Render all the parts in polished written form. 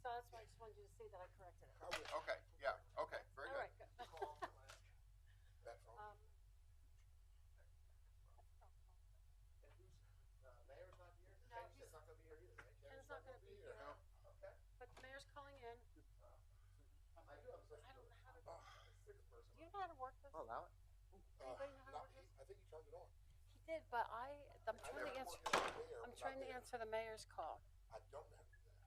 So that's why I just wanted you to see that I corrected it. Okay, yeah, okay, very All good. right, good. That phone? Mayor's not here? No, Ken's not gonna be here either, right? Ken's not gonna be here. No. Okay. But the mayor's calling in. I do have a I don't know how to. sixth person. Do you know how to work this? Allow it. Anybody know how to work this? I think he turned it on. He did, but I'm trying to answer. I'm trying to answer the mayor's call. I don't know how to do that.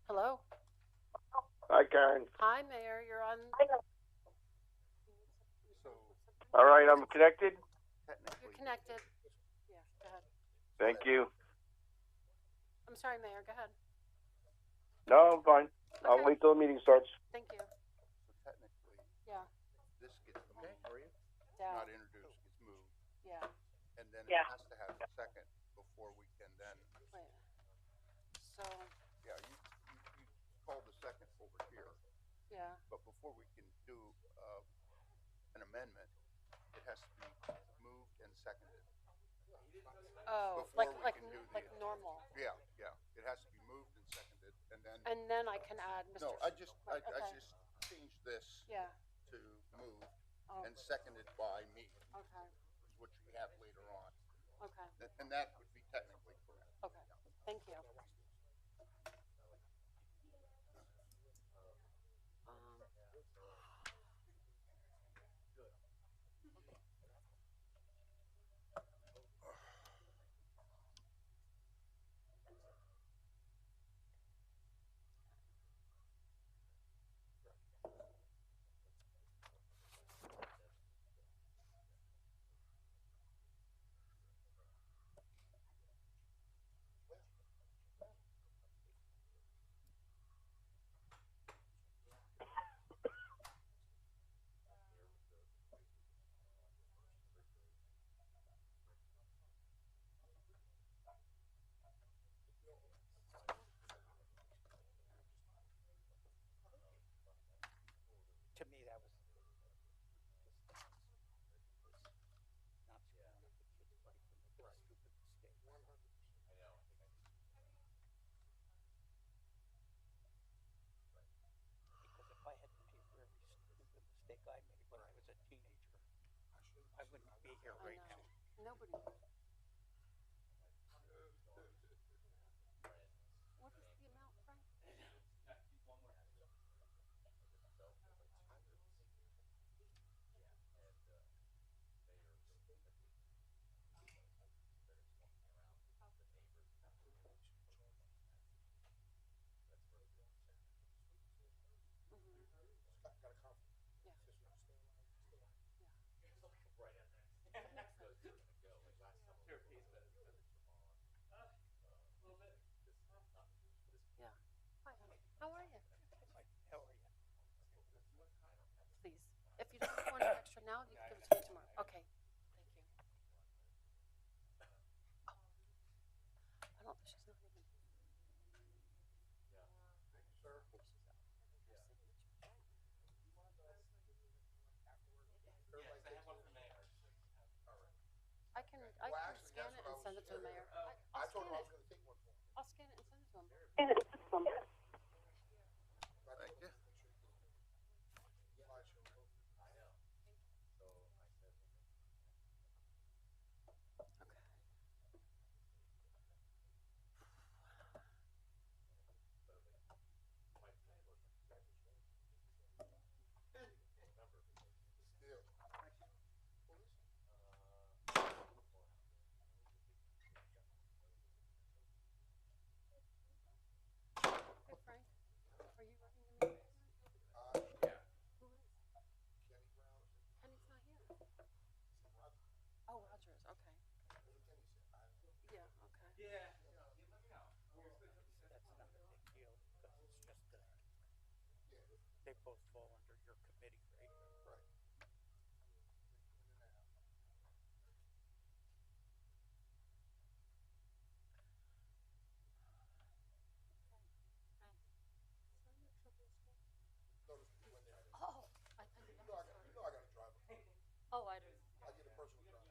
Hello. Hi, Karen. Hi, Mayor. You're on. So All right, I'm connected. You're technically, connected. Yeah. Go ahead. Thank you. I'm sorry, Mayor. Go ahead. No, I'm fine. I'll Okay. wait till the meeting starts. Thank you. so technically, Yeah. this gets moved. How are you? Down. Not introduced, gets moved, Yeah. and then Yeah. it has to have a second before we can then, Wait. So. yeah, you call the second over here, Yeah. but before we can do, an amendment, it has to be moved and seconded. Oh, Before like we like can do the- like normal. Yeah, yeah, it has to be moved and seconded, and then, And then I can add Mr. no, I just Okay. changed this Yeah. to move Oh. and seconded by me, Okay. which we have later on. Okay. And that would be technically correct. Okay. Thank you. To me, that was because if I had to pay for every stupid mistake I made when I was a teenager, I wouldn't be here I right know. now. Nobody. What is the amount, Frank? Yeah. Hi, honey. How are you? Like, how are you? Please. If you don't want an extra now, you can give it to me tomorrow. Okay. Thank you. Oh. I don't. She's not even. I can scan it and send it to the mayor. I I'll told scan him I it. was gonna take one for him. I'll scan it and send it to him. Thank you. Hey, they both fall under your committee, right? Right. Notice when they, Oh, I thought you know I gotta drive them. Oh, I don't. I get a personal drive.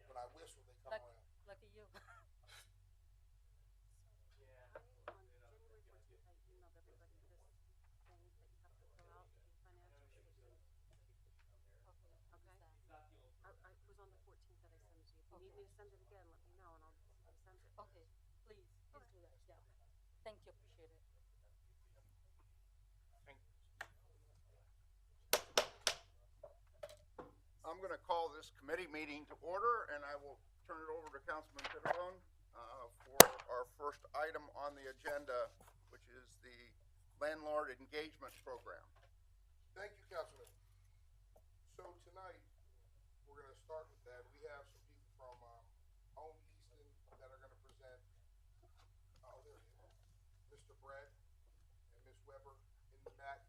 When I whistle, they come around. Lucky you. On January 14th, I emailed everybody this thing that you have to fill out, the financial statement. Okay. It was on the 14th that I sent it to you. If you need me to send it again, let me know and I'll send it. Okay, please do that, yeah. Thank you, appreciate it. I'm gonna call this committee meeting to order, and I will turn it over to Councilman Fitterlone, for our first item on the agenda, which is the landlord engagement program. Thank you, Councilman. So tonight, we're gonna start with that. We have some people from, Home Easton that are gonna present. Oh, there he is. Mr. Brett and Ms. Weber in the back.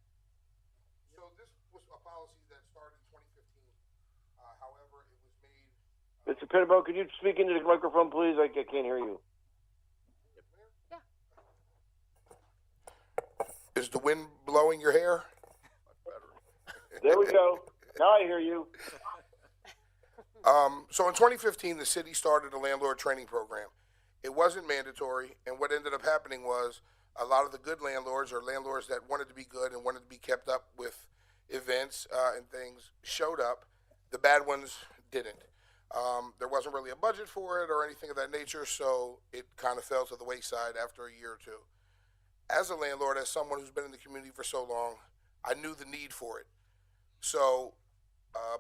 So this was a policy that started in 2015. However, it was made. Mr. Pitabo, could you speak into the microphone, please? I can't hear you. Yeah. Is the wind blowing your hair? Much better. There we go. Now I hear you. So in 2015, the city started a landlord training program. It wasn't mandatory, and what ended up happening was a lot of the good landlords, or landlords that wanted to be good and wanted to be kept up with events and things, showed up. The bad ones didn't. There wasn't really a budget for it or anything of that nature, so it kind of fell to the wayside after a year or two. As a landlord, as someone who's been in the community for so long, I knew the need for it. So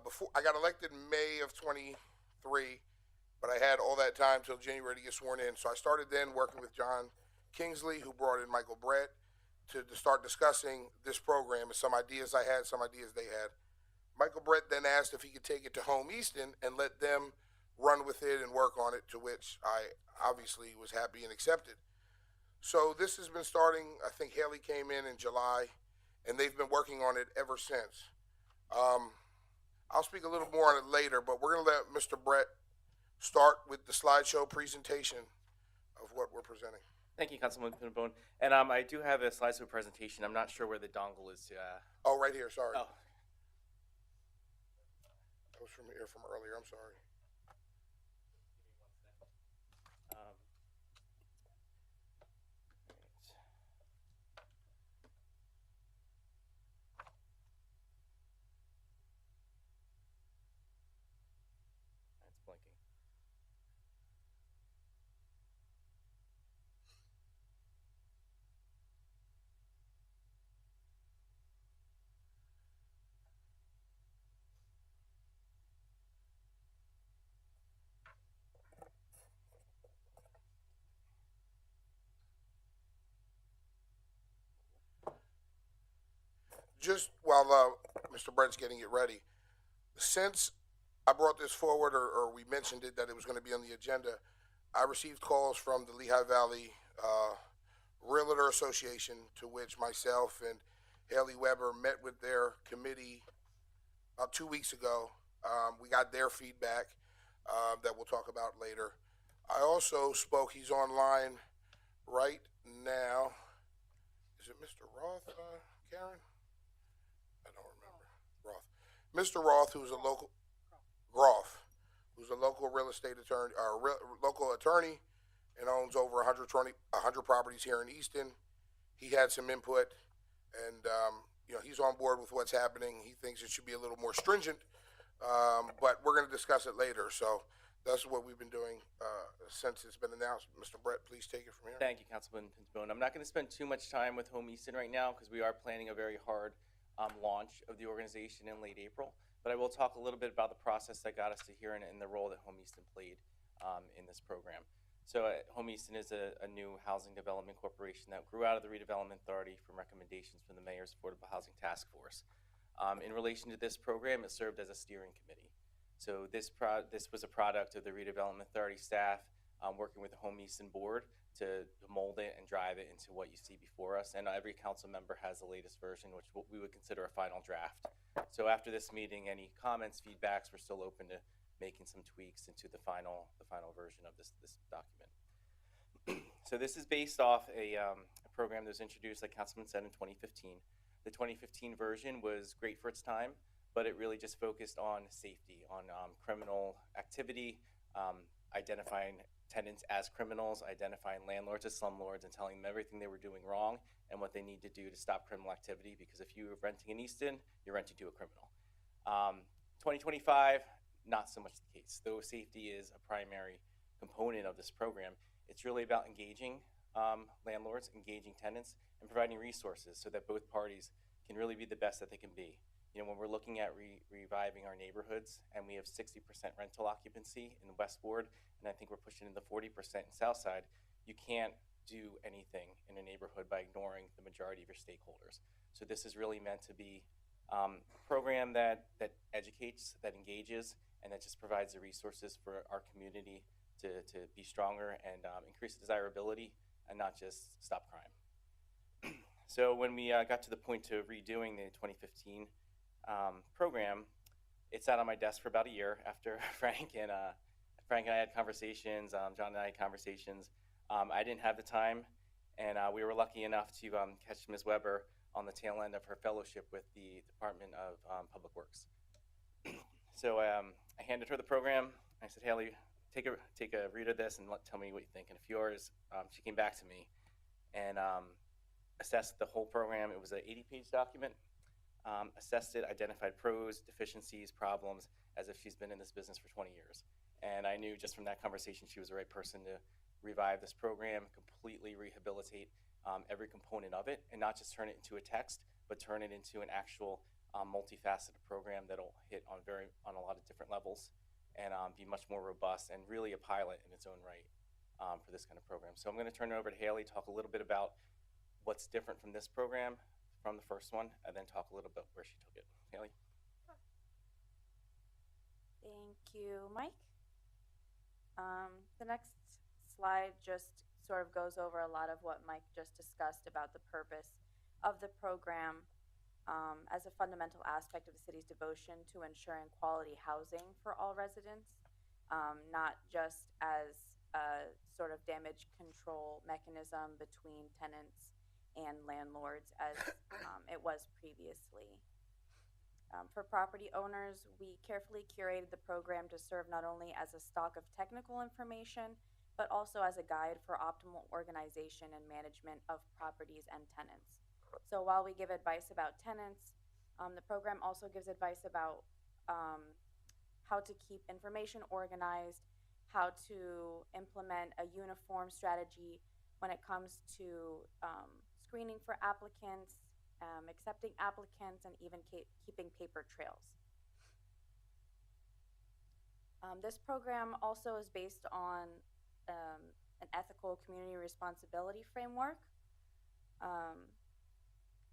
before I got elected in May of 23, but I had all that time till January to get sworn in. So I started then working with John Kingsley, who brought in Michael Brett, to start discussing this program and some ideas I had, some ideas they had. Michael Brett then asked if he could take it to Home Easton and let them run with it and work on it, to which I obviously was happy and accepted. So this has been starting, I think Haley came in July, and they've been working on it ever since. I'll speak a little more on it later, but we're going to let Mr. Brett start with the slideshow presentation of what we're presenting. Thank you, Councilman Pinbone. And I do have a slideshow presentation. I'm not sure where the dongle is. Oh, right here, sorry. Oh, That was from here from earlier, I'm sorry. um, it's blinking. Just while Mr. Brett's getting it ready, since I brought this forward, or we mentioned it, that it was going to be on the agenda, I received calls from the Lehigh Valley Realtor Association, to which myself and Haley Weber met with their committee about 2 weeks ago. We got their feedback that we'll talk about later. I also spoke, he's online right now. Is it Mr. Roth, Karen? I don't remember. Roth. Mr. Roth, who's a local, Groff, who's a local real estate attorney, local attorney, and owns over 100 properties here in Easton. He had some input, and he's on board with what's happening. He thinks it should be a little more stringent, but we're going to discuss it later. So that's what we've been doing since it's been announced. Mr. Brett, please take it from here. Thank you, Councilman Pinbone. I'm not going to spend too much time with Home Easton right now because we are planning a very hard launch of the organization in late April. But I will talk a little bit about the process that got us to here and the role that Home Easton played in this program. So Home Easton is a new housing development corporation that grew out of the Redevelopment Authority from recommendations from the Mayor's Affordable Housing Task Force. In relation to this program, it served as a steering committee. So this was a product of the Redevelopment Authority staff working with the Home Easton board to mold it and drive it into what you see before us. And every council member has the latest version, which we would consider a final draft. So after this meeting, any comments, feedbacks, we're still open to making some tweaks into the final version of this document. So this is based off a program that was introduced, like Councilman said, in 2015. The 2015 version was great for its time, but it really just focused on safety, on criminal activity, identifying tenants as criminals, identifying landlords as slumlords, and telling them everything they were doing wrong and what they need to do to stop criminal activity. Because if you're renting in Easton, you're renting to a criminal. 2025, not so much the case. Though safety is a primary component of this program, it's really about engaging landlords, engaging tenants, and providing resources so that both parties can really be the best that they can be. You know, when we're looking at reviving our neighborhoods, and we have 60% rental occupancy in West Ward, and I think we're pushing into 40% in Southside, you can't do anything in a neighborhood by ignoring the majority of your stakeholders. So this is really meant to be a program that educates, that engages, and that just provides the resources for our community to be stronger and increase desirability and not just stop crime. So when we got to the point of redoing the 2015 program, it sat on my desk for about a year after Frank and I had conversations, John and I had conversations. I didn't have the time, and we were lucky enough to catch Ms. Weber on the tail end of her fellowship with the Department of Public Works. So I handed her the program. I said, Haley, take a read of this and tell me what you think. And a few hours, she came back to me and assessed the whole program. It was an 80-page document. Assessed it, identified pros, deficiencies, problems, as if she's been in this business for 20 years. And I knew just from that conversation she was the right person to revive this program, completely rehabilitate every component of it, and not just turn it into a text, but turn it into an actual multifaceted program that'll hit on a lot of different levels and be much more robust and really a pilot in its own right for this kind of program. So I'm going to turn it over to Haley, talk a little bit about what's different from this program, from the first one, and then talk a little bit where she took it. Haley? Thank you, Mike. The next slide just sort of goes over a lot of what Mike just discussed about the purpose of the program as a fundamental aspect of the city's devotion to ensuring quality housing for all residents, not just as a sort of damage control mechanism between tenants and landlords as it was previously. For property owners, we carefully curated the program to serve not only as a stock of technical information, but also as a guide for optimal organization and management of properties and tenants. So while we give advice about tenants, the program also gives advice about how to keep information organized, how to implement a uniform strategy when it comes to screening for applicants, accepting applicants, and even keeping paper trails. This program also is based on an ethical community responsibility framework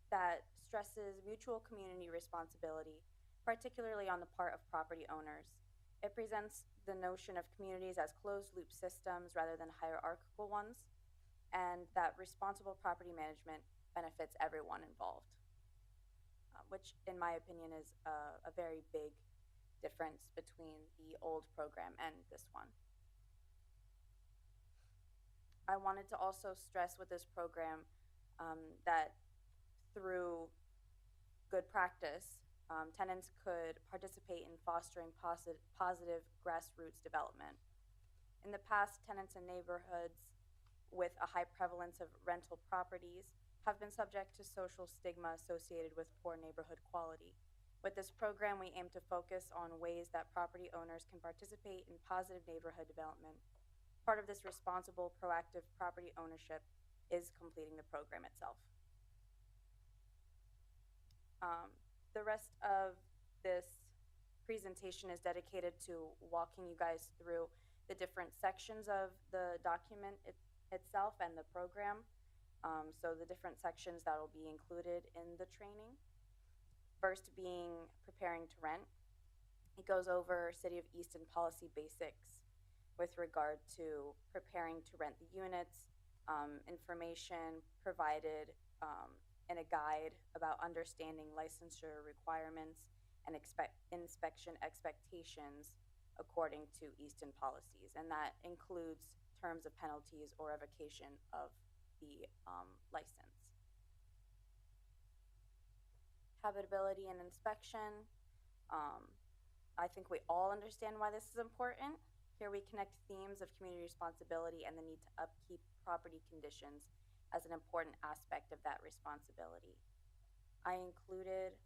that stresses mutual community responsibility, particularly on the part of property owners. It presents the notion of communities as closed-loop systems rather than hierarchical ones, and that responsible property management benefits everyone involved, which in my opinion is a very big difference between the old program and this one. I wanted to also stress with this program that through good practice, tenants could participate in fostering positive grassroots development. In the past, tenants in neighborhoods with a high prevalence of rental properties have been subject to social stigma associated with poor neighborhood quality. With this program, we aim to focus on ways that property owners can participate in positive neighborhood development. Part of this responsible, proactive property ownership is completing the program itself. The rest of this presentation is dedicated to walking you guys through the different sections of the document itself and the program. So the different sections that will be included in the training. First being preparing to rent. It goes over City of Easton policy basics with regard to preparing to rent the units, information provided in a guide about understanding licensure requirements and inspection expectations according to Easton policies, and that includes terms of penalties or revocation of the license. Habitability and inspection. I think we all understand why this is important. Here we connect themes of community responsibility and the need to upkeep property conditions as an important aspect of that responsibility. I included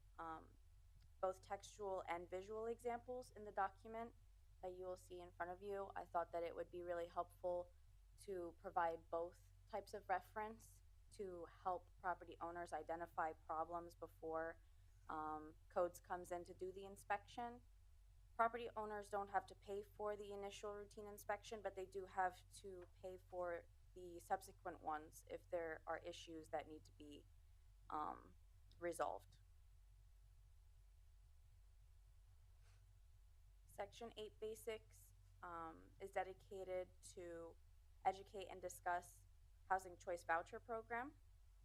both textual and visual examples in the document that you will see in front of you. I thought that it would be really helpful to provide both types of reference to help property owners identify problems before codes comes in to do the inspection. Property owners don't have to pay for the initial routine inspection, but they do have to pay for the subsequent ones if there are issues that need to be resolved. Section 8 Basics is dedicated to educate and discuss Housing Choice Voucher Program,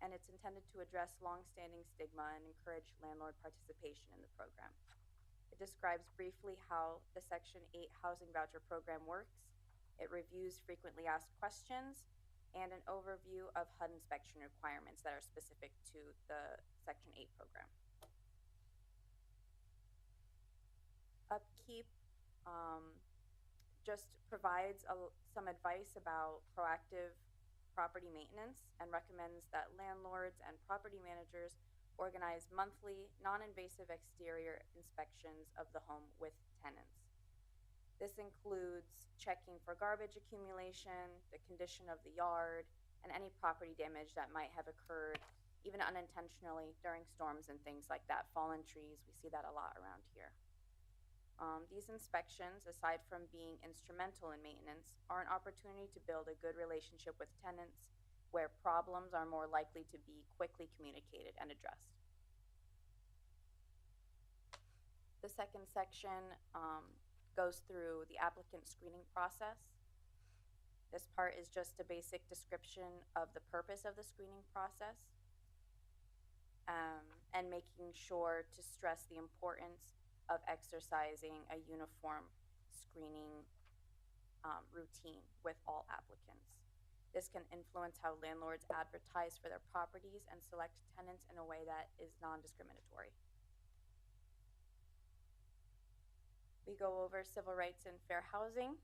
and it's intended to address long-standing stigma and encourage landlord participation in the program. It describes briefly how the Section 8 Housing Voucher Program works. It reviews frequently asked questions and an overview of HUD inspection requirements that are specific to the Section 8 program. Upkeep just provides some advice about proactive property maintenance and recommends that landlords and property managers organize monthly, non-invasive exterior inspections of the home with tenants. This includes checking for garbage accumulation, the condition of the yard, and any property damage that might have occurred, even unintentionally, during storms and things like that. Fallen trees, we see that a lot around here. These inspections, aside from being instrumental in maintenance, are an opportunity to build a good relationship with tenants where problems are more likely to be quickly communicated and addressed. The second section goes through the applicant screening process. This part is just a basic description of the purpose of the screening process and making sure to stress the importance of exercising a uniform screening routine with all applicants. This can influence how landlords advertise for their properties and select tenants in a way that is non-discriminatory. We go over civil rights and fair housing.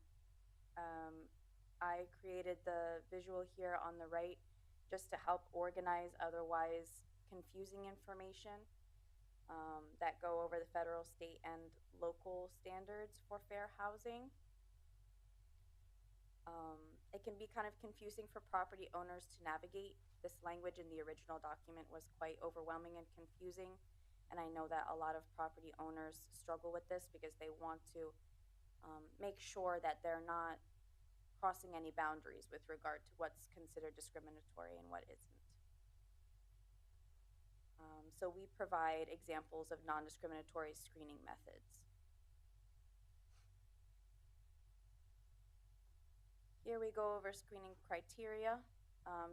I created the visual here on the right just to help organize otherwise confusing information that go over the federal, state, and local standards for fair housing. It can be kind of confusing for property owners to navigate. This language in the original document was quite overwhelming and confusing, and I know that a lot of property owners struggle with this because they want to make sure that they're not crossing any boundaries with regard to what's considered discriminatory and what isn't. So we provide examples of non-discriminatory screening methods. Here we go over screening criteria.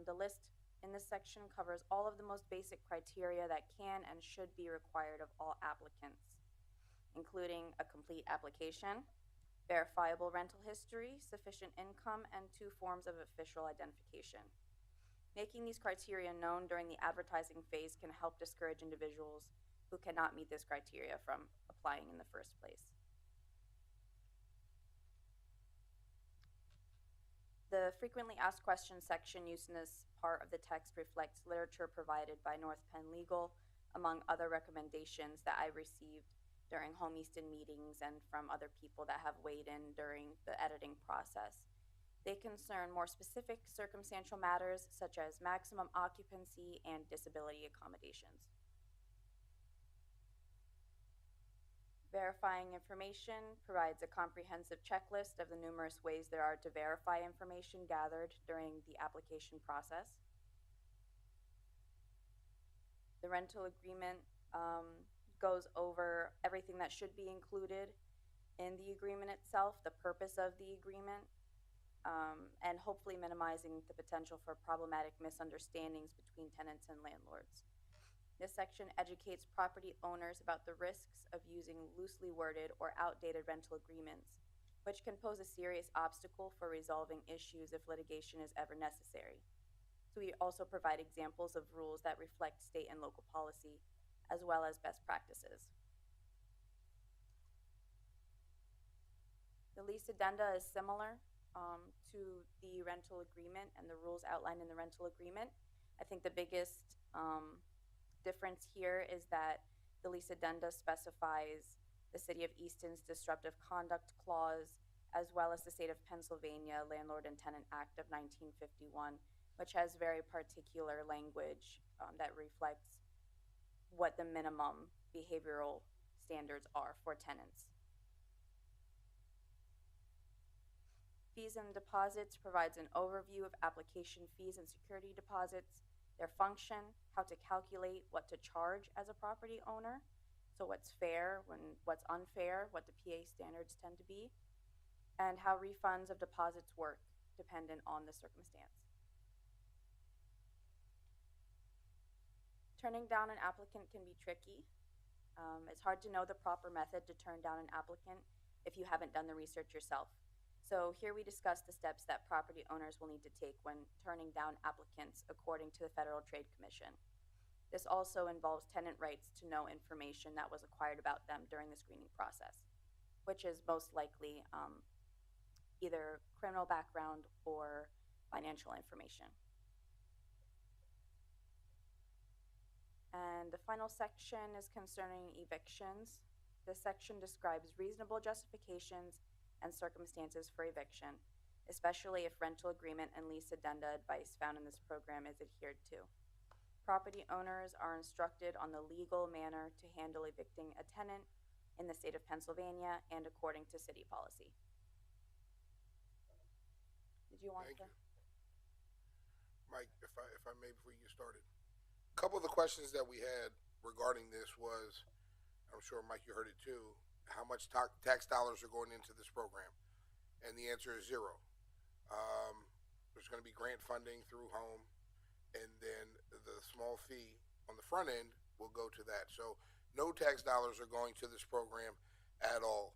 The list in this section covers all of the most basic criteria that can and should be required of all applicants, including a complete application, verifiable rental history, sufficient income, and 2 forms of official identification. Making these criteria known during the advertising phase can help discourage individuals who cannot meet this criteria from applying in the first place. The frequently asked questions section used in this part of the text reflects literature provided by North Penn Legal, among other recommendations that I received during Home Easton meetings and from other people that have weighed in during the editing process. They concern more specific circumstantial matters such as maximum occupancy and disability accommodations. Verifying information provides a comprehensive checklist of the numerous ways there are to verify information gathered during the application process. The rental agreement goes over everything that should be included in the agreement itself, the purpose of the agreement, and hopefully minimizing the potential for problematic misunderstandings between tenants and landlords. This section educates property owners about the risks of using loosely worded or outdated rental agreements, which can pose a serious obstacle for resolving issues if litigation is ever necessary. So we also provide examples of rules that reflect state and local policy, as well as best practices. The lease addenda is similar to the rental agreement and the rules outlined in the rental agreement. I think the biggest difference here is that the lease addenda specifies the City of Easton's disruptive conduct clause, as well as the State of Pennsylvania Landlord and Tenant Act of 1951, which has very particular language that reflects what the minimum behavioral standards are for tenants. Fees and deposits provides an overview of application fees and security deposits, their function, how to calculate what to charge as a property owner, so what's fair, what's unfair, what the PA standards tend to be, and how refunds of deposits work dependent on the circumstance. Turning down an applicant can be tricky. It's hard to know the proper method to turn down an applicant if you haven't done the research yourself. So here we discuss the steps that property owners will need to take when turning down applicants according to the Federal Trade Commission. This also involves tenant rights to know information that was acquired about them during the screening process, which is most likely either criminal background or financial information. And the final section is concerning evictions. This section describes reasonable justifications and circumstances for eviction, especially if rental agreement and lease addenda advice found in this program is adhered to. Property owners are instructed on the legal manner to handle evicting a tenant in the state of Pennsylvania and according to city policy. Did you want Thank to? you. Mike, if I may, before you get started. A couple of the questions that we had regarding this was, I'm sure, Mike, you heard it too, how much tax dollars are going into this program? And the answer is zero. There's going to be grant funding through home, and then the small fee on the front end will go to that. So no tax dollars are going to this program at all.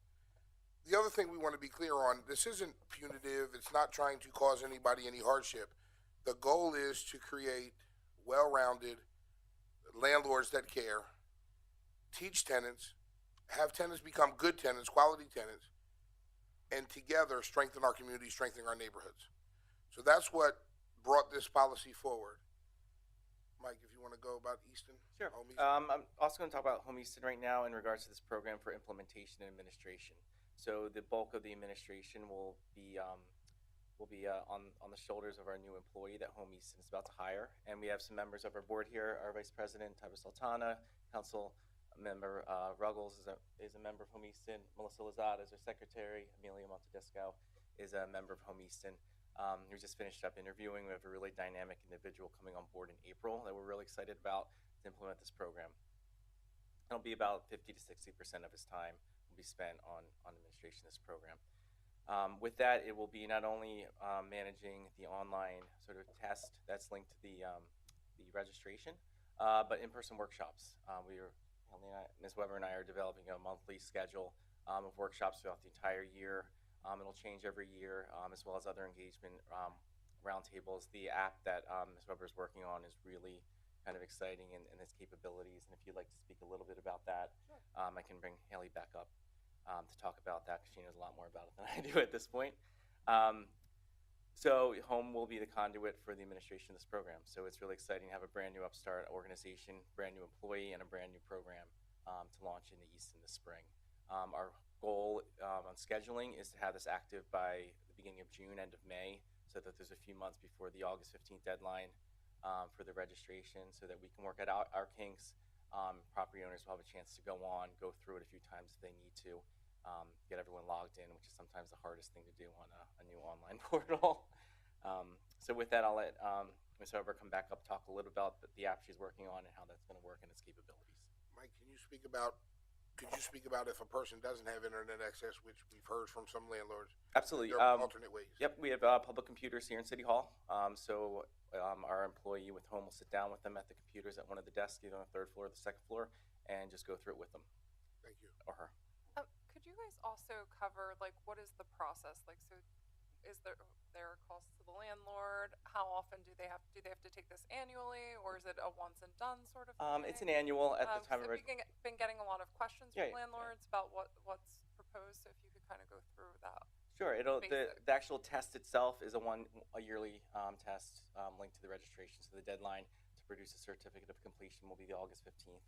The other thing we want to be clear on, this isn't punitive. It's not trying to cause anybody any hardship. The goal is to create well-rounded landlords that care, teach tenants, have tenants become good tenants, quality tenants, and together strengthen our community, strengthen our neighborhoods. So that's what brought this policy forward. Mike, if you want to go about Easton. Sure. Home Easton. I'm also going to talk about Home Easton right now in regards to this program for implementation and administration. So the bulk of the administration will be on the shoulders of our new employee that Home Easton is about to hire. And we have some members of our board here. Our Vice President, Tyler Sultana, Council Member Ruggles is a member of Home Easton. Melissa Lazada is our secretary. Amelia Montedesco is a member of Home Easton. We just finished up interviewing. We have a really dynamic individual coming on board in April that we're really excited about to implement this program. It'll be about 50 to 60% of his time will be spent on administration of this program. With that, it will be not only managing the online sort of test that's linked to the registration, but in-person workshops. Ms. Weber and I are developing a monthly schedule of workshops throughout the entire year. It'll change every year, as well as other engagement roundtables. The app that Ms. Weber is working on is really kind of exciting in its capabilities. And if you'd like to speak a little bit about that, sure. I can bring Haley back up to talk about that because she knows a lot more about it than I do at this point. So Home will be the conduit for the administration of this program. So it's really exciting to have a brand new upstart organization, brand new employee, and a brand new program to launch in the Easton this spring. Our goal on scheduling is to have this active by the beginning of June, end of May, so that there's a few months before the August 15th deadline for the registration so that we can work out our kinks. Property owners will have a chance to go through it a few times if they need to. Get everyone logged in, which is sometimes the hardest thing to do on a new online portal. So with that, I'll let Ms. Weber come back up, talk a little about the app she's working on and how that's going to work and its capabilities. Mike, can you speak about could you speak about if a person doesn't have internet access, which we've heard from some landlords, Absolutely. there are alternate ways? Yep, we have public computers here in City Hall. Our employee with home will sit down with them at the computers at one of the desks, either on the third floor or the second floor, and just go through it with them Thank you. or her. Could you guys also cover, like, what is the process? Like, so is there are costs to the landlord? How often do they have to take this annually, or is it a once and done sort of thing? It's an annual at the time of I've been getting a lot of questions Yeah, from yeah, landlords about what's proposed, so if you could kind of go through that. Sure. The Basic. actual test itself is a yearly test linked to the registration. So the deadline to produce a certificate of completion will be the August 15th.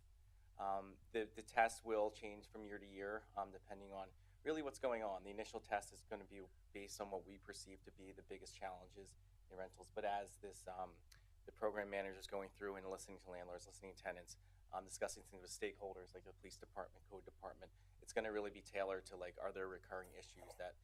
The test will change from year to year depending on really what's going on. The initial test is going to be based on what we perceive to be the biggest challenges in rentals. But as the program manager is going through and listening to landlords, listening to tenants, discussing things with stakeholders like the police department, code department, it's going to really be tailored to, like, are there recurring issues that,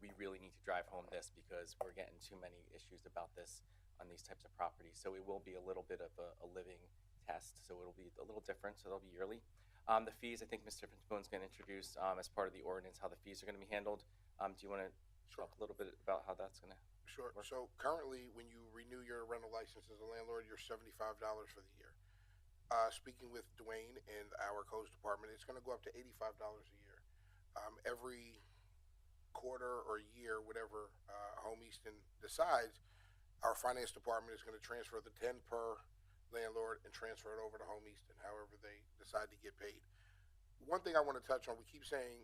we really need to drive home this because we're getting too many issues about this on these types of properties. So it will be a little bit of a living test. So it'll be a little different. So it'll be yearly. The fees, I think Mr. Pinchbone's going to introduce as part of the ordinance how the fees are going to be handled. Do you want to talk a little bit about how that's going to? Sure. So currently, when you renew your rental license as a landlord, you're $75 for the year. Speaking with Dwayne and our codes department, it's going to go up to $85 a year. Every quarter or year, whatever Home Easton decides, our finance department is going to transfer the 10 per landlord and transfer it over to Home Easton, however they decide to get paid. One thing I want to touch on, we keep saying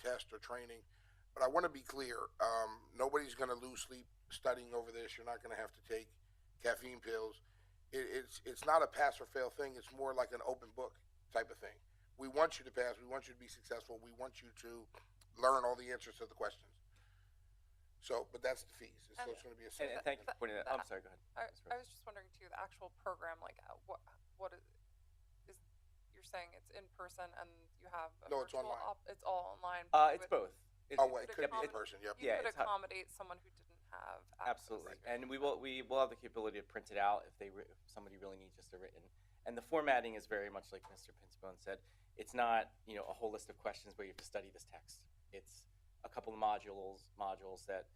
test or training, but I want to be clear. Nobody's going to lose sleep studying over this. You're not going to have to take caffeine pills. It's not a pass or fail thing. It's more like an open book type of thing. We want you to pass. We want you to be successful. We want you to learn all the answers to the questions. So, but that's the fees. So it's going to be a And thank you for pointing that. I'm sorry. Go ahead. I was just wondering too, the actual program, like what is you're saying it's in person and you have a No, it's virtual online. It's all online. It's both. it could be in accommodate- person. Yep. You Yeah, could it's how- accommodate someone who didn't have access. Absolutely, and we will have the capability to print it out if if somebody really needs just a written. And the formatting is very much like Mr. Pinchbone said. It's not a whole list of questions where you have to study this text. It's a couple of modules that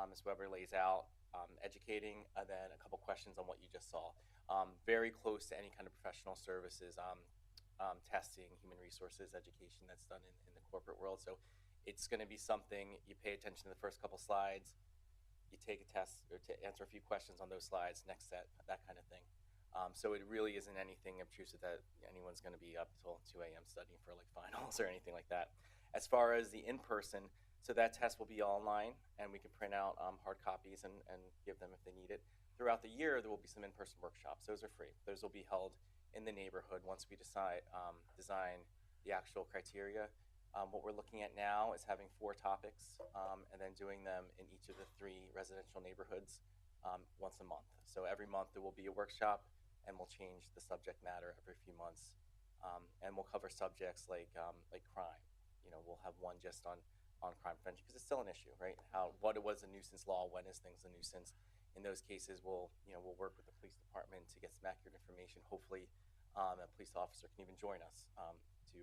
Ms. Weber lays out, educating, and then a couple questions on what you just saw. Very close to any kind of professional services, testing, human resources, education that's done in the corporate world. So it's going to be something you pay attention to the first couple slides. You take a test or to answer a few questions on those slides, next set, that kind of thing. So it really isn't anything obtrusive that anyone's going to be up till 2 a.m. studying for like finals or anything like that. As far as the in-person, so that test will be online and we can print out hard copies and give them if they need it. Throughout the year, there will be some in-person workshops. Those are free. Those will be held in the neighborhood once we design the actual criteria. What we're looking at now is having 4 topics and then doing them in each of the 3 residential neighborhoods once a month. So every month there will be a workshop and we'll change the subject matter every few months. And we'll cover subjects like crime. We'll have one just on crime prevention because it's still an issue, right? What was a nuisance law? When is things a nuisance? In those cases, we'll work with the police department to get some accurate information. Hopefully, a police officer can even join us to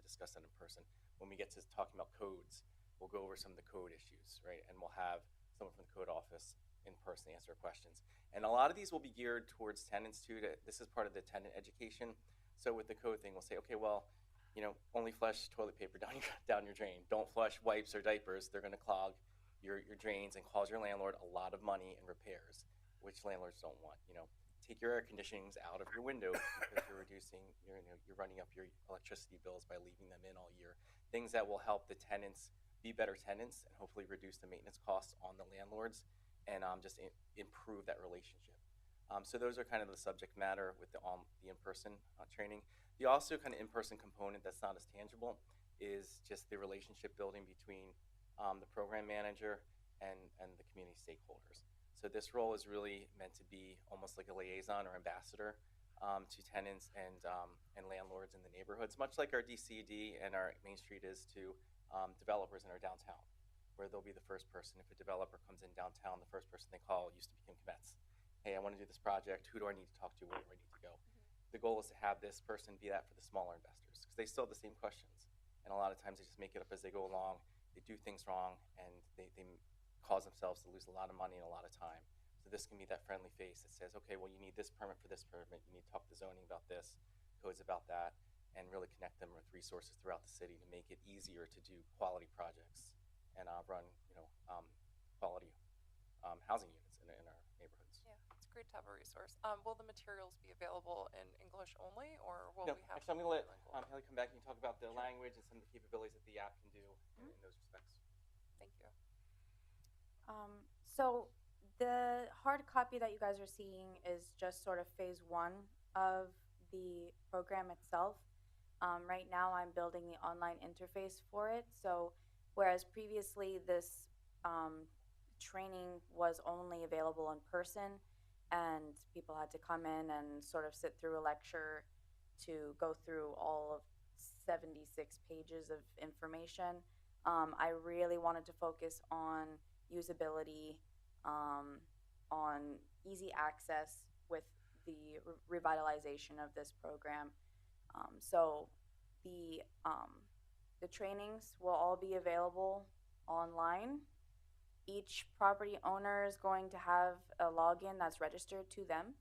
discuss that in person. When we get to talking about codes, we'll go over some of the code issues, right? And we'll have someone from the code office in person answer questions. And a lot of these will be geared towards tenants too. This is part of the tenant education. So with the code thing, we'll say, okay, well, only flush toilet paper down your drain. Don't flush wipes or diapers. They're going to clog your drains and cause your landlord a lot of money in repairs, which landlords don't want. Take your air conditionings out of your window because you're reducing, you're running up your electricity bills by leaving them in all year. Things that will help the tenants be better tenants and hopefully reduce the maintenance costs on the landlords and just improve that relationship. So those are kind of the subject matter with the in-person training. The also kind of in-person component that's not as tangible is just the relationship building between the program manager and the community stakeholders. So this role is really meant to be almost like a liaison or ambassador to tenants and landlords in the neighborhoods, much like our DCD and our Main Street is to developers in our downtown, where they'll be the first person. If a developer comes in downtown, the first person they call used to be Kim Kmetz. Hey, I want to do this project. Who do I need to talk to? Where do I need to go? The goal is to have this person be that for the smaller investors, because because they still have the same questions. And a lot of times they just make it up as they go along. They do things wrong, and they cause themselves to lose a lot of money and a lot of time. So this can be that friendly face that says, okay, well, you need this permit for this permit. You need to talk to zoning about this, codes about that, and really connect them with resources throughout the city to make it easier to do quality projects and run, quality housing units in our neighborhoods. Yeah, it's great to have a resource. Will the materials be available in English only, or will No, we have? actually, I'm going to let bilingual? Haley come back and talk about the language and some of the capabilities that the app can do in those respects. Thank you. So the hard copy that you guys are seeing is just sort of phase one of the program itself. Right now, I'm building the online interface for it. So whereas previously this training was only available in person and people had to come in and sort of sit through a lecture to go through all of 76 pages of information, I really wanted to focus on usability, on easy access with the revitalization of this program. So the trainings will all be available online. Each property owner is going to have a login that's registered to them.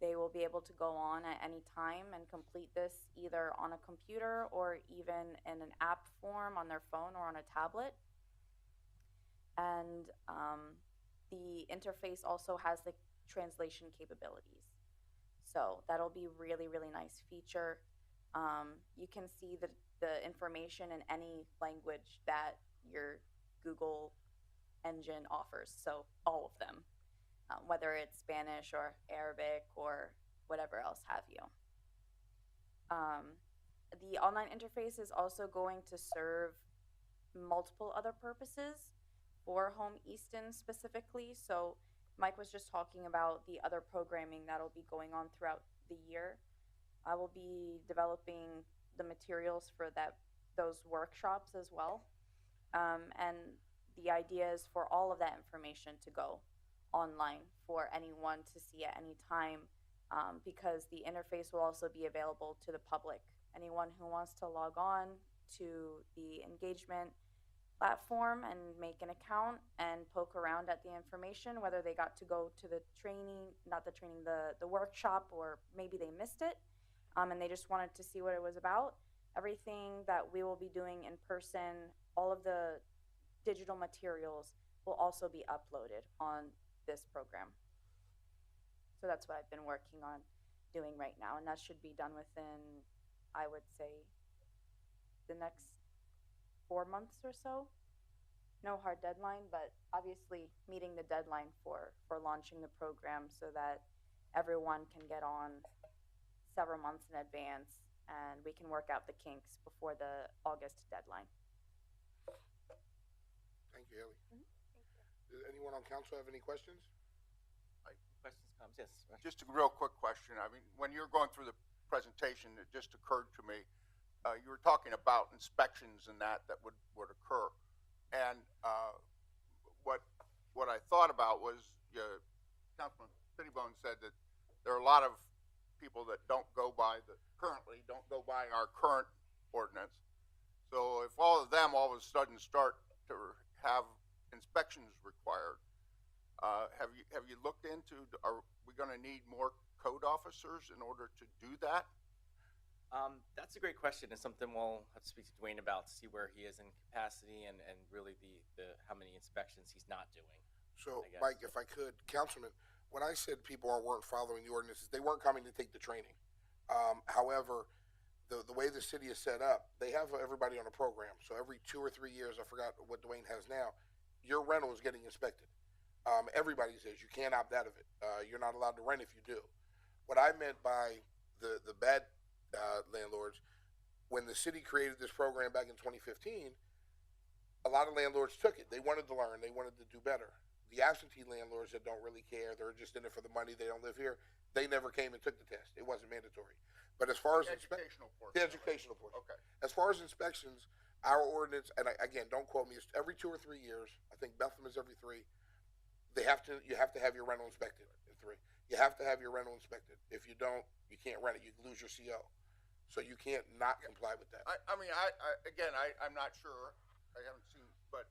They will be able to go on at any time and complete this either on a computer or even in an app form on their phone or on a tablet. And the interface also has the translation capabilities. So that'll be really, really nice feature. You can see the information in any language that your Google engine offers. So all of them, whether it's Spanish or Arabic or whatever else have you. The online interface is also going to serve multiple other purposes for Home Easton specifically. So Mike was just talking about the other programming that'll be going on throughout the year. I will be developing the materials for those workshops as well. And the idea is for all of that information to go online for anyone to see at any time, because the interface will also be available to the public. Anyone who wants to log on to the engagement platform and make an account and poke around at the information, whether they got to go to the the workshop, or maybe they missed it, and they just wanted to see what it was about. Everything that we will be doing in person, all of the digital materials will also be uploaded on this program. So that's what I've been working on doing right now, and that should be done within, I would say, the next 4 months or so. No hard deadline, but obviously meeting the deadline for launching the program so that everyone can get on several months in advance and we can work out the kinks before the August deadline. Thank you, Haley. Does anyone on council have any questions? Questions, comments? Yes. Rush. Just a real quick question. I mean, when you're going through the presentation, it just occurred to me, you were talking about inspections and that would occur. And what I thought about was, Councilman Cittybone said that there are a lot of people that currently don't go by our current ordinance. So if all of them all of a sudden start to have inspections required, have you looked into, are we going to need more code officers in order to do that? That's a great question. It's something we'll have to speak to Dwayne about to see where he is in capacity and really the how many inspections he's not doing. So, I guess. Mike, if I could, Councilman, when I said people weren't following the ordinances, they weren't coming to take the training. However, the way the city is set up, they have everybody on a program. So every 2 or 3 years, I forgot what Dwayne has now, your rental is getting inspected. Everybody says you can't opt out of it. You're not allowed to rent if you do. What I meant by the bad landlords, when the city created this program back in 2015, a lot of landlords took it. They wanted to learn. They wanted to do better. The absentee landlords that don't really care, they're just in it for the money, they don't live here, they never came and took the test. It wasn't mandatory. But as far as The educational portion. the educational portion. Okay. As far as inspections, our ordinance, and again, don't quote me, it's every 2 or 3 years. I think Bethlehem is every 3. You have to have your rental inspected in 3. You have to have your rental inspected. If you don't, you can't rent it. You lose your CO. So you can't not comply with that. I'm not sure, I haven't seen, but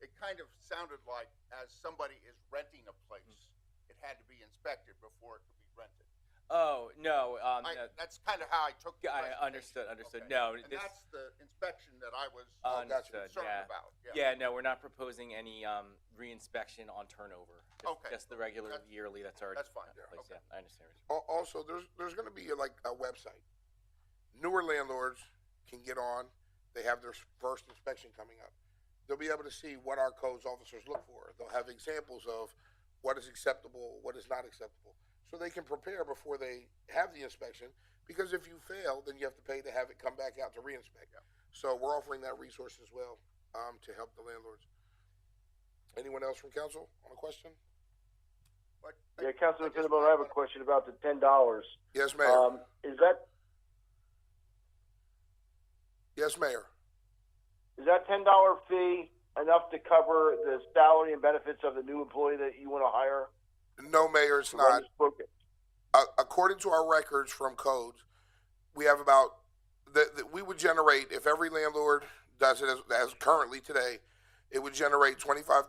it kind of sounded like as somebody is renting a place, it had to be inspected before it could be rented. Oh, no, That's kind of how I took the I presentation. understood. Okay. No, And this, that's the inspection that I was understood, concerned yeah. about. Yeah, no, we're not proposing any, reinspection on turnover. Okay. Just the regular That's- yearly that's already. that's fine. in place, Okay. Yeah, I understand. what you're Also, there's going to be like a website. Newer landlords can get on. They have their first inspection coming up. They'll be able to see what our codes officers look for. They'll have examples of what is acceptable, what is not acceptable, so they can prepare before they have the inspection. Because if you fail, then you have to pay to have it come back out to reinspect. So we're offering that resource as well to help the landlords. Anyone else from council on a question? But Yeah, Councilman I just Pinnabone, I have a question about the $10. Yes, Mayor. Is that Yes, Mayor. $10 fee enough to cover the salary and benefits of the new employee that you want to hire? No, Mayor, it's to run not. this program? According to our records from codes, we have about we would generate, if every landlord does it as currently today, it would generate $25,000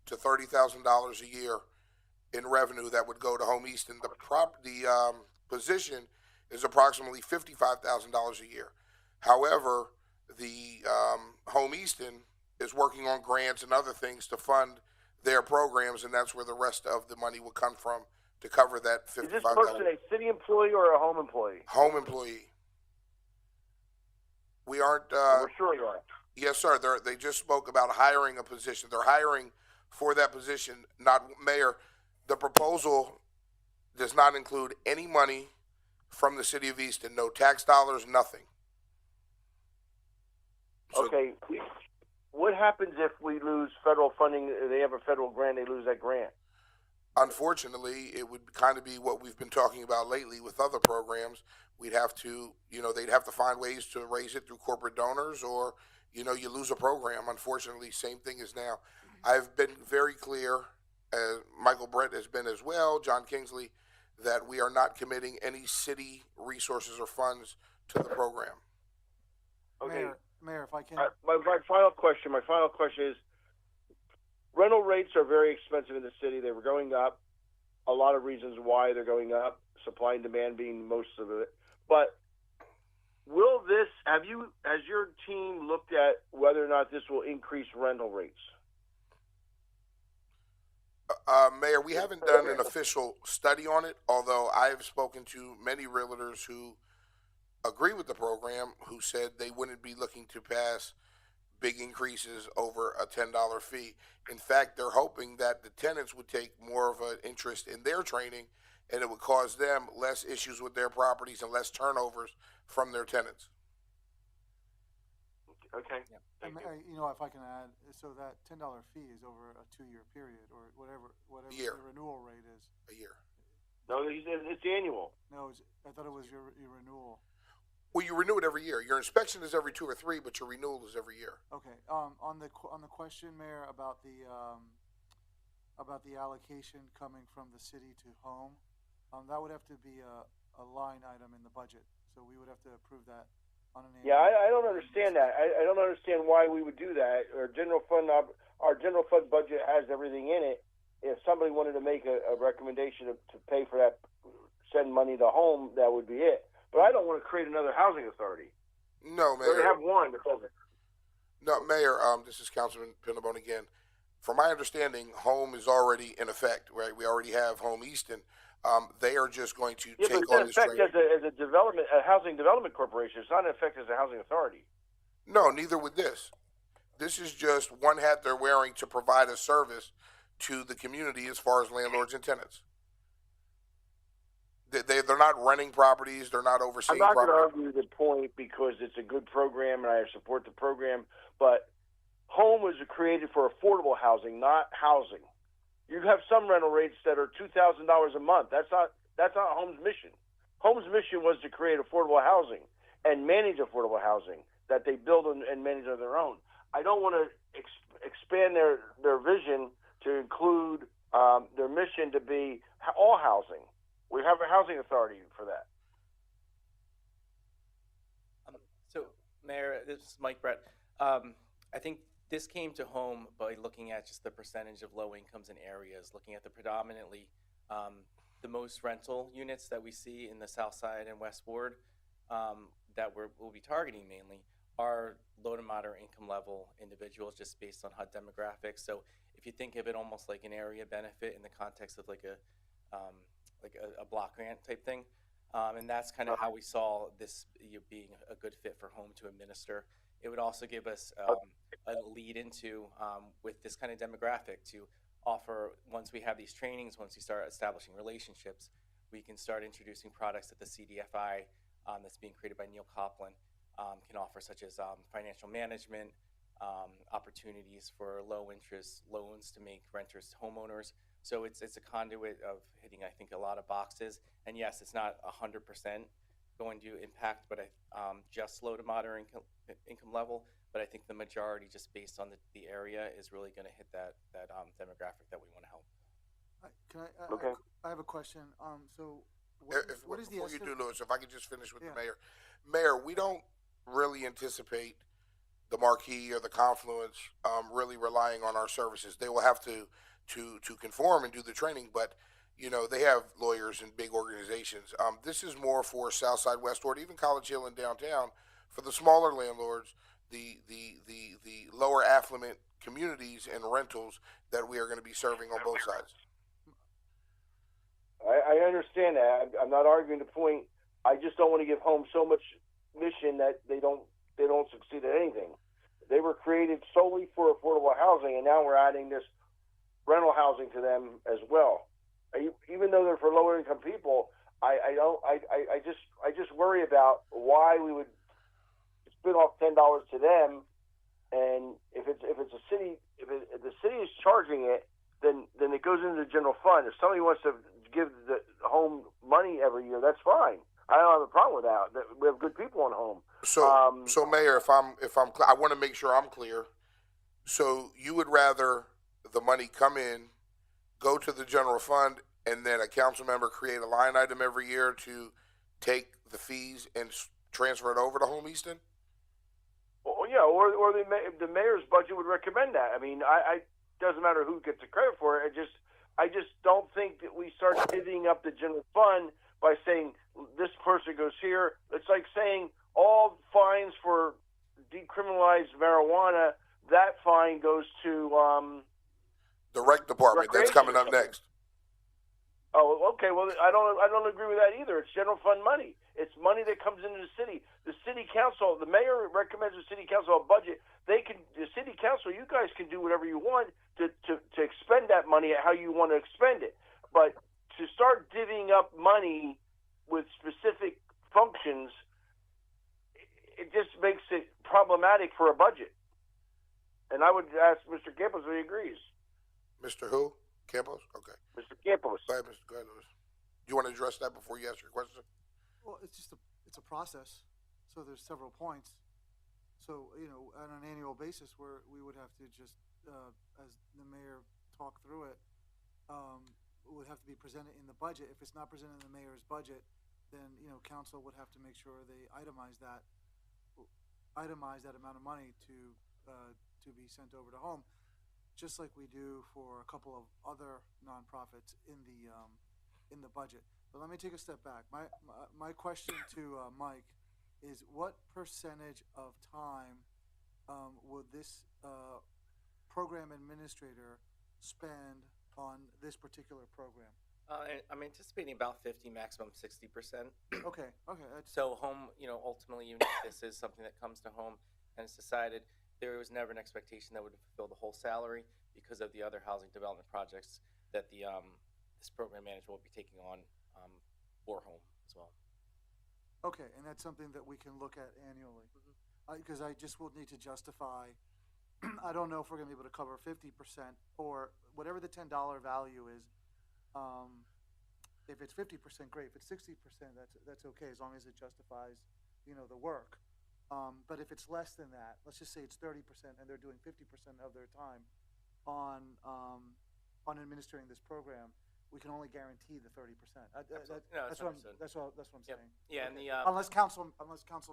to $30,000 a year in revenue that would go to Home Easton. The position is approximately $55,000 a year. However, the Home Easton is working on grants and other things to fund their programs, and that's where the rest of the money would come from to cover that Is this $55,000. person a city employee or a home employee? Home employee. We aren't. We're sure you are. Yes, sir. They just spoke about hiring a position. They're hiring for that position. Not Mayor. The proposal does not include any money from the city of Easton. No tax dollars. Nothing. So, Okay. What happens if we lose federal funding? They have a federal grant. They lose that grant. Unfortunately, it would kind of be what we've been talking about lately with other programs. We'd have to, they'd have to find ways to raise it through corporate donors, or, you lose a program. Unfortunately, same thing as now. I've been very clear, as Michael Brett has been as well, John Kingsley, that we are not committing any city resources or funds to the program. Okay. Mayor, if I can. My final question is, rental rates are very expensive in the city. They were going up. A lot of reasons why they're going up, supply and demand being most of it. But has your team looked at whether or not this will increase rental rates? Mayor, we haven't done an official study on it, although I've spoken to many realtors who agree with the program, who said they wouldn't be looking to pass big increases over a $10 fee. In fact, they're hoping that the tenants would take more of an interest in their training, and it would cause them less issues with their properties and less turnovers from their tenants. Okay. And, if I can add, so that $10 fee is over a 2-year period, or whatever Year. the renewal rate is. A year. No, it's annual. No, I thought it was your renewal. Well, you renew it every year. Your inspection is every 2 or 3, but your renewal is every year. Okay. On the question, Mayor, about the allocation coming from the city to home, that would have to be a line item in the budget. So we would have to approve that on an annual. Yeah, I don't understand that. I don't understand why we would do that. Our general fund budget has everything in it. If somebody wanted to make a recommendation to pay for that, send money to home, that would be it. But I don't want to create another housing authority. No, We Mayor. already have one. No, Mayor, this is Councilman Pinnabone again. From my understanding, Home is already in effect, right? We already have Home Easton. They are just going to Yeah, but take it's on in this effect training. as a housing development corporation. It's not in effect as a housing authority. No, neither would this. This is just one hat they're wearing to provide a service to the community as far as landlords and tenants. They're not renting properties. They're not I'm overseeing not going to properties. argue the point because it's a good program and I support the program. But home was created for affordable housing, not housing. You have some rental rates that are $2,000 a month. That's not Home's mission. Home's mission was to create affordable housing and manage affordable housing that they build and manage on their own. I don't want to expand their vision to include their mission to be all housing. We have a housing authority for that. Mayor, this is Mike Brett. I think this came to home by looking at just the percentage of low incomes in areas, looking at the predominantly the most rental units that we see in the South Side and West Ward that we'll be targeting mainly are low to moderate income level individuals just based on HUD demographics. So if you think of it almost like an area benefit in the context of like a block grant type thing, and that's kind of how we saw this being a good fit for home to administer. It would also give us a lead into with this kind of demographic to offer, once we have these trainings, once we start establishing relationships, we can start introducing products that the CDFI that's being created by Neil Coplin can offer, such as financial management, opportunities for low interest loans to make renters homeowners. So it's a conduit of hitting, I think, a lot of boxes. And yes, it's not 100% going to impact, but just low to moderate income level. But I think the majority, just based on the area, is really going to hit that demographic that we want to help. Okay. I have a question. So what is the Before you estimate? do, Louis, if I could just finish with Yeah. the mayor. Mayor, we don't really anticipate the Marquee or the Confluence really relying on our services. They will have to conform and do the training, but you know they have lawyers and big organizations. This is more for Southside, Westward, even College Hill and downtown, for the smaller landlords, the lower affluent communities and rentals that we are going to be serving on both sides. I understand that. I'm not arguing the point. I just don't want to give home so much mission that they don't succeed at anything. They were created solely for affordable housing, and now we're adding this rental housing to them as well. Even though they're for lower income people, I just worry about why we would spin off $10 to them, and if it's a city, if the city is charging it, then it goes into the general fund. If somebody wants to give the home money every year, that's fine. I don't have a problem with that. We have good people on home. So Mayor, if I'm I want to make sure I'm clear. So you would rather the money come in, go to the general fund, and then a council member create a line item every year to take the fees and transfer it over to Home Easton? Well, yeah, or the mayor's budget would recommend that. I mean, I doesn't matter who gets the credit for it. I just don't think that we start divvying up the general fund by saying this person goes here. It's like saying all fines for decriminalized marijuana, that fine goes to The rec department, that's coming up next. Oh, okay. Well, I don't agree with that either. It's general fund money. It's money that comes into the city. The city council, the mayor recommends the city council a budget. The city council, you guys can do whatever you want to expend that money how you want to expend it. But to start divvying up money with specific functions, it just makes it problematic for a budget. And I would ask Mr. Campos if he agrees. Mr. who? Campos? Okay. Mr. Campos. Go ahead, Louis. Do you want to address that before you ask your question? Well, it's a process. So there's several points. So, you know, on an annual basis, we would have to just, as the mayor talked through it, it would have to be presented in the budget. If it's not presented in the mayor's budget, then, you know, council would have to make sure they itemize that amount of money to be sent over to home, just like we do for a couple of other nonprofits in the budget. But let me take a step back. My question to Mike is, what percentage of time would this program administrator spend on this particular program? I'm anticipating about 50, maximum 60%. Okay. So home, you know, ultimately, even if this is something that comes to home and it's decided, there was never an expectation that would fulfill the whole salary because of the other housing development projects that the this program manager will be taking on for home as well. Okay, and that's something that we can look at annually. Because I just will need to justify, I don't know if we're going to be able to cover 50% or whatever the $10 value is. If it's 50%, great. If it's 60%, that's okay, as long as it justifies, you know, the work. But if it's less than that, let's just say it's 30% and they're doing 50% of their time on administering this program, we can only guarantee the 30%. That's what I'm saying. Yeah, and the unless council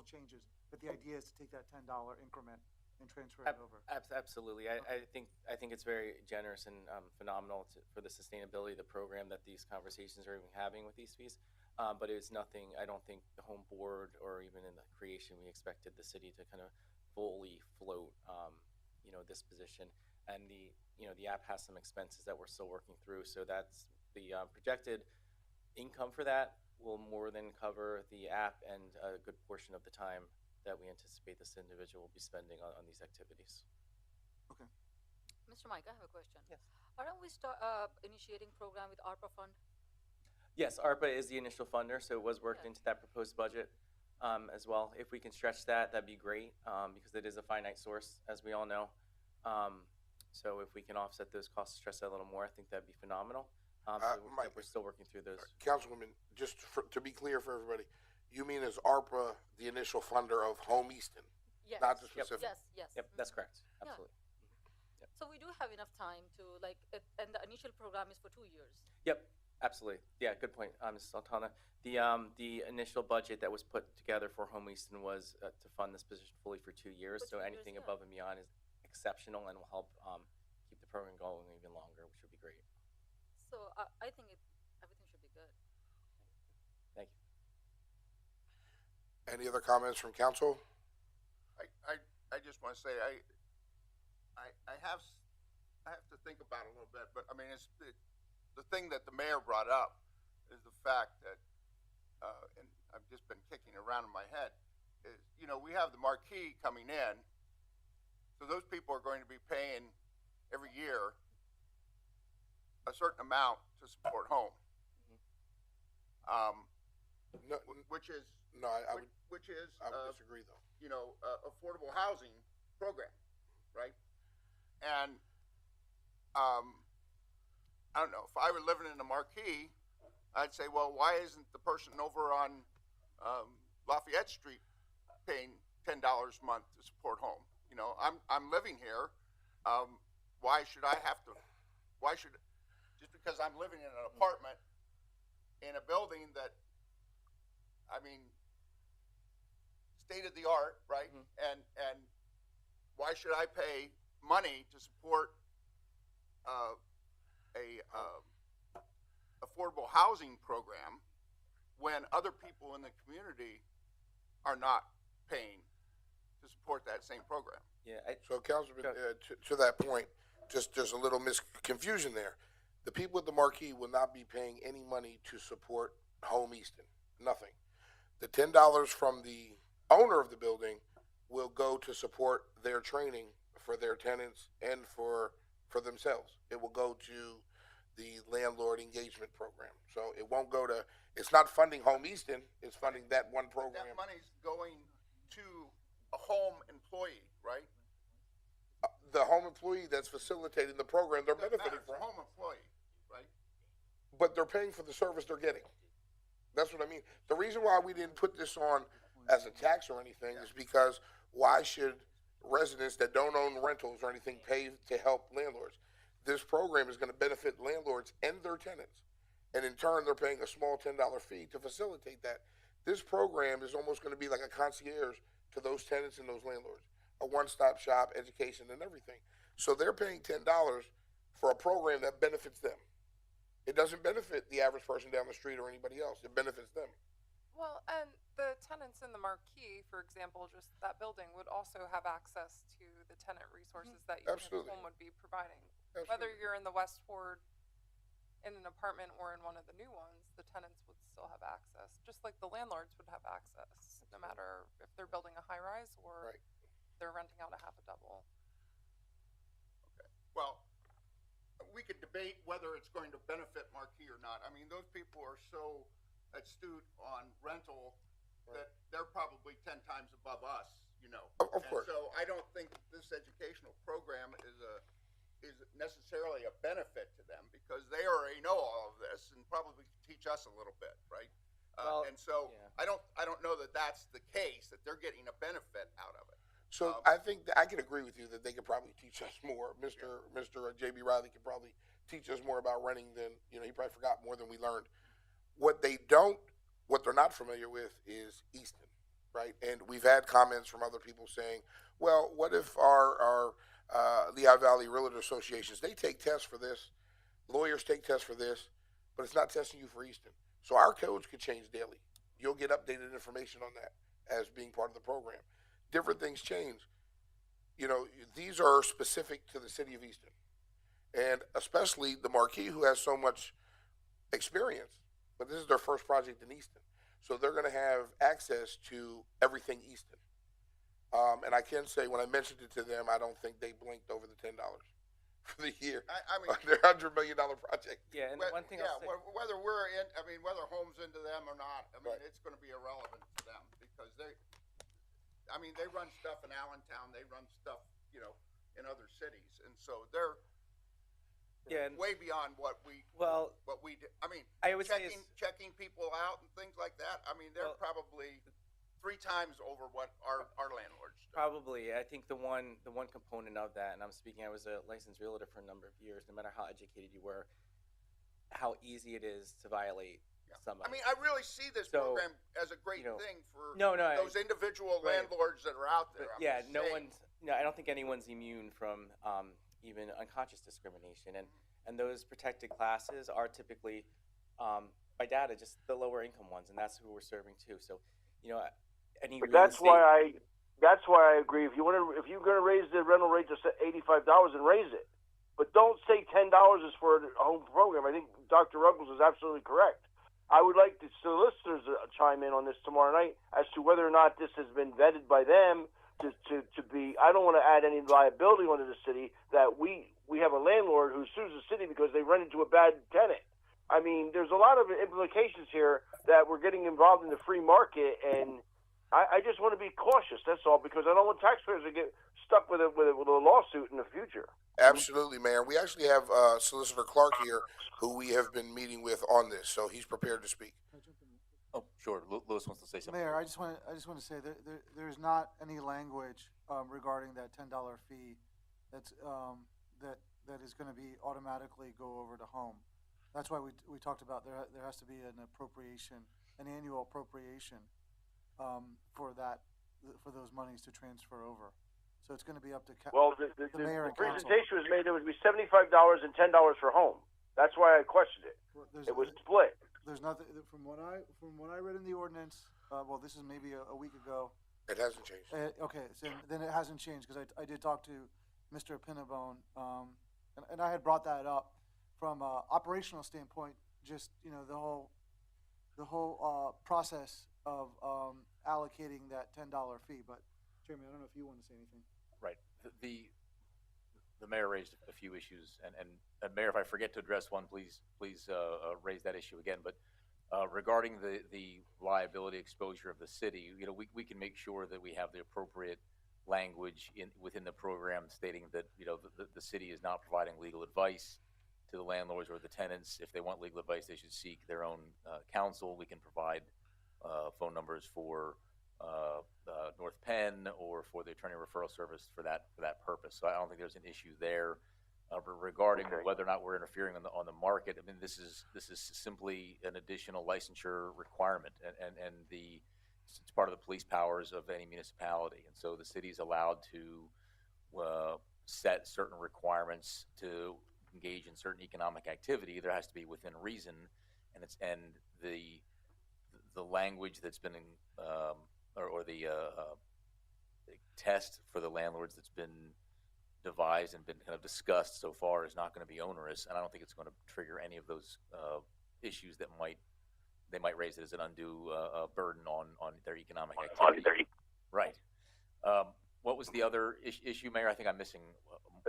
changes. but the idea is to take that $10 increment and transfer it over. Absolutely. I think it's very generous and phenomenal for the sustainability of the program that these conversations are even having with these fees. But it's nothing, I don't think the home board or even in the creation, we expected the city to kind of fully float, this position. And the app has some expenses that we're still working through. So that's the projected income for that will more than cover the app and a good portion of the time that we anticipate this individual will be spending on these activities. Okay. Mr. Mike, I have a question. Yes. Aren't we initiating program with ARPA fund? Yes, ARPA is the initial funder, so it was worked into that proposed budget as well. If we can stretch that, that'd be great because it is a finite source, as we all know. So if we can offset those costs, stretch that a little more, I think that'd be phenomenal. Mike, we're still working through those. Councilwoman, just to be clear for everybody, you mean is ARPA the initial funder of Home Easton? Yes. Not the specific. Yes. Yep, that's correct. Yeah. Absolutely. So we do have enough time to and the initial program is for 2 years. Yep, absolutely. Yeah, good point, Ms. Sultana. The initial budget that was put together for Home Easton was to fund this position fully for 2 years. For So 2 years, anything yeah. above and beyond is exceptional and will help keep the program going even longer, which would be great. So I think everything should be good. Thank you. Any other comments from council? I just want to say, I have to think about it a little bit, but I mean, the thing that the mayor brought up is the fact that, and I've just been kicking it around in my head, is, we have the marquee coming in, so those people are going to be paying every year a certain amount to support home. No, Which is, no, I would I disagree though. affordable housing program, right? And I don't know, if I were living in the Marquee, I'd say, well, why isn't the person over on Lafayette Street paying $10 a month to support home? I'm living here. Why should just because I'm living in an apartment in a building that, state of the art, right? Mm-hmm. And why should I pay money to support a affordable housing program when other people in the community are not paying to support that same program? Yeah, So, Councilman, to that point, just there's a little confusion there. The people at the Marquee will not be paying any money to support Home Easton. Nothing. The $10 from the owner of the building will go to support their training for their tenants and for themselves. It will go to the landlord engagement program. So it won't go to, it's not funding Home Easton, it's funding that one program. That money's going to a home employee, right? The home employee that's facilitating the program, they're Doesn't benefiting matter, it's a from. home employee, right? But they're paying for the service they're getting. That's what I mean. The reason why we didn't put this on as a tax or anything is because why should residents that don't own rentals or anything pay to help landlords? This program is going to benefit landlords and their tenants. And in turn, they're paying a small $10 fee to facilitate that. This program is almost going to be like a concierge to those tenants and those landlords. A one-stop shop, education, and everything. So they're paying $10 for a program that benefits them. It doesn't benefit the average person down the street or anybody else. It benefits them. Well, and the tenants in the Marquee, for example, just that building would also have access to the tenant resources that Unit Absolutely. Home would be providing. Absolutely. Whether you're in the West Ward in an apartment or in one of the new ones, the tenants would still have access, just like the landlords would have access, no matter if they're building a high rise or Right. they're renting out a half a double. Well, we could debate whether it's going to benefit Marquee or not. I mean, those people are so astute on rental that they're probably 10 times above us, Of course. And so I don't think this educational program is necessarily a benefit to them because they already know all of this and probably teach us a little bit, right? Well, and so yeah. I don't know that that's the case, that they're getting a benefit out of it. So I think that I can agree with you that they could probably teach us more. Mr. J.B. Riley could probably teach us more about renting than, he probably forgot more than we learned. What they're not familiar with is Easton. right? And we've had comments from other people saying, well, what if our Lehigh Valley Realtor Associations, they take tests for this, lawyers take tests for this, but it's not testing you for Easton. So our codes could change daily. You'll get updated information on that as being part of the program. Different things change. You know, these are specific to the city of Easton. And especially the Marquis, who has so much experience, but this is their first project in Easton. So they're going to have access to everything Easton. And I can say, when I mentioned it to them, I don't think they blinked over the $10 for the year. I mean, on their $100 million project. Yeah, and one thing I'll say, whether whether home's into them or not, I mean, it's going to be irrelevant to them because they run stuff in Allentown, they run stuff, you know, in other cities, and so they're way beyond what we do. I mean, I would say checking people out and things like that. I mean, they're probably 3 times over what our landlords do. Probably. I think the one component of that, and I'm speaking, I was a licensed realtor for a number of years, no matter how educated you were, how easy it is to violate somebody. I mean, I really see this program as a great thing for those individual landlords that are out there. I don't think anyone's immune from even unconscious discrimination, and those protected classes are typically, by data, just the lower income ones, and that's who we're serving too. So, you know, that's why I agree. If you're going to raise the rental rate to $85, then raise it, but don't say $10 is for a home program. I think Dr. Ruggles is absolutely correct. I would like the solicitors to chime in on this tomorrow night as to whether or not this has been vetted by them to be. I don't want to add any liability onto the city that we have a landlord who sues the city because they rent into a bad tenant. I mean, there's a lot of implications here that we're getting involved in the free market, and I just want to be cautious. That's all, because I don't want taxpayers to get stuck with a lawsuit in the future. Absolutely, Mayor. We actually have Solicitor Clark here, who we have been meeting with on this, so he's prepared to speak. Oh, sure. Lewis wants to say something. Mayor, I just want to say that there's not any language regarding that $10 fee that's that is going to be automatically go over to home. That's why we talked about there has to be an annual appropriation for those monies to transfer over. So it's going to be up to the mayor and council. The presentation was made. It would be $75 and $10 for home. That's why I questioned it. It was split. There's nothing from what I read in the ordinance. This is maybe a week ago. It hasn't changed. Okay, so then it hasn't changed because I did talk to Mr. Pinnabone, and I had brought that up from an operational standpoint. Just the whole process of allocating that $10 fee. But Jeremy, I don't know if you want to say anything. Right. The mayor raised a few issues, and Mayor, if I forget to address one, please raise that issue again. But regarding the liability exposure of the city, we can make sure that we have the appropriate language within the program stating that the city is not providing legal advice to the landlords or the tenants. If they want legal advice, they should seek their own counsel. We can provide phone numbers for North Penn or for the attorney referral service for that purpose. So I don't think there's an issue there. Regarding whether or not we're interfering on the market, I mean, this is simply an additional licensure requirement, and it's part of the police powers of any municipality, and so the city is allowed to set certain requirements to engage in certain economic activity. There has to be within reason, and the language that's been or the test for the landlords that's been devised and been kind of discussed so far is not going to be onerous, and I don't think it's going to trigger any of those issues that they might raise it as an undue burden on their economic activity. Right. What was the other issue, Mayor? I think I'm missing.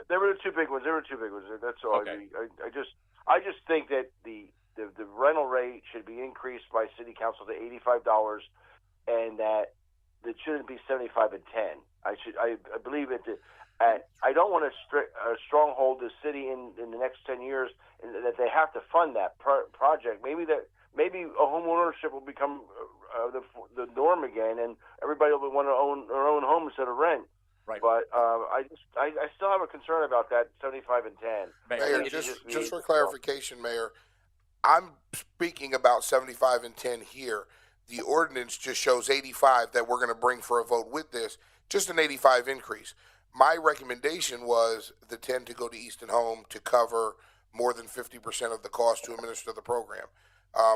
There were two big ones. That's all. Okay. I just think that the rental rate should be increased by city council to $85, and that it shouldn't be 75 and 10. I believe it. I don't want to stronghold the city in the next 10 years, and that they have to fund that project. Maybe a home ownership will become the norm again, and everybody will want to own their own home instead of rent. Right. But I still have a concern about that 75 and 10. Mayor, just for clarification, Mayor, I'm speaking about 75 and 10 here. The ordinance just shows 85 that we're going to bring for a vote with this, just an 85 increase. My recommendation was the 10 to go to Easton Home to cover more than 50% of the cost to administer the program.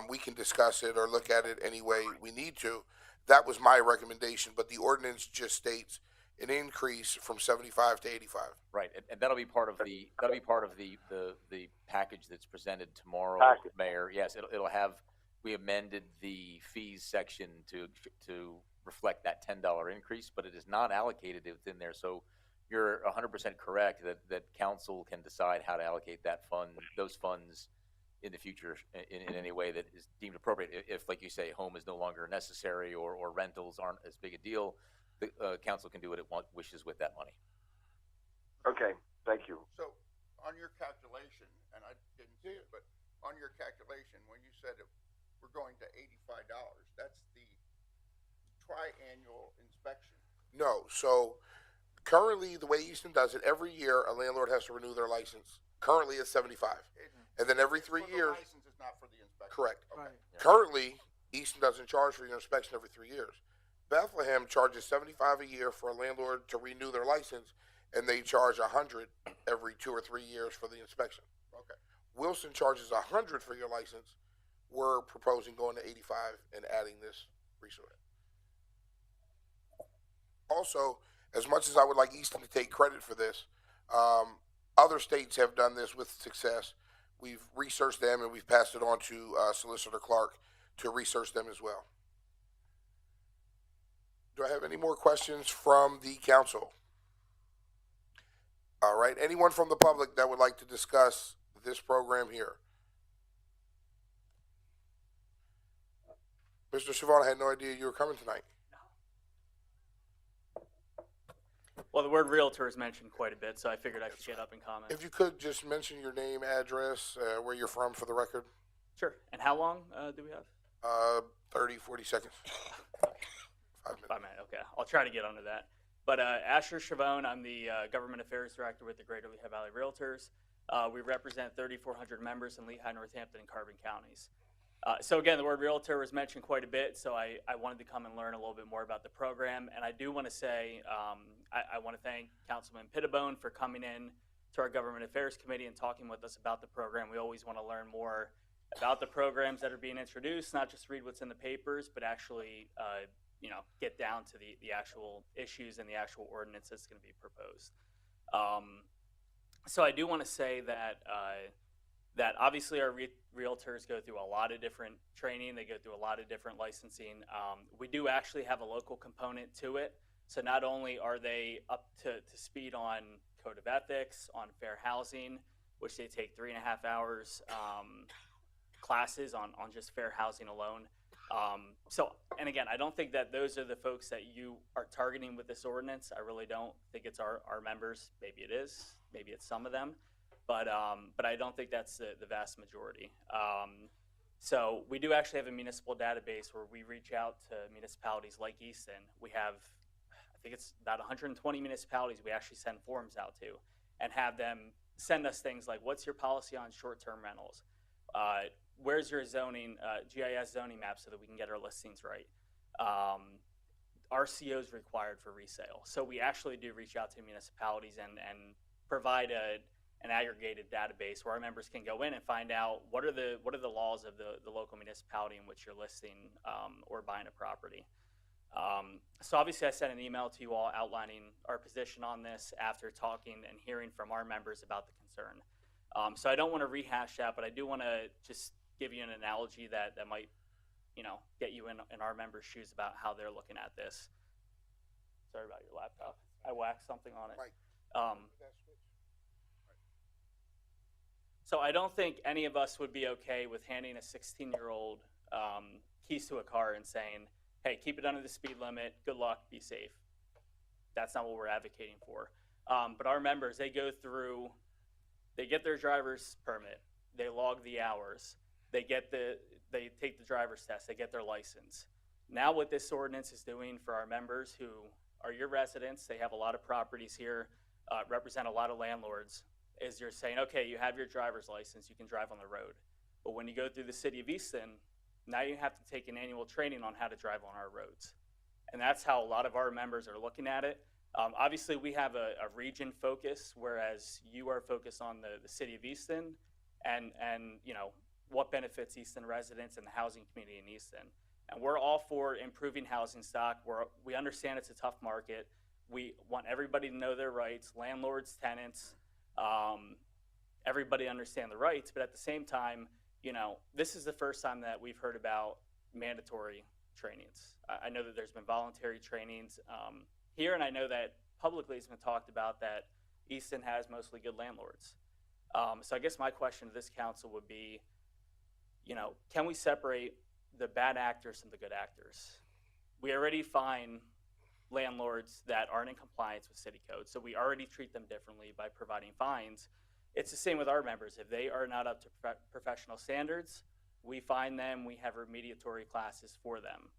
We can discuss it or look at it any way we need to. That was my recommendation, but the ordinance just states an increase from 75 to 85. Right, and that'll be part of the package that's presented tomorrow, Package. Mayor. Yes, it'll have. We amended the fees section to reflect that $10 increase, but it is not allocated within there. So you're 100% correct that council can decide how to allocate those funds in the future in any way that is deemed appropriate. If, like you say, home is no longer necessary or rentals aren't as big a deal, the council can do what it wishes with that money. Okay, thank you. So, on your calculation, and I didn't see it, but on your calculation, when you said we're going to $85, that's the tri-annual inspection. No, so currently the way Easton does it, every year a landlord has to renew their license. Currently it's 75. And then every 3 years. The license is not for the inspection. Correct. Okay. Right. Currently, Easton doesn't charge for your inspection every 3 years. Bethlehem charges $75 a year for a landlord to renew their license, and they charge $100 every 2 or 3 years for the inspection. Okay. Wilson charges $100 for your license. We're proposing going to 85 and adding this resource. Also, as much as I would like Easton to take credit for this, other states have done this with success. We've researched them and we've passed it on to Solicitor Clark to research them as well. Do I have any more questions from the council? All right. Anyone from the public that would like to discuss this program here? Mr. Chavon, I had no idea you were coming tonight. Well, the word realtor is mentioned quite a bit, so I figured I could get up and comment. If you could just mention your name, address, where you're from for the record. Sure. And how long do we have? 30, 40 seconds. 5 minutes. 5 minutes. Okay. I'll try to get onto that. But Asher Chavon, I'm the Government Affairs Director with the Greater Lehigh Valley Realtors. We represent 3,400 members in Lehigh, Northampton, and Carbon counties. So again, the word realtor was mentioned quite a bit, so I wanted to come and learn a little bit more about the program. And I do want to say, I want to thank Councilman Pittibone for coming in to our Government Affairs Committee and talking with us about the program. We always want to learn more about the programs that are being introduced, not just read what's in the papers, but actually, get down to the actual issues and the actual ordinance that's going to be proposed. So I do want to say that that obviously our realtors go through a lot of different training. They go through a lot of different licensing. We do actually have a local component to it. So not only are they up to speed on code of ethics, on fair housing, which they take 3.5 hours classes on just fair housing alone. And again, I don't think that those are the folks that you are targeting with this ordinance. I really don't think it's our members. Maybe it is. Maybe it's some of them. But I don't think that's the vast majority. So we do actually have a municipal database where we reach out to municipalities like Easton. We have, I think it's about 120 municipalities we actually send forms out to and have them send us things like, what's your policy on short-term rentals? Where's your zoning, GIS zoning map so that we can get our listings right? RCOs required for resale. So we actually do reach out to municipalities and provide an aggregated database where our members can go in and find out what are the laws of the local municipality in which you're listing or buying a property. So obviously I sent an email to you all outlining our position on this after talking and hearing from our members about the concern. So I don't want to rehash that, but I do want to just give you an analogy that might, get you in our members' shoes about how they're looking at this. Sorry about your laptop. I whacked something on it. So I don't think any of us would be okay with handing a 16-year-old keys to a car and saying, hey, keep it under the speed limit, good luck, be safe. That's not what we're advocating for. But our members, they go through, they get their driver's permit, they log the hours, they take the driver's test, they get their license. Now what this ordinance is doing for our members who are your residents, they have a lot of properties here, represent a lot of landlords, is you're saying, okay, you have your driver's license, you can drive on the road. But when you go through the city of Easton, Now you have to take an annual training on how to drive on our roads. And that's how a lot of our members are looking at it. Obviously, we have a region focus, whereas you are focused on the city of Easton and what benefits Easton residents and the housing community in Easton. And we're all for improving housing stock. We understand it's a tough market. We want everybody to know their rights, landlords, tenants, everybody understand the rights. But at the same time, this is the first time that we've heard about mandatory trainings. I know that there's been voluntary trainings here, and I know that publicly it's been talked about that Easton has mostly good landlords. So I guess my question to this council would be, can we separate the bad actors from the good actors? We already find landlords that aren't in compliance with city code, so we already treat them differently by providing fines. It's the same with our members. If they are not up to professional standards, we fine them. We have remediatory classes for them.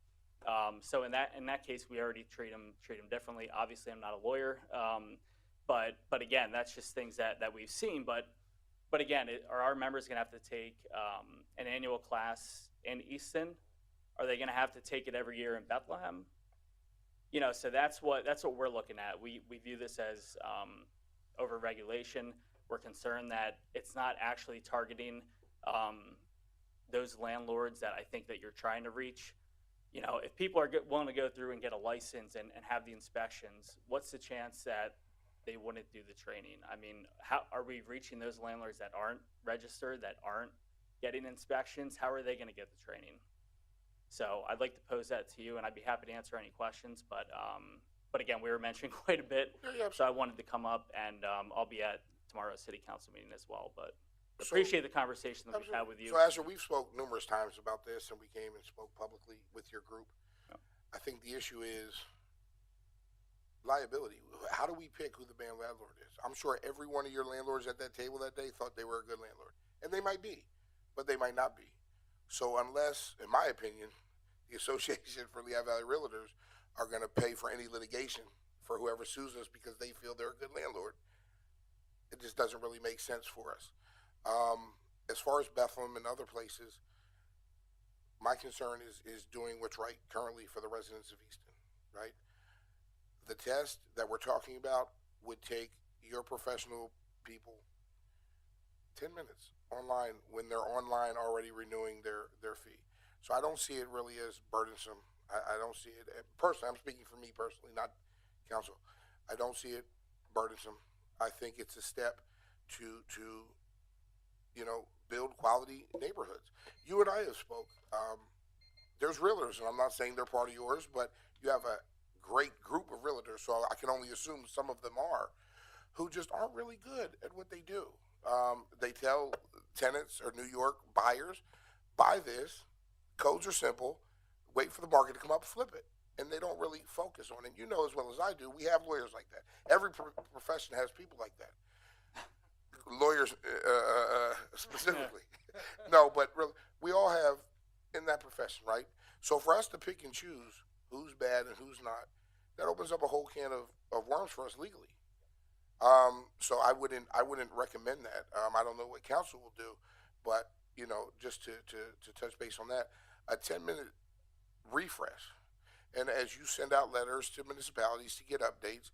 So in that case, we already treat them differently. Obviously, I'm not a lawyer, but again, that's just things that we've seen. But again, are our members going to have to take an annual class in Easton? Are they going to have to take it every year in Bethlehem? So that's what we're looking at. We view this as overregulation. We're concerned that it's not actually targeting those landlords that I think that you're trying to reach. If people are willing to go through and get a license and have the inspections, what's the chance that they wouldn't do the training? I mean, how are we reaching those landlords that aren't registered, that aren't getting inspections? How are they going to get the training? So I'd like to pose that to you, and I'd be happy to answer any questions. But again, we were mentioning quite a bit, so I wanted to come up, and I'll be at tomorrow's city council meeting as well. But appreciate the conversation that we've had with you. So, Asher, we've spoke numerous times about this, and we came and spoke publicly with your group. Yeah. I think the issue is liability. How do we pick who the bad landlord is? I'm sure every one of your landlords at that table that day thought they were a good landlord, and they might be, but they might not be. So unless, in my opinion, the Association for Lehigh Valley Realtors are going to pay for any litigation for whoever sues us because they feel they're a good landlord, it just doesn't really make sense for us. As far as Bethlehem and other places, my concern is doing what's right currently for the residents of Easton, right? The test that we're talking about would take your professional people 10 minutes online when they're online already renewing their fee. So I don't see it really as burdensome. I don't see it, personally, I'm speaking for me personally, not council. I don't see it burdensome. I think it's a step to build quality neighborhoods. You and I have spoke. There's realtors, and I'm not saying they're part of yours, but you have a great group of realtors, so I can only assume some of them are, who just aren't really good at what they do. They tell tenants or New York buyers, buy this, codes are simple, wait for the market to come up, flip it. And they don't really focus on it. You know as well as I do, we have lawyers like that. Every profession has people like that. Lawyers specifically. No, but really, we all have in that profession, right? So for us to pick and choose who's bad and who's not, that opens up a whole can of worms for us legally. So I wouldn't recommend that. I don't know what council will do, but just to touch base on that, a 10-minute refresh. And as you send out letters to municipalities to get updates,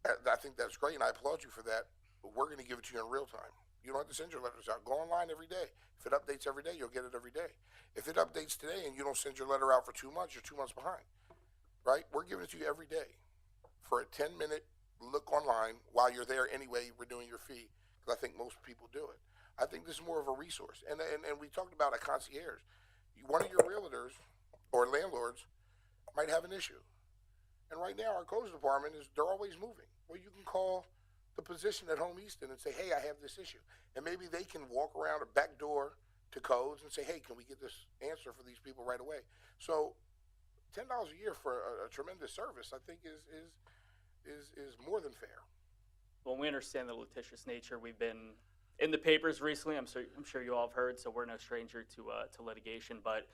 I think that's great, and I applaud you for that. But we're going to give it to you in real time. You don't have to send your letters out. Go online every day. If it updates every day, you'll get it every day. If it updates today and you don't send your letter out for 2 months, you're 2 months behind, right? We're giving it to you every day for a 10-minute look online while you're there anyway renewing your fee, because I think most people do it. I think this is more of a resource. And we talked about a concierge. One of your realtors or landlords might have an issue. And right now our codes department they're always moving. Well, you can call the position at Home Easton and say, hey, I have this issue. And maybe they can walk around a back door to codes and say, hey, can we get this answer for these people right away? So $10 a year for a tremendous service, I think is more than fair. Well, we understand the litigious nature. We've been in the papers recently. I'm sure you all have heard, so we're no stranger to litigation. But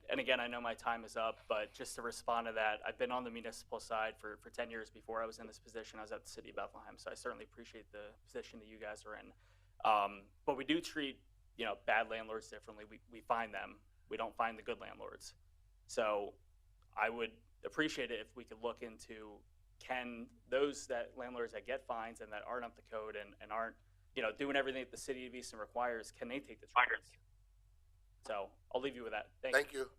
and again, I know my time is up, but just to respond to that, I've been on the municipal side for 10 years before I was in this position. I was at the city of Bethlehem, so I certainly appreciate the position that you guys are in. But we do treat bad landlords differently. We find them. we don't find the good landlords. So I would appreciate it if we could look into, can those landlords that get fines and that aren't up to code and aren't, doing everything that the city of Easton requires, can they take the training? So I'll leave you with that. Thank you.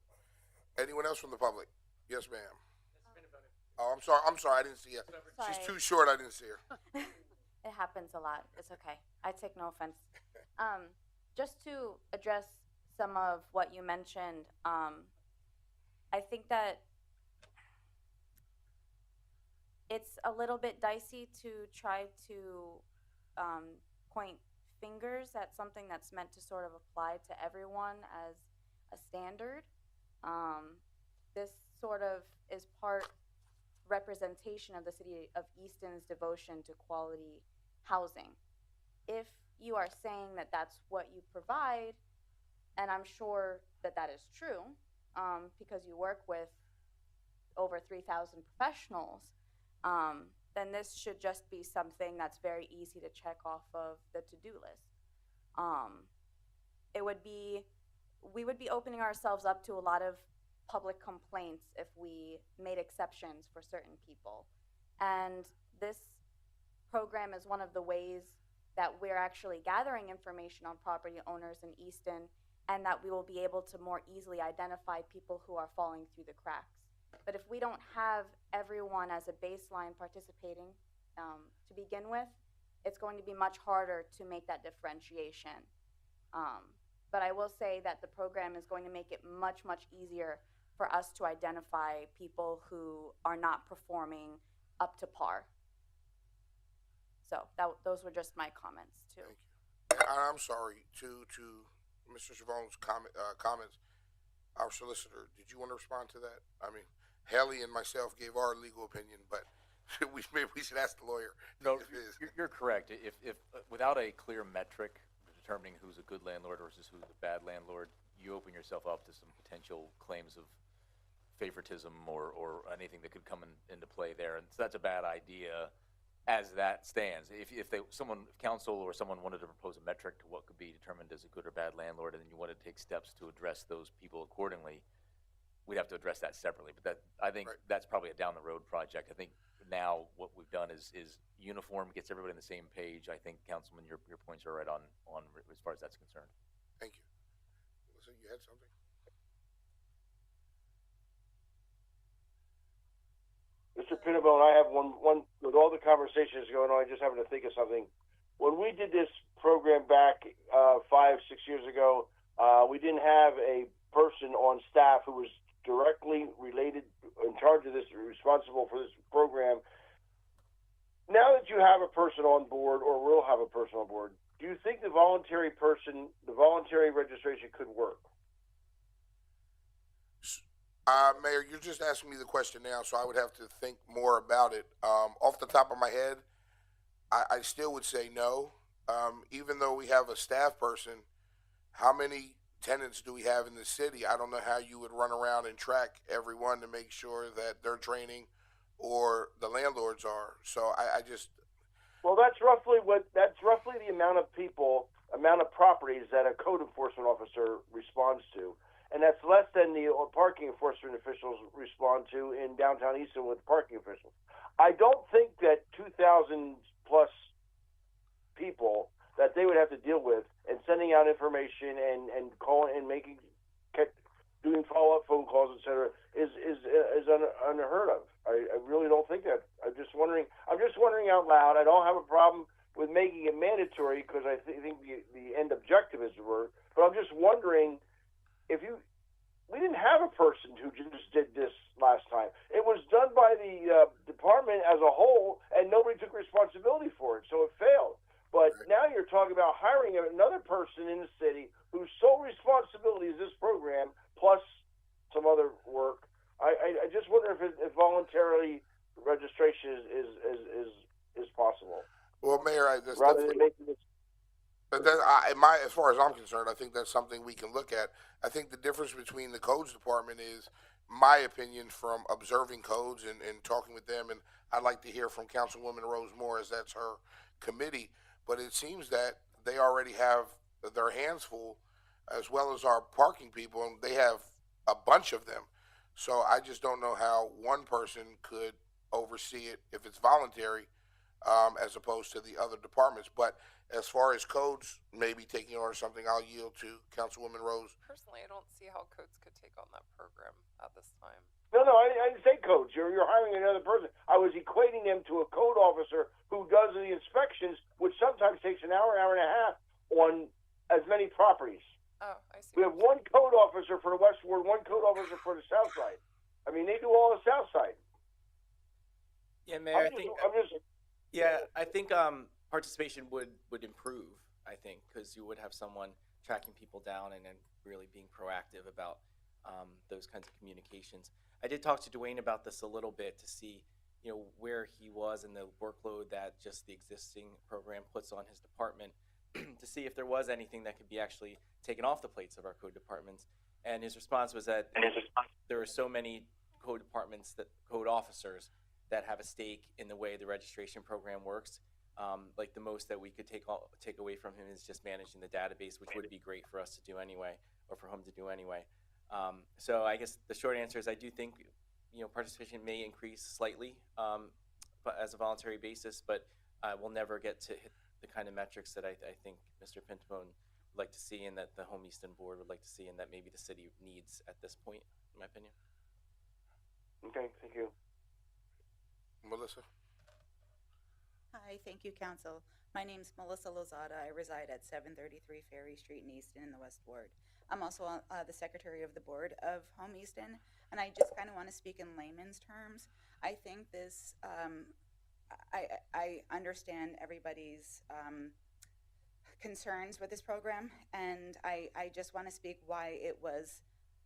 Anyone else from the public? Yes, ma'am. Oh, I'm sorry, I didn't see her. She's Sorry. too short, I didn't see her. It happens a lot. It's okay. I take no offense. Just to address some of what you mentioned, I think that it's a little bit dicey to try to point fingers at something that's meant to sort of apply to everyone as a standard. This sort of is part representation of the city of Easton's devotion to quality housing. If you are saying that that's what you provide, and I'm sure that that is true, because you work with over 3,000 professionals, then this should just be something that's very easy to check off of the to-do list. We would be opening ourselves up to a lot of public complaints if we made exceptions for certain people. And this program is one of the ways that we're actually gathering information on property owners in Easton, and that we will be able to more easily identify people who are falling through the cracks. But if we don't have everyone as a baseline participating to begin with, it's going to be much harder to make that differentiation. But I will say that the program is going to make it much, much easier for us to identify people who are not performing up to par. So those were just my comments too. Thank you. And I'm sorry to Mr. Chavon's comments. Our solicitor, did you want to respond to that? I mean, Haley and myself gave our legal opinion, but maybe we should ask the lawyer. No, you're correct. If without a clear metric determining who's a good landlord versus who's a bad landlord, you open yourself up to some potential claims of favoritism or anything that could come into play there, and so that's a bad idea as that stands. If council or someone wanted to propose a metric to what could be determined as a good or bad landlord, and then you wanted to take steps to address those people accordingly, we'd have to address that separately. But I think that's probably a down the road project. I think now what we've done is uniform, gets everybody on the same page. I think, Councilman, your points are right on as far as that's concerned. Thank you. Listen, you had something? Mr. Pinnabone, I have one, with all the conversations going on, I just happened to think of something. When we did this program back 5-6 years ago, we didn't have a person on staff who was directly related, in charge of this, responsible for this program. Now that you have a person on board, or will have a person on board, do you think the voluntary registration could work? Mayor, you're just asking me the question now, so I would have to think more about it. Off the top of my head, I still would say no. Even though we have a staff person, how many tenants do we have in the city? I don't know how you would run around and track everyone to make sure that they're training or the landlords are. So I just... Well, that's roughly the amount of properties that a code enforcement officer responds to. And that's less than the parking enforcement officials respond to in downtown Easton with parking officials. I don't think that 2,000 plus people that they would have to deal with and sending out information and calling and doing follow-up phone calls, etc., is unheard of. I really don't think that. I'm just wondering out loud. I don't have a problem with making it mandatory because I think the end objective is the word. But I'm just wondering. We didn't have a person who just did this last time. It was done by the department as a whole, and nobody took responsibility for it, so it failed. But now you're talking about hiring another person in the city whose sole responsibility is this program, plus some other work. I just wonder if voluntary registration is possible. Well, Mayor, rather than making this. But as far as I'm concerned, I think that's something we can look at. I think the difference between the codes department is my opinion from observing codes and talking with them, and I'd like to hear from Councilwoman Rose Moore as that's her committee. But it seems that they already have their hands full as well as our parking people, and they have a bunch of them. So I just don't know how one person could oversee it if it's voluntary, as opposed to the other departments. But as far as codes maybe taking on something, I'll yield to Councilwoman Rose. Personally, I don't see how codes could take on that program at this time. No, I didn't say codes. You're hiring another person. I was equating them to a code officer who does the inspections, which sometimes takes an hour and a half on as many properties. Oh, I see. We have one code officer for the West Ward, one code officer for the South Side. I mean, they do all the South Side. Yeah, Mayor, I think participation would improve, I think, because you would have someone tracking people down and then really being proactive about those kinds of communications. I did talk to Dwayne about this a little bit to see, where he was and the workload that just the existing program puts on his department to see if there was anything that could be actually taken off the plates of our code departments. And his response was that there are so many code officers that have a stake in the way the registration program works. Like the most that we could take away from him is just managing the database, which would be great for us to do anyway, or for him to do anyway. So I guess the short answer is I do think participation may increase slightly, but as a voluntary basis, but we'll never get to hit the kind of metrics that I think Mr. Pintone would like to see, and that the Home Easton Board would like to see, and that maybe the city needs at this point, in my opinion. Okay, thank you. Melissa? Hi, thank you, Council. My name's Melissa Lozada. I reside at 733 Ferry Street in Easton in the West Ward. I'm also the Secretary of the Board of Home Easton, and I just kind of want to speak in layman's terms. I think this, I understand everybody's concerns with this program, and I just want to speak why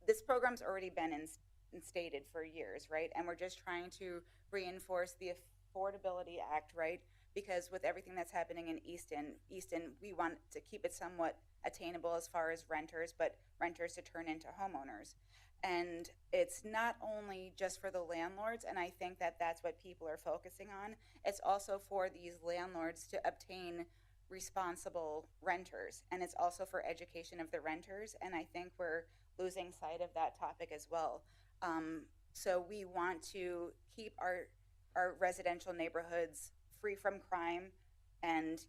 this program's already been instated for years, right? And we're just trying to reinforce the Affordability Act, right? Because with everything that's happening in Easton, we want to keep it somewhat attainable as far as renters, but renters to turn into homeowners. And it's not only just for the landlords, and I think that that's what people are focusing on. It's also for these landlords to obtain responsible renters, and it's also for education of the renters, and I think we're losing sight of that topic as well. So we want to keep our residential neighborhoods free from crime, and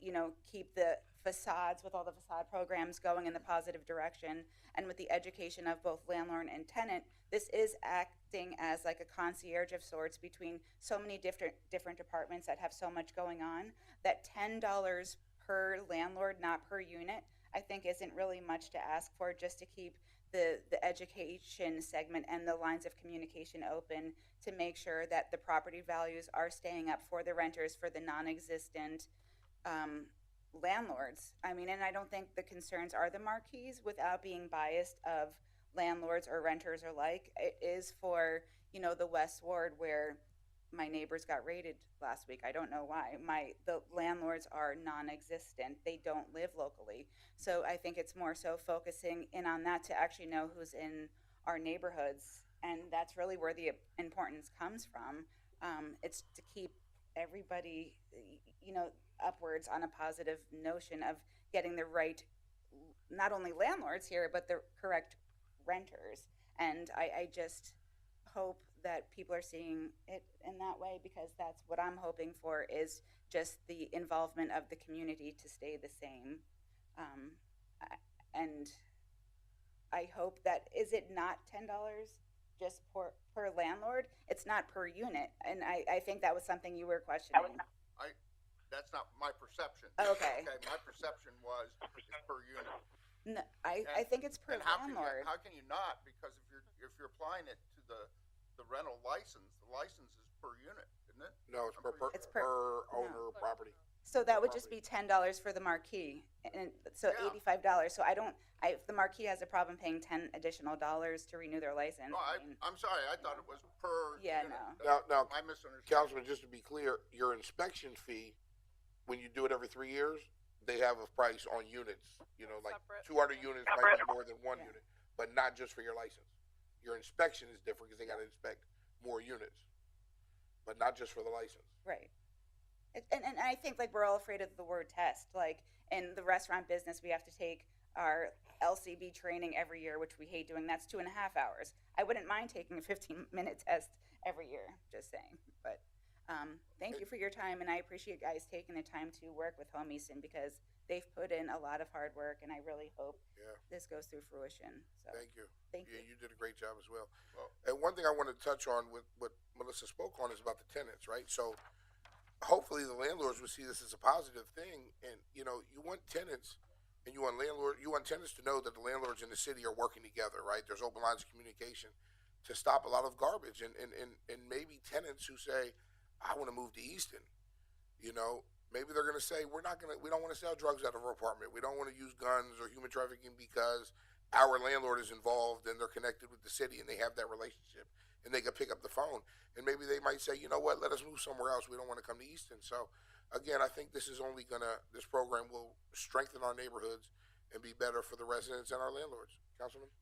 keep the facades with all the facade programs going in the positive direction, and with the education of both landlord and tenant. This is acting as like a concierge of sorts between so many different departments that have so much going on, that $10 per landlord, not per unit, I think isn't really much to ask for, just to keep the education segment and the lines of communication open, to make sure that the property values are staying up for the renters, for the non-existent landlords. I mean, and I don't think the concerns are the marquees, without being biased, of landlords or renters alike. It is for, the West Ward, where my neighbors got raided last week. I don't know why. The landlords are non-existent. They don't live locally. So I think it's more so focusing in on that, to actually know who's in our neighborhoods. And that's really where the importance comes from. It's to keep everybody, upwards on a positive notion of getting the right, not only landlords here, but the correct renters. And I just hope that people are seeing it in that way, because that's what I'm hoping for, is just the involvement of the community to stay the same. And I hope that, is it not $10 just per landlord? It's not per unit. And I think that was something you were questioning. That's not my perception. Okay. My perception was it's per unit. No, I think it's per landlord. How can you not? Because if you're applying it to the rental license, the license is per unit, isn't it? No, it's per owner property. So that would just be $10 for the marquee, and so $85. So if the marquee has a problem paying $10 additional to renew their license. No, I'm sorry, I thought it was per unit. Now, I misunderstood. Councilman, just to be clear, your inspection fee, when you do it every 3 years, they have a price on units. Like Separate. 200 units might be more than one unit, but not just for your license. Your inspection is different because they got to inspect more units, but not just for the license. Right. And I think, like, we're all afraid of the word test. Like, in the restaurant business, we have to take our LCB training every year, which we hate doing, that's 2.5 hours. I wouldn't mind taking a 15-minute test every year, just saying. But thank you for your time, and I appreciate you guys taking the time to work with Home Easton because they've put in a lot of hard work, and I really hope this goes through fruition. So Thank you. Thank you. You did a great job as well. And one thing I want to touch on with what Melissa spoke on is about the tenants, right? So hopefully the landlords will see this as a positive thing. And, you know, you want tenants and you want tenants to know that the landlords in the city are working together, right? There's open lines of communication to stop a lot of garbage. And maybe tenants who say, I want to move to Easton, you know, maybe they're going to say, we don't want to sell drugs out of our apartment. We don't want to use guns or human trafficking because our landlord is involved and they're connected with the city and they have that relationship and they can pick up the phone. And maybe they might say, you know what, let us move somewhere else. We don't want to come to Easton. So again, I think this program will strengthen our neighborhoods and be better for the residents and our landlords. Councilman?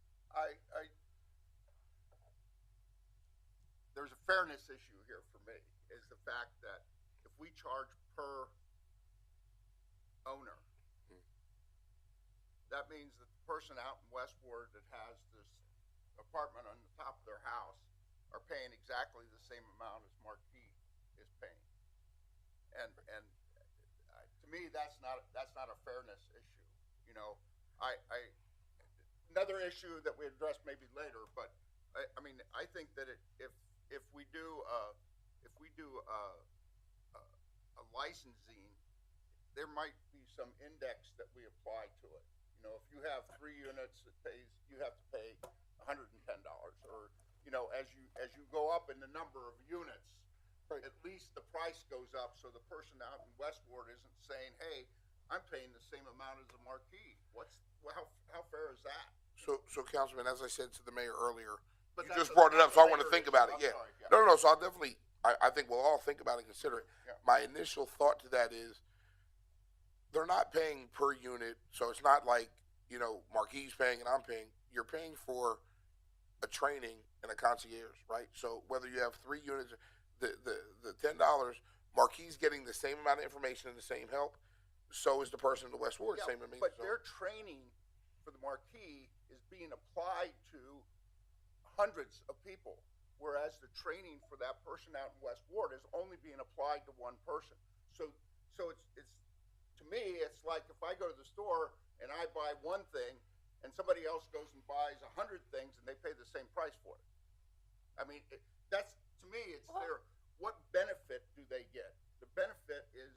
There's a fairness issue here for me, is the fact that if we charge per owner, that means that the person out in Westward that has this apartment on the top of their house are paying exactly the same amount as Marquis is paying. And to me, that's not a fairness issue. You know, another issue that we address maybe later, but I mean, I think that if we do a licensing, there might be some index that we apply to it. You know, if you have 3 units, you have to pay $110, or you know, as you go up in the number of units, at least the price goes up, so the person out in Westward isn't saying, "Hey, I'm paying the same amount as the Marquis." How fair is that? So Councilman, as I said to the mayor earlier, But you that's just brought it up, so I that's a want to bigger think about issue. it. I'm Yeah. sorry, No. So I'll definitely. I think we'll all think about it and consider it. Yeah. My initial thought to that is they're not paying per unit, so it's not like, you know, Marquis paying and I'm paying. You're paying for a training and a concierge, right? So whether you have 3 units, the $10, Marquis getting the same amount of information and the same help. So is the person in the West Ward, same information. But So- their training for the Marquis is being applied to hundreds of people, whereas the training for that person out in West Ward is only being applied to one person. So it's to me, it's like if I go to the store and I buy one thing, and somebody else goes and buys 100 things, and they pay the same price for it. I mean, that's to me, it's their what benefit do they get? The benefit is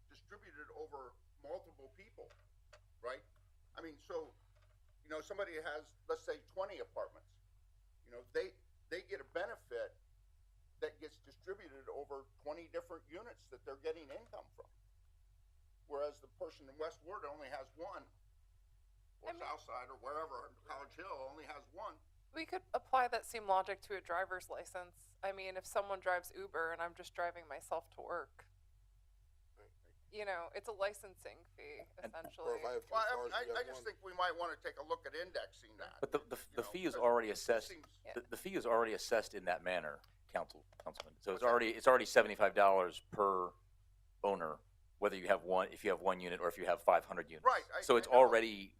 distributed over multiple people, right? I mean, so you know, somebody has, let's say, 20 apartments. You know, they get a benefit that gets distributed over 20 different units that they're getting income from. Whereas the person in West Ward only has one, or Southside, or wherever, College Hill only has one. We could apply that same logic to a driver's license. I mean, if someone drives Uber and I'm just driving myself to work, you know, it's a licensing fee, essentially. Or if I have 2 Well, cars, you I have just one. think we might want to take a look at indexing that. But the You know, fee is because already it assessed. seems- The fee is already assessed in that manner, councilman. So What's it's already $75 per owner, whether you have one, if you have 1 unit, or if you have 500 units. Right, So I it's know. already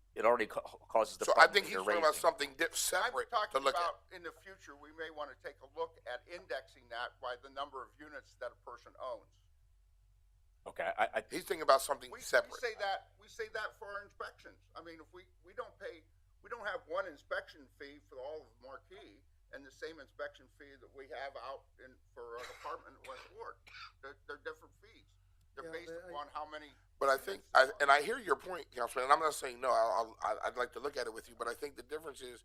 causes the So I problem think that he's you're talking about raising. something I'm separate to talking look about at. in the future, we may want to take a look at indexing that by the number of units that a person owns. Okay, I He's thinking about something We separate. say that for our inspections. I mean, if we don't have one inspection fee for all of Marquis and the same inspection fee that we have out for an apartment in West Ward. They're different fees. They're Yeah, based but upon how many. But I think, I hear your point, Councilman, and I'm not saying no. I'd like to look at it with you, but I think the difference is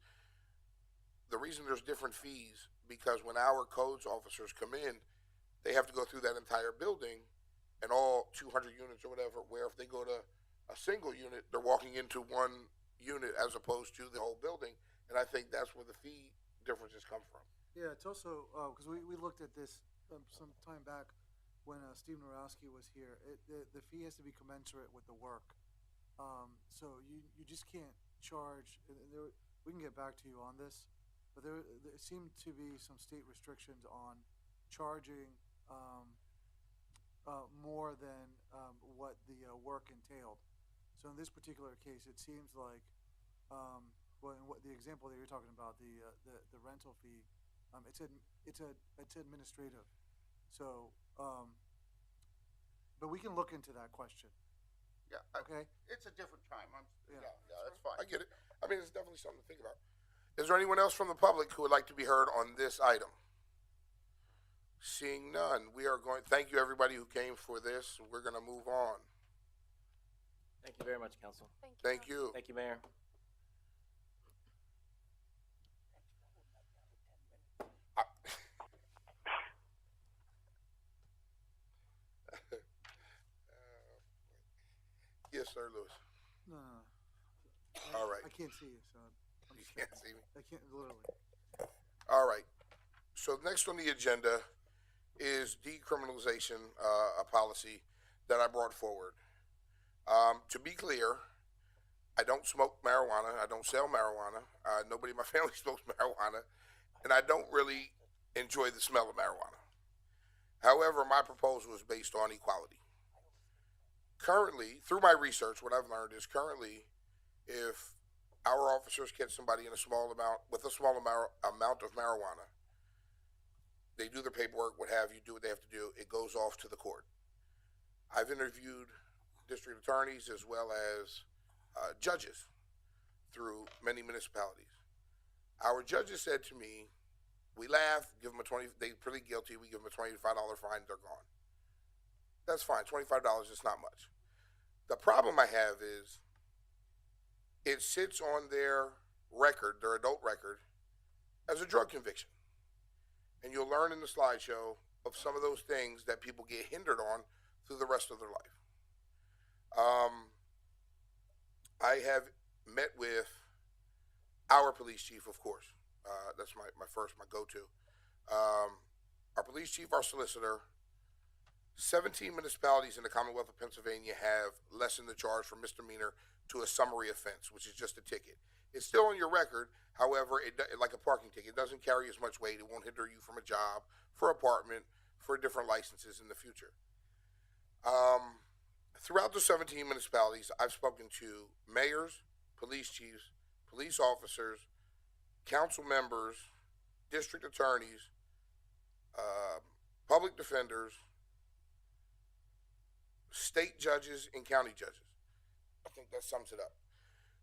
the reason there's different fees because when our codes officers come in, they have to go through that entire building and all 200 units or whatever. Where if they go to a single unit, they're walking into one unit as opposed to the whole building, and I think that's where the fee differences come from. Yeah, it's also, because we looked at this some time back when Steve Norowski was here. The fee has to be commensurate with the work. So you just can't charge, we can get back to you on this, but there seem to be some state restrictions on charging more than what the work entailed. So in this particular case, it seems like well, and what the example that you're talking about, the rental fee, it's administrative. So, but we can look into that question. Yeah, Okay. it's a different time. Yeah. That's fine. I get it. I mean, it's definitely something to think about. Is there anyone else from the public who would like to be heard on this item? Seeing none, thank you everybody who came for this. We're gonna move on. Thank you very much, Council. Thank you. Thank you, Mayor. Yes, sir, Lewis. No. All right. I can't see you, so I'm You just can't see me. I can't literally. All right. So next on the agenda is decriminalization, a policy that I brought forward. To be clear, I don't smoke marijuana. I don't sell marijuana. Nobody in my family smokes marijuana, and I don't really enjoy the smell of marijuana. However, my proposal is based on equality. Currently, through my research, what I've learned is currently, if our officers catch somebody with a small amount of marijuana, they do their paperwork, what have you, do what they have to do, it goes off to the court. I've interviewed district attorneys as well as judges through many municipalities. Our judges said to me, we laugh, give them they plead guilty, we give them a $25 fine, they're gone. That's fine, $25 is not much. The problem I have is it sits on their record, their adult record, as a drug conviction. And you'll learn in the slideshow of some of those things that people get hindered on through the rest of their life. I have met with our police chief, of course. That's my go-to. Our police chief, our solicitor. 17 municipalities in the Commonwealth of Pennsylvania have lessened the charge from misdemeanor to a summary offense, which is just a ticket. It's still on your record. However, like a parking ticket, it doesn't carry as much weight. It won't hinder you from a job, for apartment, for different licenses in the future. Throughout the 17 municipalities, I've spoken to mayors, police chiefs, police officers, council members, district attorneys, public defenders, state judges, and county judges. I think that sums it up.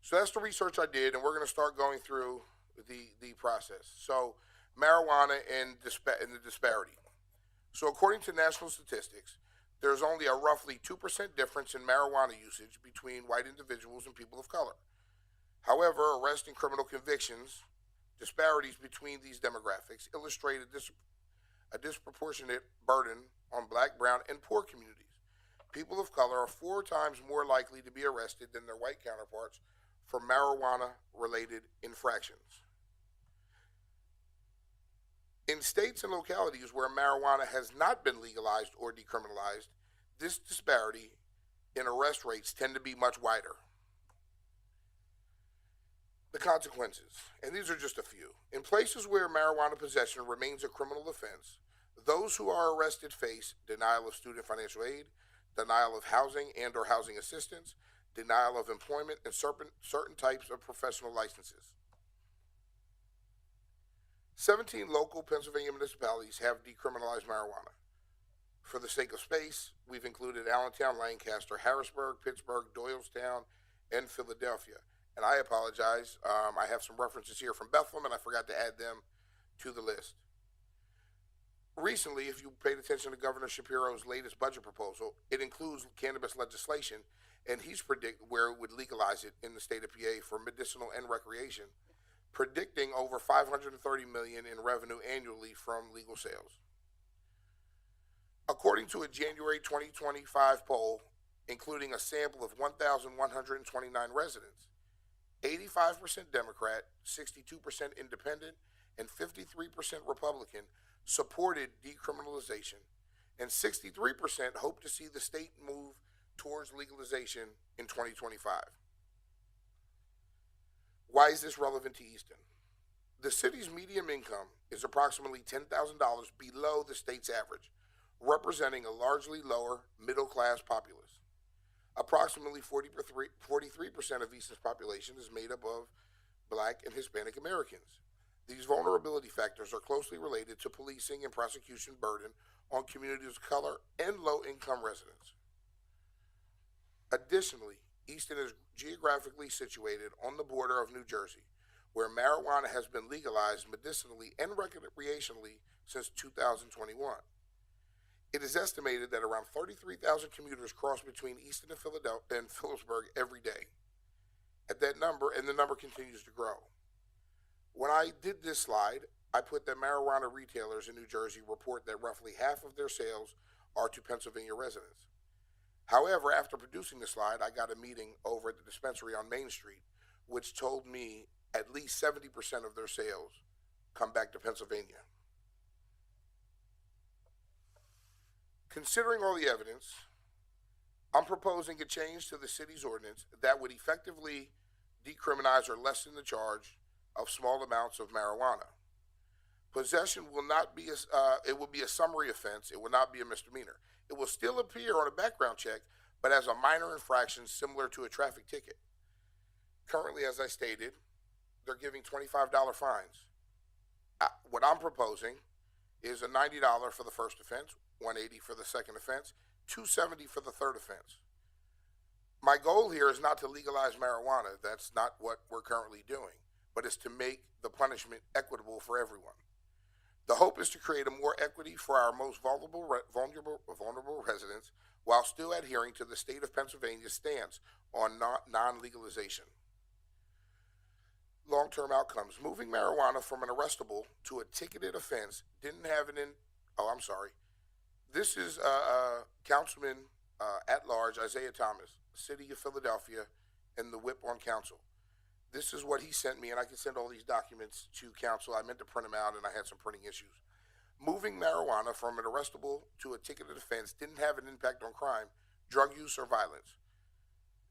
So that's the research I did, and we're going to start going through the process. So marijuana and the disparity. So according to national statistics, there's only a roughly 2% difference in marijuana usage between white individuals and people of color. However, arrest and criminal convictions, disparities between these demographics illustrate a disproportionate burden on black, brown, and poor communities. People of color are 4 times more likely to be arrested than their white counterparts for marijuana-related infractions. In states and localities where marijuana has not been legalized or decriminalized, this disparity in arrest rates tend to be much wider. The consequences, and these are just a few. In places where marijuana possession remains a criminal offense, those who are arrested face denial of student financial aid, denial of housing and or housing assistance, denial of employment, and certain types of professional licenses. 17 local Pennsylvania municipalities have decriminalized marijuana. For the sake of space, we've included Allentown, Lancaster, Harrisburg, Pittsburgh, Doylestown, and Philadelphia. And I apologize, I have some references here from Bethlehem, and I forgot to add them to the list. Recently, if you paid attention to Governor Shapiro's latest budget proposal, it includes cannabis legislation, and he's predicting where it would legalize it in the state of PA for medicinal and recreation, predicting over $530 million in revenue annually from legal sales. According to a January 2025 poll, including a sample of 1,129 residents, 85% Democrat, 62% Independent, and 53% Republican supported decriminalization, and 63% hope to see the state move towards legalization in 2025. Why is this relevant to Easton? The city's median income is approximately $10,000 below the state's average, representing a largely lower middle-class populace. Approximately 43% of Easton's population is made up of Black and Hispanic Americans. These vulnerability factors are closely related to policing and prosecution burden on communities of color and low-income residents. Additionally, Easton is geographically situated on the border of New Jersey, where marijuana has been legalized medicinally and recreationally since 2021. It is estimated that around 33,000 commuters cross between Easton and Philadelphia and Phillipsburg every day. At that number, and the number continues to grow. When I did this slide, I put that marijuana retailers in New Jersey report that roughly half of their sales are to Pennsylvania residents. However, after producing the slide, I got a meeting over at the dispensary on Main Street, which told me at least 70% of their sales come back to Pennsylvania. Considering all the evidence, I'm proposing a change to the city's ordinance that would effectively decriminalize or lessen the charge of small amounts of marijuana. Possession will not be it will be a summary offense. It will not be a misdemeanor. It will still appear on a background check, but as a minor infraction similar to a traffic ticket. Currently, as I stated, they're giving $25 fines. What I'm proposing is a $90 for the first offense, $180 for the second offense, $270 for the third offense. My goal here is not to legalize marijuana. That's not what we're currently doing, but is to make the punishment equitable for everyone. The hope is to create a more equity for our most vulnerable residents while still adhering to the state of Pennsylvania's stance on non-legalization. Long-term outcomes. Moving marijuana from an arrestable to a ticketed offense didn't have This is Councilman at Large Isaiah Thomas, City of Philadelphia, and the whip on council. This is what he sent me, and I can send all these documents to council. I meant to print them out, and I had some printing issues. Moving marijuana from an arrestable to a ticketed offense didn't have an impact on crime, drug use, or violence.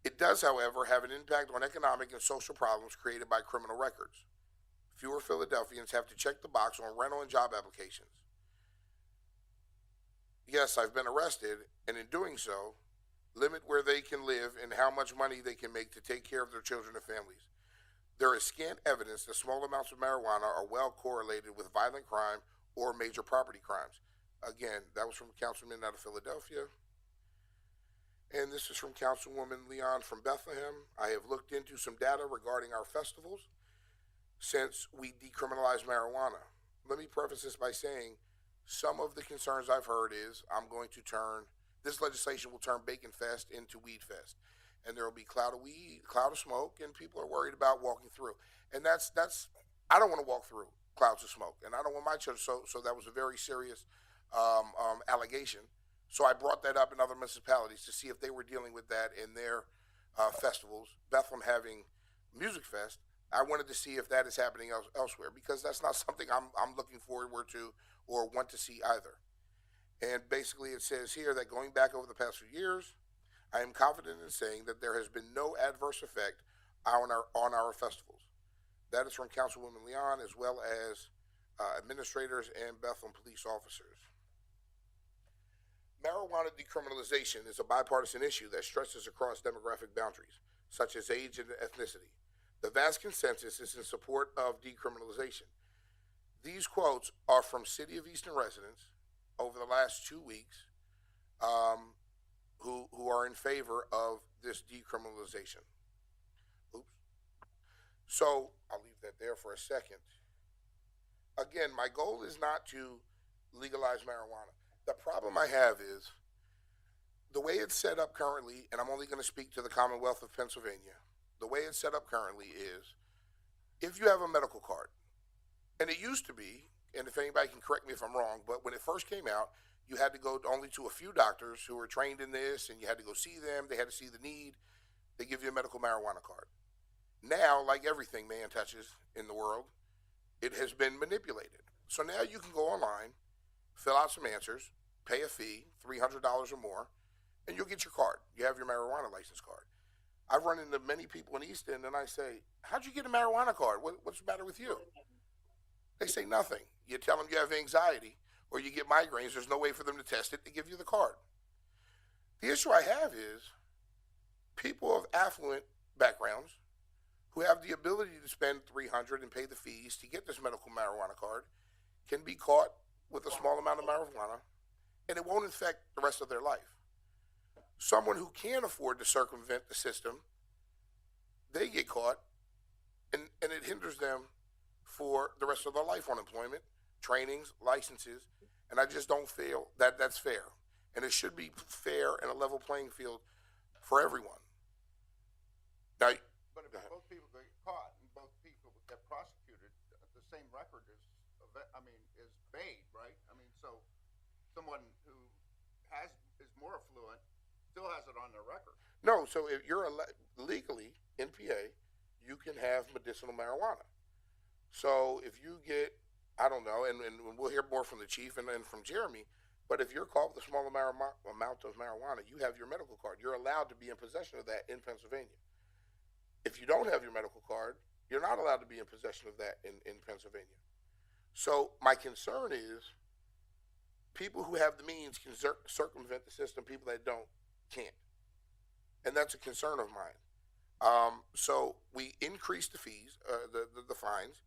It does, however, have an impact on economic and social problems created by criminal records. Fewer Philadelphians have to check the box on rental and job applications. Yes, I've been arrested, and in doing so, limit where they can live and how much money they can make to take care of their children and families. There is scant evidence that small amounts of marijuana are well correlated with violent crime or major property crimes. Again, that was from Councilman out of Philadelphia. And this is from Councilwoman Leon from Bethlehem. I have looked into some data regarding our festivals since we decriminalized marijuana. Let me preface this by saying some of the concerns I've heard is this legislation will turn Bacon Fest into Weed Fest. And there will be cloud of smoke, and people are worried about walking through. And that's I don't want to walk through clouds of smoke, and I don't want my church. So that was a very serious allegation. So I brought that up in other municipalities to see if they were dealing with that in their festivals. Bethlehem having Music Fest, I wanted to see if that is happening elsewhere, because that's not something I'm looking forward to or want to see either. And basically it says here that going back over the past few years, I am confident in saying that there has been no adverse effect on our festivals. That is from Councilwoman Leon, as well as administrators and Bethlehem police officers. Marijuana decriminalization is a bipartisan issue that stretches across demographic boundaries, such as age and ethnicity. The vast consensus is in support of decriminalization. These quotes are from City of Easton residents over the last 2 weeks who are in favor of this decriminalization. Oops. So I'll leave that there for a second. Again, my goal is not to legalize marijuana. The problem I have is the way it's set up currently, and I'm only going to speak to the Commonwealth of Pennsylvania. The way it's set up currently is if you have a medical card, and it used to be, and if anybody can correct me if I'm wrong, but when it first came out, you had to go only to a few doctors who were trained in this, and you had to go see them. They had to see the need. They give you a medical marijuana card. Now, like everything man touches in the world, it has been manipulated. So now you can go online, fill out some answers, pay a fee, $300 or more, and you'll get your card. You have your marijuana license card. I've run into many people in Easton, and I say, how'd you get a marijuana card? What's the matter with you? They say nothing. You tell them you have anxiety or you get migraines. There's no way for them to test it. They give you the card. The issue I have is people of affluent backgrounds who have the ability to spend $300 and pay the fees to get this medical marijuana card can be caught with a small amount of marijuana, and it won't affect the rest of their life. Someone who can't afford to circumvent the system, they get caught, and it hinders them for the rest of their life on employment, trainings, licenses, and I just don't feel that that's fair. And it should be fair and a level playing field for everyone. Now, But if both people get caught and both people get prosecuted, the same record is made, right? I mean, so someone who is more affluent still has it on their record. no, so if you're legally in PA, you can have medicinal marijuana. So if you get, I don't know, and we'll hear more from the chief and from Jeremy, but if you're caught with a small amount of marijuana, you have your medical card. You're allowed to be in possession of that in Pennsylvania. If you don't have your medical card, you're not allowed to be in possession of that in Pennsylvania. So my concern is people who have the means can circumvent the system, people that don't can't. And that's a concern of mine. So we increased the fees, the fines,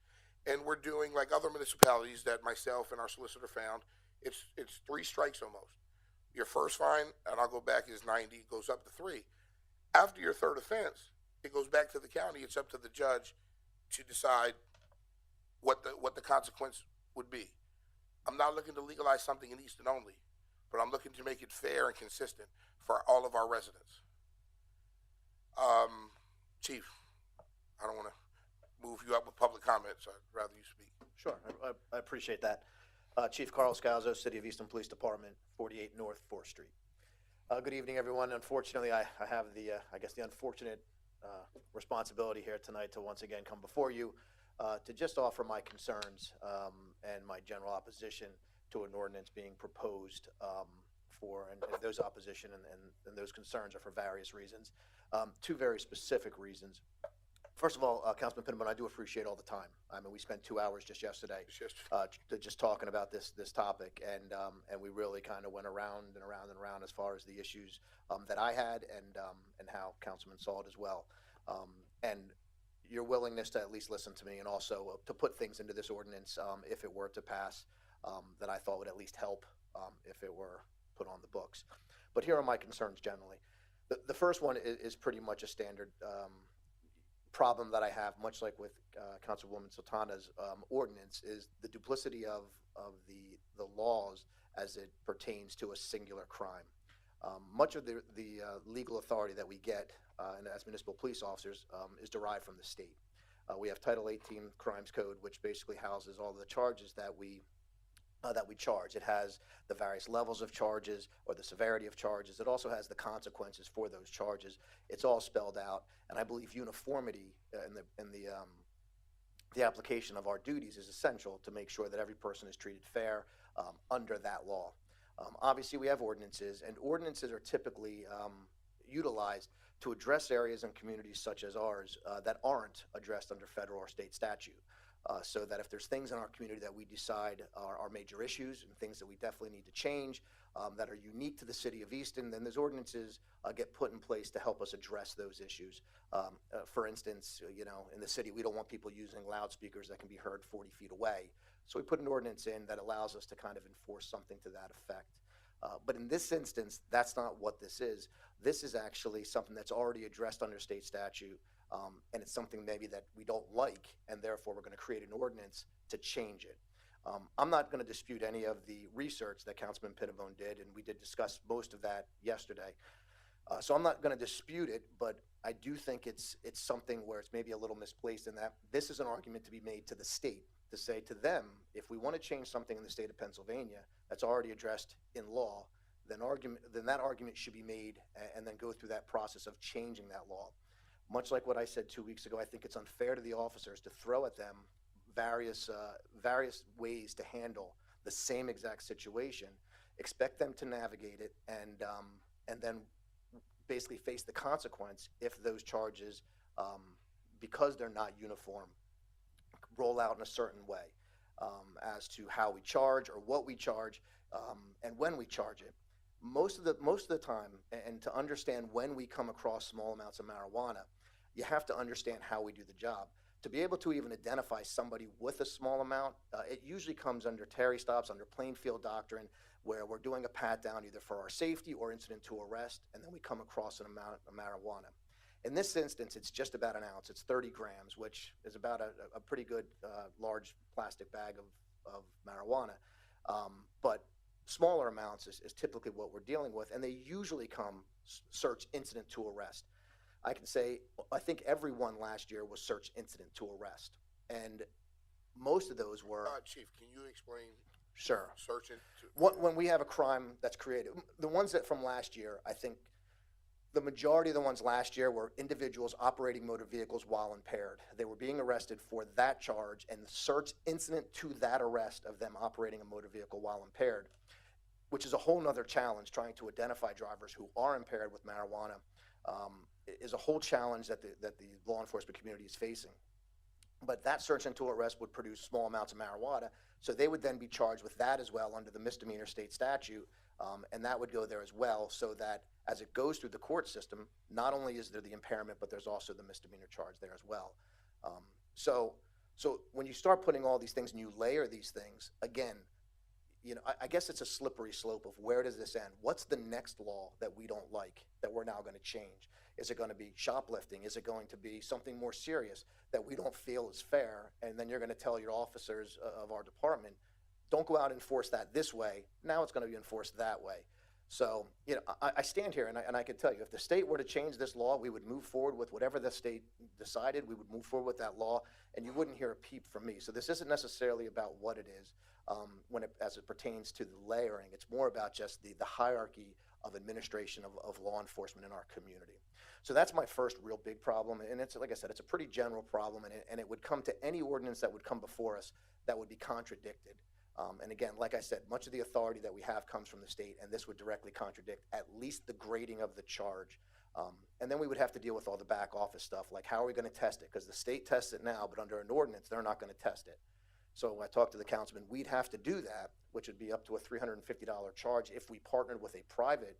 and we're doing like other municipalities that myself and our solicitor found. It's 3 strikes almost. Your first fine, and I'll go back, is 90, it goes up to 3. After your third offense, it goes back to the county. It's up to the judge to decide what the consequence would be. I'm not looking to legalize something in Easton only, but I'm looking to make it fair and consistent for all of our residents. Chief, I don't want to move you up with public comments. I'd rather you speak. Sure, I appreciate that. Chief Carl Scalzo, City of Easton Police Department, 48 North 4th Street. Good evening, everyone. Unfortunately, I have the unfortunate responsibility here tonight to once again come before you to just offer my concerns and my general opposition to an ordinance being proposed and those opposition and those concerns are for various reasons. 2 very specific reasons. First of all, Councilman Pinnaman, I do appreciate all the time. I mean, we spent 2 hours just yesterday just talking about this topic, and we really kind of went around and around and around as far as the issues that I had and how Councilman saw it as well. And your willingness to at least listen to me and also to put things into this ordinance if it were to pass that I thought would at least help if it were put on the books. But here are my concerns generally. The first one is pretty much a standard problem that I have, much like with Councilwoman Sultana's ordinance, is the duplicity of the laws as it pertains to a singular crime. Much of the legal authority that we get and as municipal police officers is derived from the state. We have Title 18 Crimes Code, which basically houses all the charges that we charge. It has the various levels of charges or the severity of charges. It also has the consequences for those charges. It's all spelled out, and I believe uniformity in the application of our duties is essential to make sure that every person is treated fair under that law. Obviously, we have ordinances, and ordinances are typically utilized to address areas and communities such as ours that aren't addressed under federal or state statute. So that if there's things in our community that we decide are major issues and things that we definitely need to change that are unique to the city of Easton, then those ordinances get put in place to help us address those issues. For instance, in the city, we don't want people using loudspeakers that can be heard 40 feet away. So we put an ordinance in that allows us to kind of enforce something to that effect. But in this instance, that's not what this is. This is actually something that's already addressed under state statute. And it's something maybe that we don't like, and therefore we're going to create an ordinance to change it. I'm not going to dispute any of the research that Councilman Pinnabone did, and we did discuss most of that yesterday. So I'm not going to dispute it, but I do think it's something where it's maybe a little misplaced in that this is an argument to be made to the state, to say to them, if we want to change something in the state of Pennsylvania that's already addressed in law, then that argument should be made and then go through that process of changing that law. Much like what I said 2 weeks ago, I think it's unfair to the officers to throw at them various ways to handle the same exact situation, expect them to navigate it, and then basically face the consequence if those charges, because they're not uniform, roll out in a certain way as to how we charge or what we charge and when we charge it. most of the time, and to understand when we come across small amounts of marijuana, you have to understand how we do the job. To be able to even identify somebody with a small amount, it usually comes under Terry stops, under Plainfield Doctrine, where we're doing a pat down either for our safety or incident to arrest, and then we come across an amount of marijuana. In this instance, it's just about an ounce. It's 30 grams, which is about a pretty good large plastic bag of marijuana. But smaller amounts is typically what we're dealing with, and they usually come search incident to arrest. I can say, I think every one last year was search incident to arrest. And most of those were... Chief, can you explain? Sure. Searching When we have a crime that's created, the ones that from last year, I think the majority of the ones last year were individuals operating motor vehicles while impaired. They were being arrested for that charge, and the search incident to that arrest of them operating a motor vehicle while impaired, which is a whole nother challenge, trying to identify drivers who are impaired with marijuana, is a whole challenge that the law enforcement community is facing. But that search into arrest would produce small amounts of marijuana, so they would then be charged with that as well under the misdemeanor state statute, and that would go there as well, so that as it goes through the court system, not only is there the impairment, but there's also the misdemeanor charge there as well. So when you start putting all these things and you layer these things, again, you know, I guess it's a slippery slope of where does this end? What's the next law that we don't like that we're now going to change? Is it going to be shoplifting? Is it going to be something more serious that we don't feel is fair? And then you're going to tell your officers of our department, don't go out and enforce that this way. Now it's going to be enforced that way. So, you know, I stand here and I can tell you, if the state were to change this law, we would move forward with whatever the state decided. We would move forward with that law, and you wouldn't hear a peep from me. So this isn't necessarily about what it is as it pertains to the layering. It's more about just the hierarchy of administration of law enforcement in our community. So that's my first real big problem, and it's, like I said, it's a pretty general problem, and it would come to any ordinance that would come before us that would be contradicted. And again, like I said, much of the authority that we have comes from the state, and this would directly contradict at least the grading of the charge. And then we would have to deal with all the back office stuff, like how are we going to test it? Because the state tests it now, but under an ordinance, they're not going to test it. So I talked to the councilman, we'd have to do that, which would be up to a $350 charge if we partnered with a private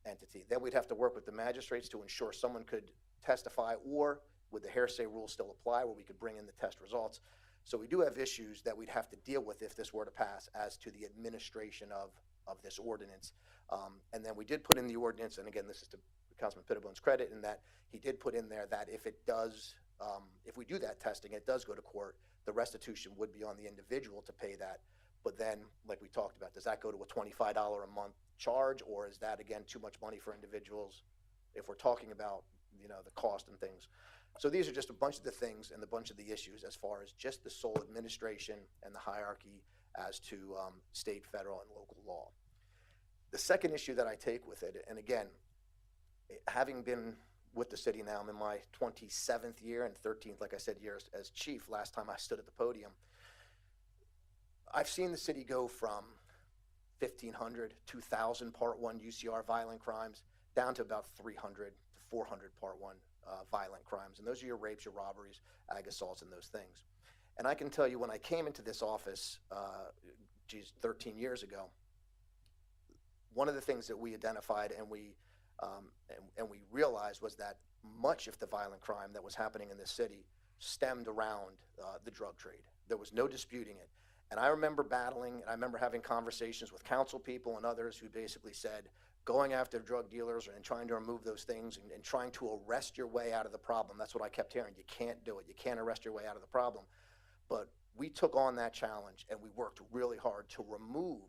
entity. Then we'd have to work with the magistrates to ensure someone could testify, or would the hearsay rule still apply where we could bring in the test results. So we do have issues that we'd have to deal with if this were to pass as to the administration of this ordinance. And then we did put in the ordinance, and again, this is to Councilman Pitterbone's credit, in that he did put in there that if it does, if we do that testing, it does go to court, the restitution would be on the individual to pay that. But then, like we talked about, does that go to a $25 a month charge, or is that, again, too much money for individuals if we're talking about, you know, the cost and things? So these are just a bunch of the things and a bunch of the issues as far as just the sole administration and the hierarchy as to state, federal, and local law. The second issue that I take with it, and again, having been with the city now, I'm in my 27th year and 13th, like I said, years as chief last time I stood at the podium. I've seen the city go from 1,500, 2,000 Part 1 UCR violent crimes down to about 300 to 400 Part 1 violent crimes. And those are your rapes, your robberies, ag assaults, and those things. And I can tell you, when I came into this office, 13 years ago, one of the things that we identified and we realized was that much of the violent crime that was happening in this city stemmed around the drug trade. There was no disputing it. And I remember battling, and I remember having conversations with council people and others who basically said, going after drug dealers and trying to remove those things and trying to arrest your way out of the problem. That's what I kept hearing. You can't do it. You can't arrest your way out of the problem. But we took on that challenge, and we worked really hard to remove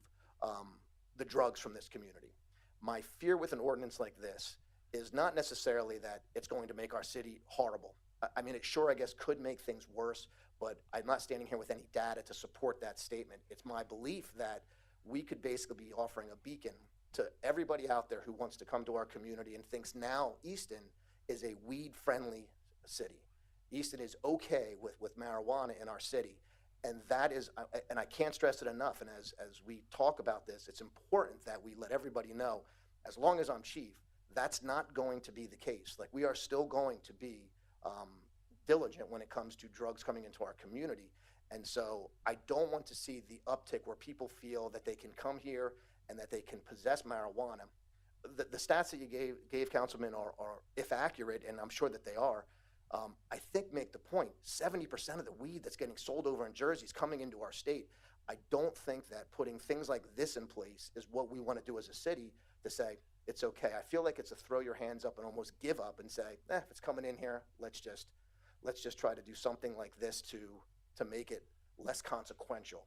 the drugs from this community. My fear with an ordinance like this is not necessarily that it's going to make our city horrible. I mean, it sure, I guess, could make things worse, but I'm not standing here with any data to support that statement. It's my belief that we could basically be offering a beacon to everybody out there who wants to come to our community and thinks now Easton is a weed-friendly city. Easton is okay with marijuana in our city. And that is, and I can't stress it enough, and as we talk about this, it's important that we let everybody know, as long as I'm chief, that's not going to be the case. Like, we are still going to be diligent when it comes to drugs coming into our community. And so I don't want to see the uptick where people feel that they can come here and that they can possess marijuana, the stats that you gave Councilman are, if accurate, and I'm sure that they are, I think make the point. 70% of the weed that's getting sold over in Jersey is coming into our state. I don't think that putting things like this in place is what we want to do as a city to say, it's okay. I feel like it's a throw your hands up and almost give up and say, if it's coming in here, let's just try to do something like this to make it less consequential.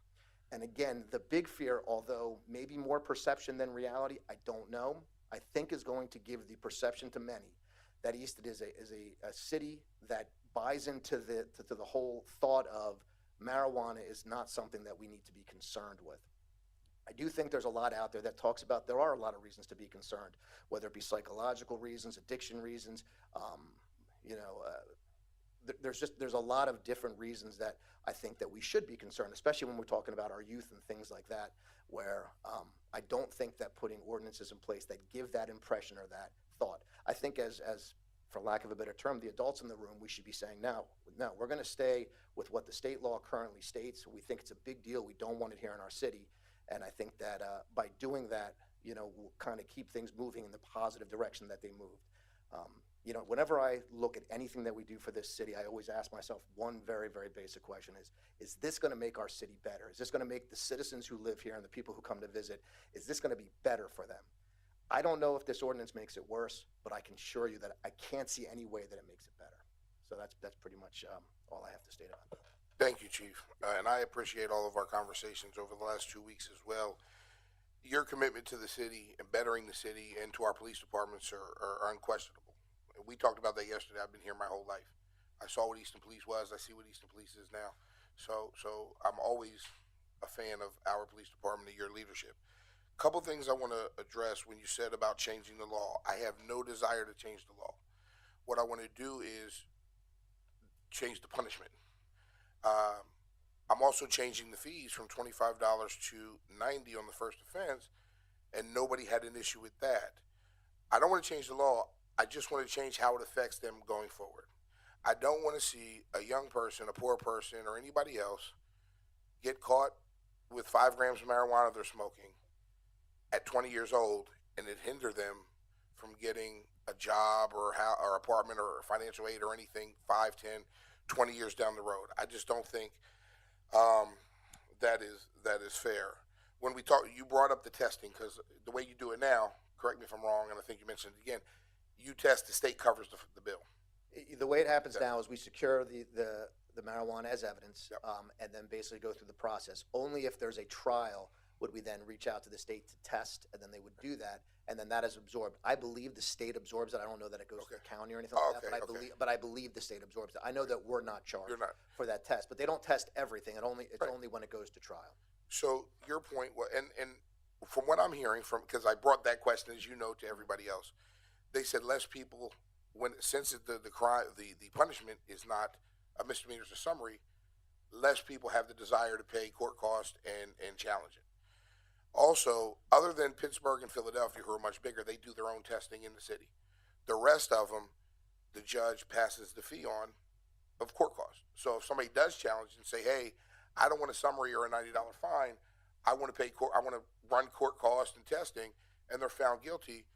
And again, the big fear, although maybe more perception than reality, I don't know, I think is going to give the perception to many that Easton is a city that buys into the whole thought of marijuana is not something that we need to be concerned with. I do think there's a lot out there that talks about there are a lot of reasons to be concerned, whether it be psychological reasons, addiction reasons, there's a lot of different reasons that I think that we should be concerned, especially when we're talking about our youth and things like that, where I don't think that putting ordinances in place that give that impression or that thought. I think as for lack of a better term, the adults in the room, we should be saying, no, we're going to stay with what the state law currently states. We think it's a big deal. We don't want it here in our city. And I think that by doing that, we'll kind of keep things moving in the positive direction that they moved. Whenever I look at anything that we do for this city, I always ask myself one very, very basic question is this going to make our city better? Is this going to make the citizens who live here and the people who come to visit, is this going to be better for them? I don't know if this ordinance makes it worse, but I can assure you that I can't see any way that it makes it better. So that's pretty much all I have to state about that. Thank you, Chief. And I appreciate all of our conversations over the last 2 weeks as well. Your commitment to the city and bettering the city and to our police departments are unquestionable. We talked about that yesterday. I've been here my whole life. I saw what Easton Police was. I see what Easton Police is now. So I'm always a fan of our police department and your leadership. Couple things I want to address when you said about changing the law. I have no desire to change the law. What I want to do is change the punishment. I'm also changing the fees from $25 to $90 on the first offense, and nobody had an issue with that. I don't want to change the law. I just want to change how it affects them going forward. I don't want to see a young person, a poor person, or anybody else get caught with 5 grams of marijuana they're smoking at 20 years old, and it hinder them from getting a job or apartment or financial aid or anything 5, 10, 20 years down the road. I just don't think that is fair. When we talk, you brought up the testing, because the way you do it now, correct me if I'm wrong, and I think you mentioned it again, you test, the state covers the bill. The way it happens now is we secure the marijuana as evidence, and then basically go through the process. Only if there's a trial would we then reach out to the state to test, and then they would do that, and then that is absorbed. I believe the state absorbs it. I don't know that it goes to the county or anything like that, but I believe the state absorbs it. I know that we're not charged for that test, but they don't test everything. It's only when it goes to trial. So your point, and from what I'm hearing, because I brought that question, as you know, to everybody else, they said less people, since the crime, the punishment is not a misdemeanor, it's a summary, less people have the desire to pay court cost and challenge it. Also, other than Pittsburgh and Philadelphia, who are much bigger, they do their own testing in the city. The rest of them, the judge passes the fee on of court costs. So if somebody does challenge and say, hey, I don't want a summary or a $90 fine, I want to pay court, I want to run court costs and testing, and they're found guilty,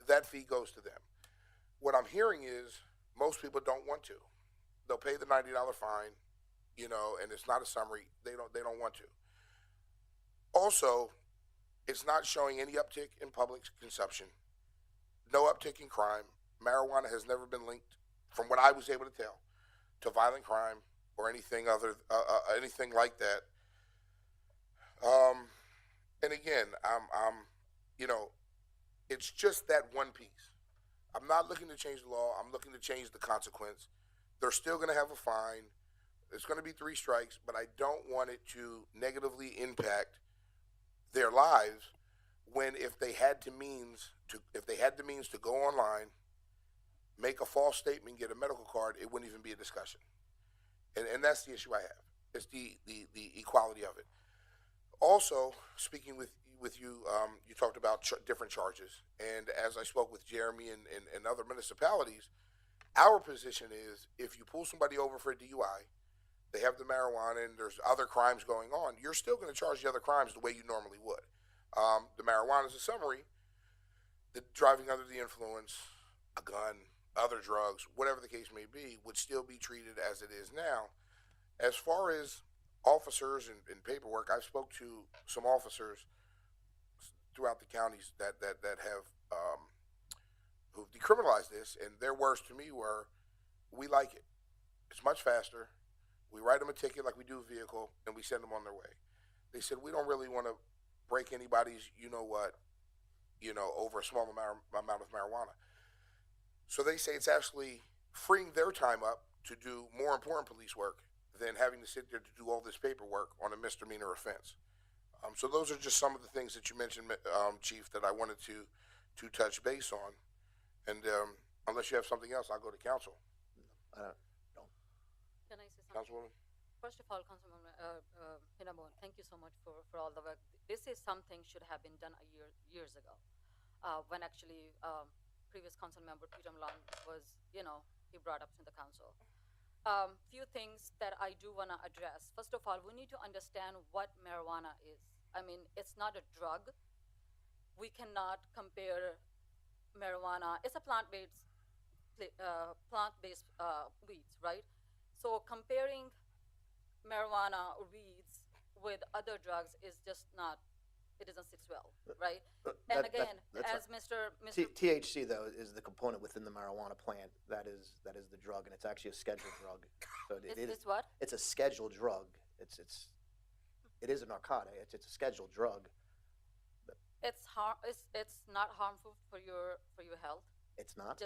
that fee goes to them. What I'm hearing is most people don't want to. They'll pay the $90 fine, and it's not a summary. They don't want to. Also, it's not showing any uptick in public consumption, no uptick in crime. Marijuana has never been linked, from what I was able to tell, to violent crime or anything anything like that. And again, it's just that one piece. I'm not looking to change the law. I'm looking to change the consequence. They're still going to have a fine. It's going to be 3 strikes, but I don't want it to negatively impact their lives when if they had the means to go online, make a false statement, get a medical card, it wouldn't even be a discussion. And that's the issue I have. It's the equality of it. Also, speaking with you, you talked about different charges. And as I spoke with Jeremy and other municipalities, our position is if you pull somebody over for a DUI, they have the marijuana and there's other crimes going on, you're still going to charge the other crimes the way you normally would. The marijuana is a summary. The driving under the influence, a gun, other drugs, whatever the case may be, would still be treated as it is now. As far as officers and paperwork, I've spoke to some officers throughout the counties that have who've decriminalized this, and their words to me were, "We like it. It's much faster. We write them a ticket like we do a vehicle, and we send them on their way." They said, "We don't really want to break anybody's, over a small amount of marijuana." So they say it's actually freeing their time up to do more important police work than having to sit there to do all this paperwork on a misdemeanor offense. So those are just some of the things that you mentioned, Chief, that I wanted to touch base on. And unless you have something else, I'll go to council. Can I say something? Councilwoman? First of all, Councilwoman Pinabon, thank you so much for all the work. This is something should have been done years ago, when actually previous council member Peter Malone was, he brought up to the council. Few things that I do want to address. First of all, we need to understand what marijuana is. I mean, it's not a drug. We cannot compare marijuana. It's a plant-based weeds, right? So comparing marijuana or weeds with other drugs is just not, it doesn't sit well, right? And again, as Mr. THC though is the component within the marijuana plant that is the drug, and it's actually a scheduled drug. So It's what? It's a scheduled drug. It is a narcotic. It's a scheduled drug. It's not harmful for your health. It's not.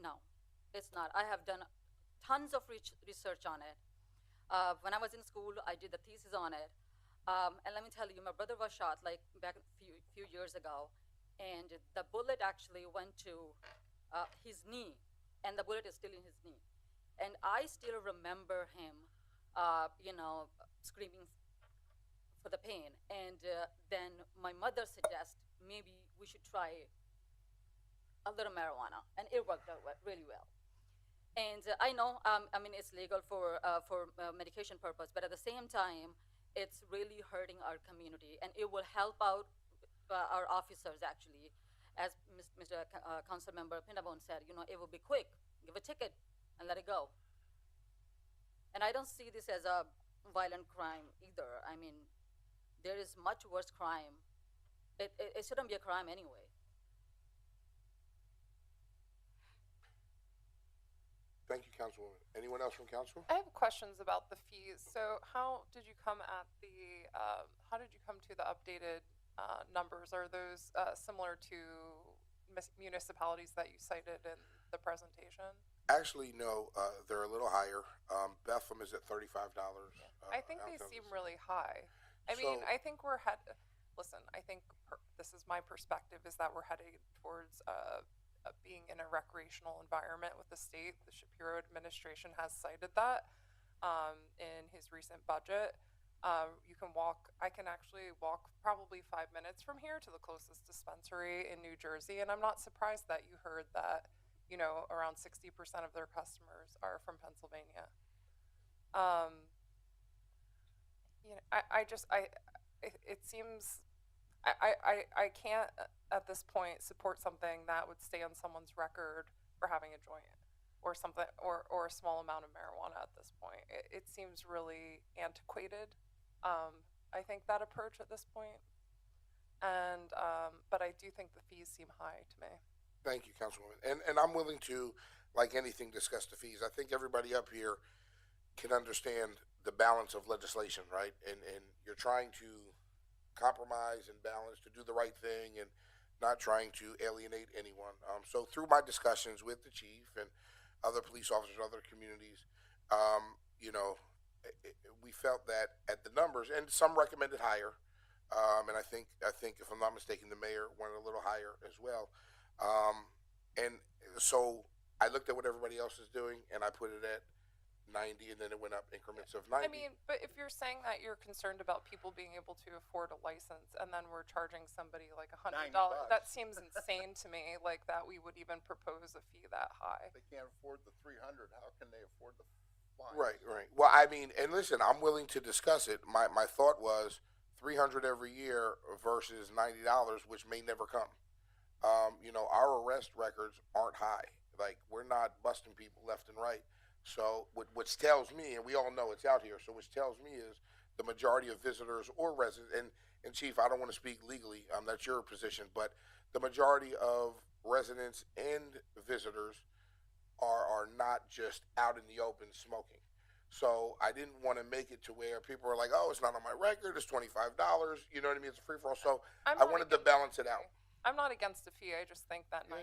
No, it's not. I have done tons of research on it. When I was in school, I did the thesis on it. And let me tell you, my brother was shot like back a few years ago, and the bullet actually went to his knee, and the bullet is still in his knee. And I still remember him, screaming for the pain. And then my mother suggested maybe we should try a little marijuana, and it worked out really well. And I know, it's legal for medication purpose, but at the same time, it's really hurting our community, and it will help out our officers actually. As Mr. Council Member Pinabon said, it will be quick. Give a ticket and let it go. And I don't see this as a violent crime either. I mean, there is much worse crime. It shouldn't be a crime anyway. Thank you, Councilwoman. Anyone else from council? I have questions about the fees. So how did you come to the updated numbers? Are those similar to municipalities that you cited in the presentation? Actually, no. They're a little higher. Bethlehem is at $35. I think they seem really high. I think this is my perspective, is that we're heading towards being in a recreational environment with the state. The Shapiro administration has cited that in his recent budget. I can actually walk probably 5 minutes from here to the closest dispensary in New Jersey, and I'm not surprised that you heard that, around 60% of their customers are from Pennsylvania. It seems I can't at this point support something that would stay on someone's record for having a joint or something, or a small amount of marijuana at this point. It seems really antiquated. I think that approach at this point, and but I do think the fees seem high to me. Thank you, Councilwoman. And I'm willing to, like anything, discuss the fees. I think everybody up here can understand the balance of legislation, right? And you're trying to compromise and balance to do the right thing and not trying to alienate anyone. So through my discussions with the chief and other police officers, other communities, we felt that at the numbers, and some recommended higher, and I think if I'm not mistaken, the mayor went a little higher as well. And so I looked at what everybody else is doing, and I put it at 90, and then it went up increments of 90. But if you're saying that you're concerned about people being able to afford a license, and then we're charging somebody like $100, that seems insane to me. Like that we would even propose a fee that high. They can't afford the 300. How can they afford the fine? Right. Well, and listen, I'm willing to discuss it. My thought was $300 every year versus $90, which may never come. You know, our arrest records aren't high. Like, we're not busting people left and right. So, which tells me, and we all know it's out here, so which tells me is the majority of visitors or residents, and Chief, I don't want to speak legally, that's your position, but the majority of residents and visitors are not just out in the open smoking. So I didn't want to make it to where people are like, oh, it's not on my record, it's $25, you know what I mean, it's a free-for-all, so I wanted to balance it out. I'm not against a fee. I just think that $90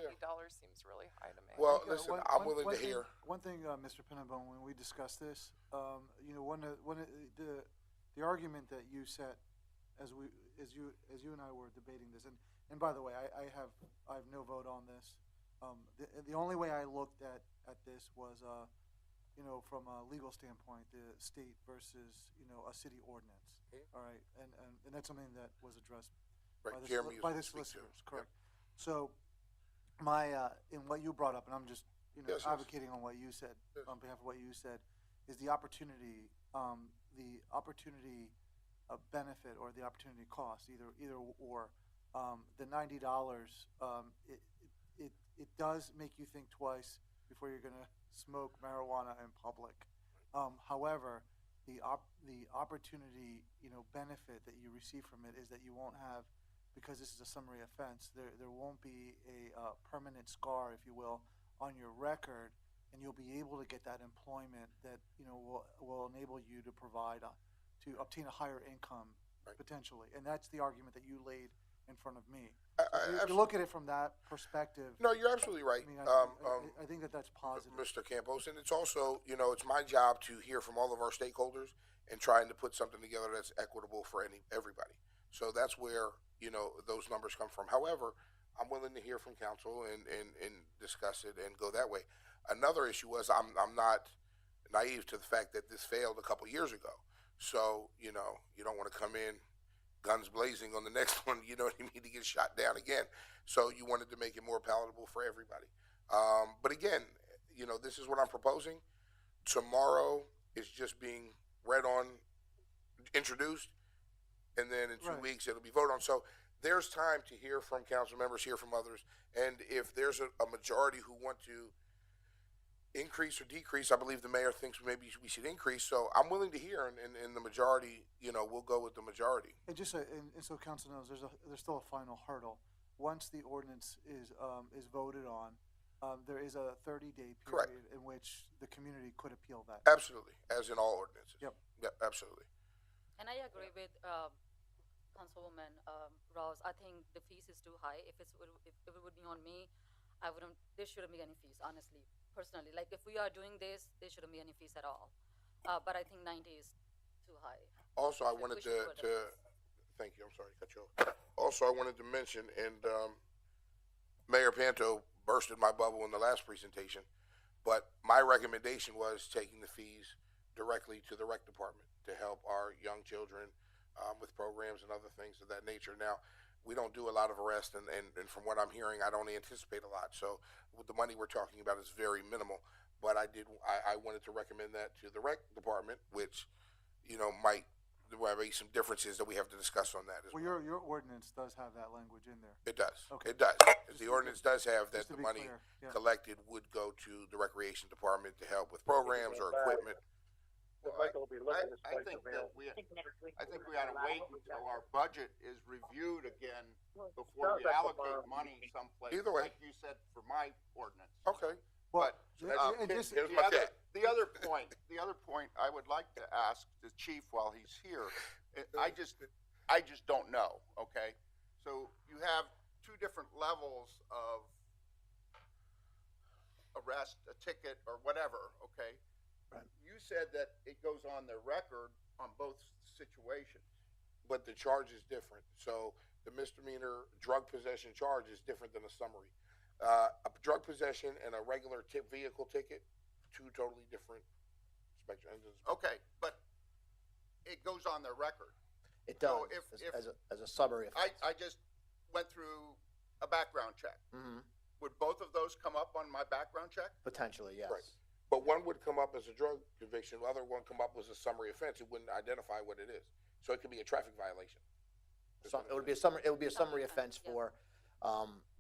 seems really high to me. Well, listen, I'm willing to hear. One thing, Mr. Pinnabone, when we discussed this, you know, the argument that you set as you and I were debating this, and by the way, I have no vote on this. The only way I looked at this was, you know, from a legal standpoint, the state versus, you know, a city ordinance. All right, and that's something that was addressed by the solicitors, correct. Yep. So, my in what you brought up, and I'm just advocating on what you said, on behalf of what you said, is the opportunity benefit or the opportunity cost, either or. The $90, it does make you think twice before you're going to smoke marijuana in public. However, the opportunity, you know, benefit that you receive from it is that you won't have, because this is a summary offense, there won't be a permanent scar, if you will, on your record, and you'll be able to get that employment that, you know, will enable you to provide, to obtain a higher income, potentially. And that's the argument that you laid in front of me. If you look at it from that perspective. No, you're absolutely right. I mean, I think that's positive. Mr. Campos, and it's also, you know, it's my job to hear from all of our stakeholders and trying to put something together that's equitable for everybody. So that's where, you know, those numbers come from. However, I'm willing to hear from council and discuss it and go that way. Another issue was I'm not naive to the fact that this failed a couple years ago. So, you know, you don't want to come in guns blazing on the next one, you know what I mean, to get shot down again. So you wanted to make it more palatable for everybody. But again, you know, this is what I'm proposing. Tomorrow is just being introduced, and then in 2 weeks it'll be voted on. So there's time to hear from council members, hear from others, and if there's a majority who want to increase or decrease, I believe the mayor thinks maybe we should increase. So I'm willing to hear, and the majority, you know, we'll go with the majority. And just and so council knows, there's still a final hurdle. Once the ordinance is voted on, there is a 30-day period in which the community could appeal that. Absolutely, as in all ordinances. Yep, absolutely. And I agree with Councilwoman Rouse. I think the fees is too high. If it would be on me, there shouldn't be any fees, honestly, personally. Like, if we are doing this, there shouldn't be any fees at all. But I think 90 is too high. Also, I wanted to thank you. I'm sorry to cut you off. Also, I wanted to mention, and Mayor Panto bursted my bubble in the last presentation, but my recommendation was taking the fees directly to the rec department to help our young children with programs and other things of that nature. Now, we don't do a lot of arrests, and from what I'm hearing, I don't anticipate a lot. So with the money we're talking about is very minimal. But I wanted to recommend that to the rec department, which, you know, there might be some differences that we have to discuss on that as well. Your ordinance does have that language in there. It does. Okay. It does. The ordinance does have that the money collected would go to the recreation department to help with programs or equipment. I think that we ought to wait until our budget is reviewed again before we allocate money someplace. Either way. Like you said, for my ordinance. Okay. But the other point I would like to ask the chief while he's here, I just don't know. Okay, so you have two different levels of arrest, a ticket, or whatever. Okay. You said that it goes on the record on both situations. But the charge is different. So the misdemeanor drug possession charge is different than a summary. A drug possession and a regular vehicle ticket, two totally different spectrums. Okay, but it goes on the record. It does, So as a summary. I just went through a background check. Mm-hmm. Would both of those come up on my background check? Potentially, yes. Right. But one would come up as a drug conviction, the other one come up as a summary offense. It wouldn't identify what it is. So it could be a traffic violation. It would be a summary offense for,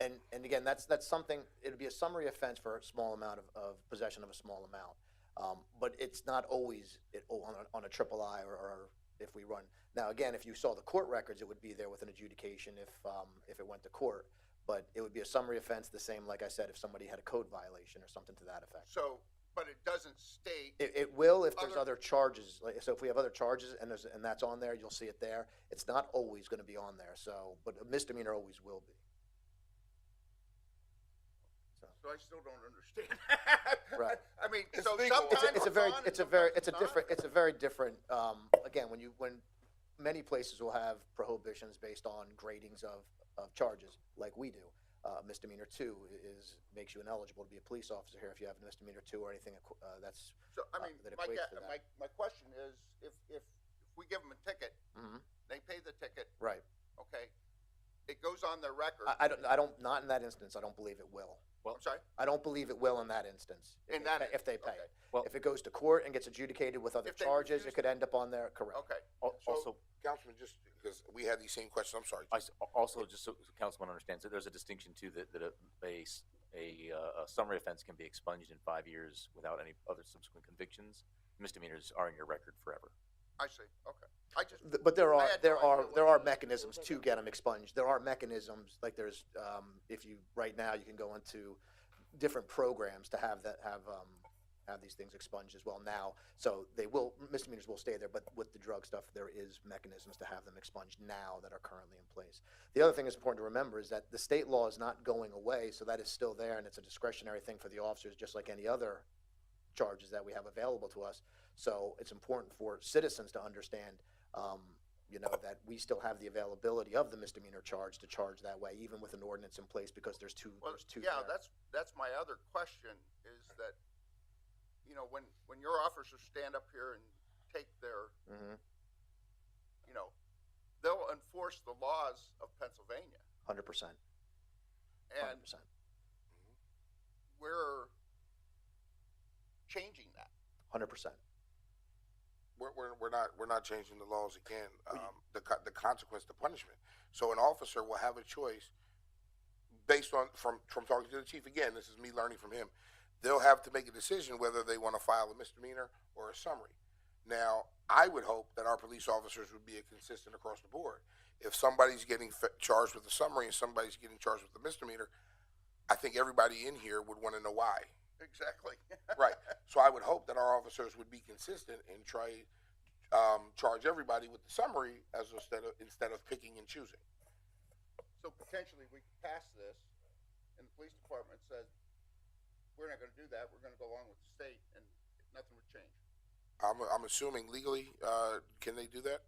and again, that's something, it would be a summary offense for a small amount of possession of a small amount. But it's not always on a triple I or if we run. Now, again, if you saw the court records, it would be there with an adjudication if it went to court. But it would be a summary offense, the same, like I said, if somebody had a code violation or something to that effect. So, but it doesn't state. It will if there's other charges, so if we have other charges and that's on there, you'll see it there. It's not always gonna be on there, so, but a misdemeanor always will be. So I still don't understand. Right. I mean, It's so legal. sometimes It's a very different, again, when many places will have prohibitions based on gradings of charges, like we do. Misdemeanor 2 makes you ineligible to be a police officer here if you have a misdemeanor 2 or anything that's, So, I mean, that equates to that. my question is, if we give them a ticket, Mhm. they pay the ticket, Right. okay, it goes on their record. I don't, not in that instance, I don't believe it will. I'm sorry? I don't believe it will in that instance. In that If they pay okay. it. Well- If it goes to court and gets adjudicated with other If they charges, refuse it could end up on there, correct. Okay. Also, Councilman, just because we had these same questions, I'm sorry. also, just so Councilman understands, that there's a distinction too, that a summary offense can be expunged in 5 years without any other subsequent convictions. Misdemeanors are in your record forever. I see, okay. I just, But there I are, had there no idea are, what there it are was. mechanisms to get them expunged. There are mechanisms, like there's, if you, right now, you can go into different programs to have these things expunged as well now. So misdemeanors will stay there, but with the drug stuff, there is mechanisms to have them expunged now that are currently in place. The other thing that's important to remember is that the state law is not going away, so that is still there, and it's a discretionary thing for the officers, just like any other charges that we have available to us. So it's important for citizens to understand, that we still have the availability of the misdemeanor charge to charge that way, even with an ordinance in place, because there's two yeah, there. that's my other question, is that, when your officers stand up here and take their, Mhm. they'll enforce the laws of Pennsylvania. 100%. And 100%. we're changing that. 100%. We're not changing the laws again. The consequence, the punishment. So an officer will have a choice based on, from talking to the chief again, this is me learning from him, they'll have to make a decision whether they want to file a misdemeanor or a summary. Now, I would hope that our police officers would be consistent across the board. If somebody's getting charged with a summary and somebody's getting charged with a misdemeanor, I think everybody in here would want to know why. Exactly. Right. So I would hope that our officers would be consistent and try charge everybody with the summary instead of picking and choosing. So potentially we could pass this and the police department says, we're not gonna do that, we're gonna go along with the state, and nothing would change. I'm assuming legally, can they do that?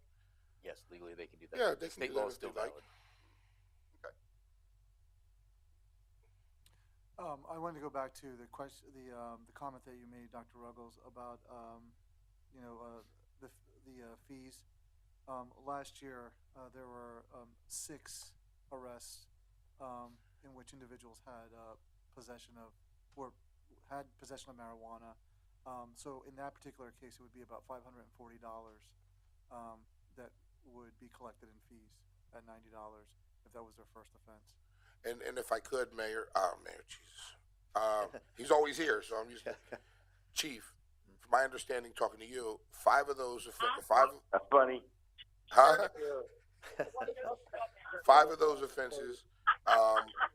Yes, legally they can do that. Yeah, The they can state do that law if is still they like. valid. I wanted to go back to the comment that you made, Dr. Ruggles, about, the fees. Last year, there were 6 arrests in which individuals had possession of marijuana. So in that particular case, it would be about $540 that would be collected in fees at $90 if that was their first offense. And if I could, Mayor, Jesus. He's always here, so I'm used to Chief, from my understanding, talking to you, 5 of those, That's funny. huh? 5 of those offenses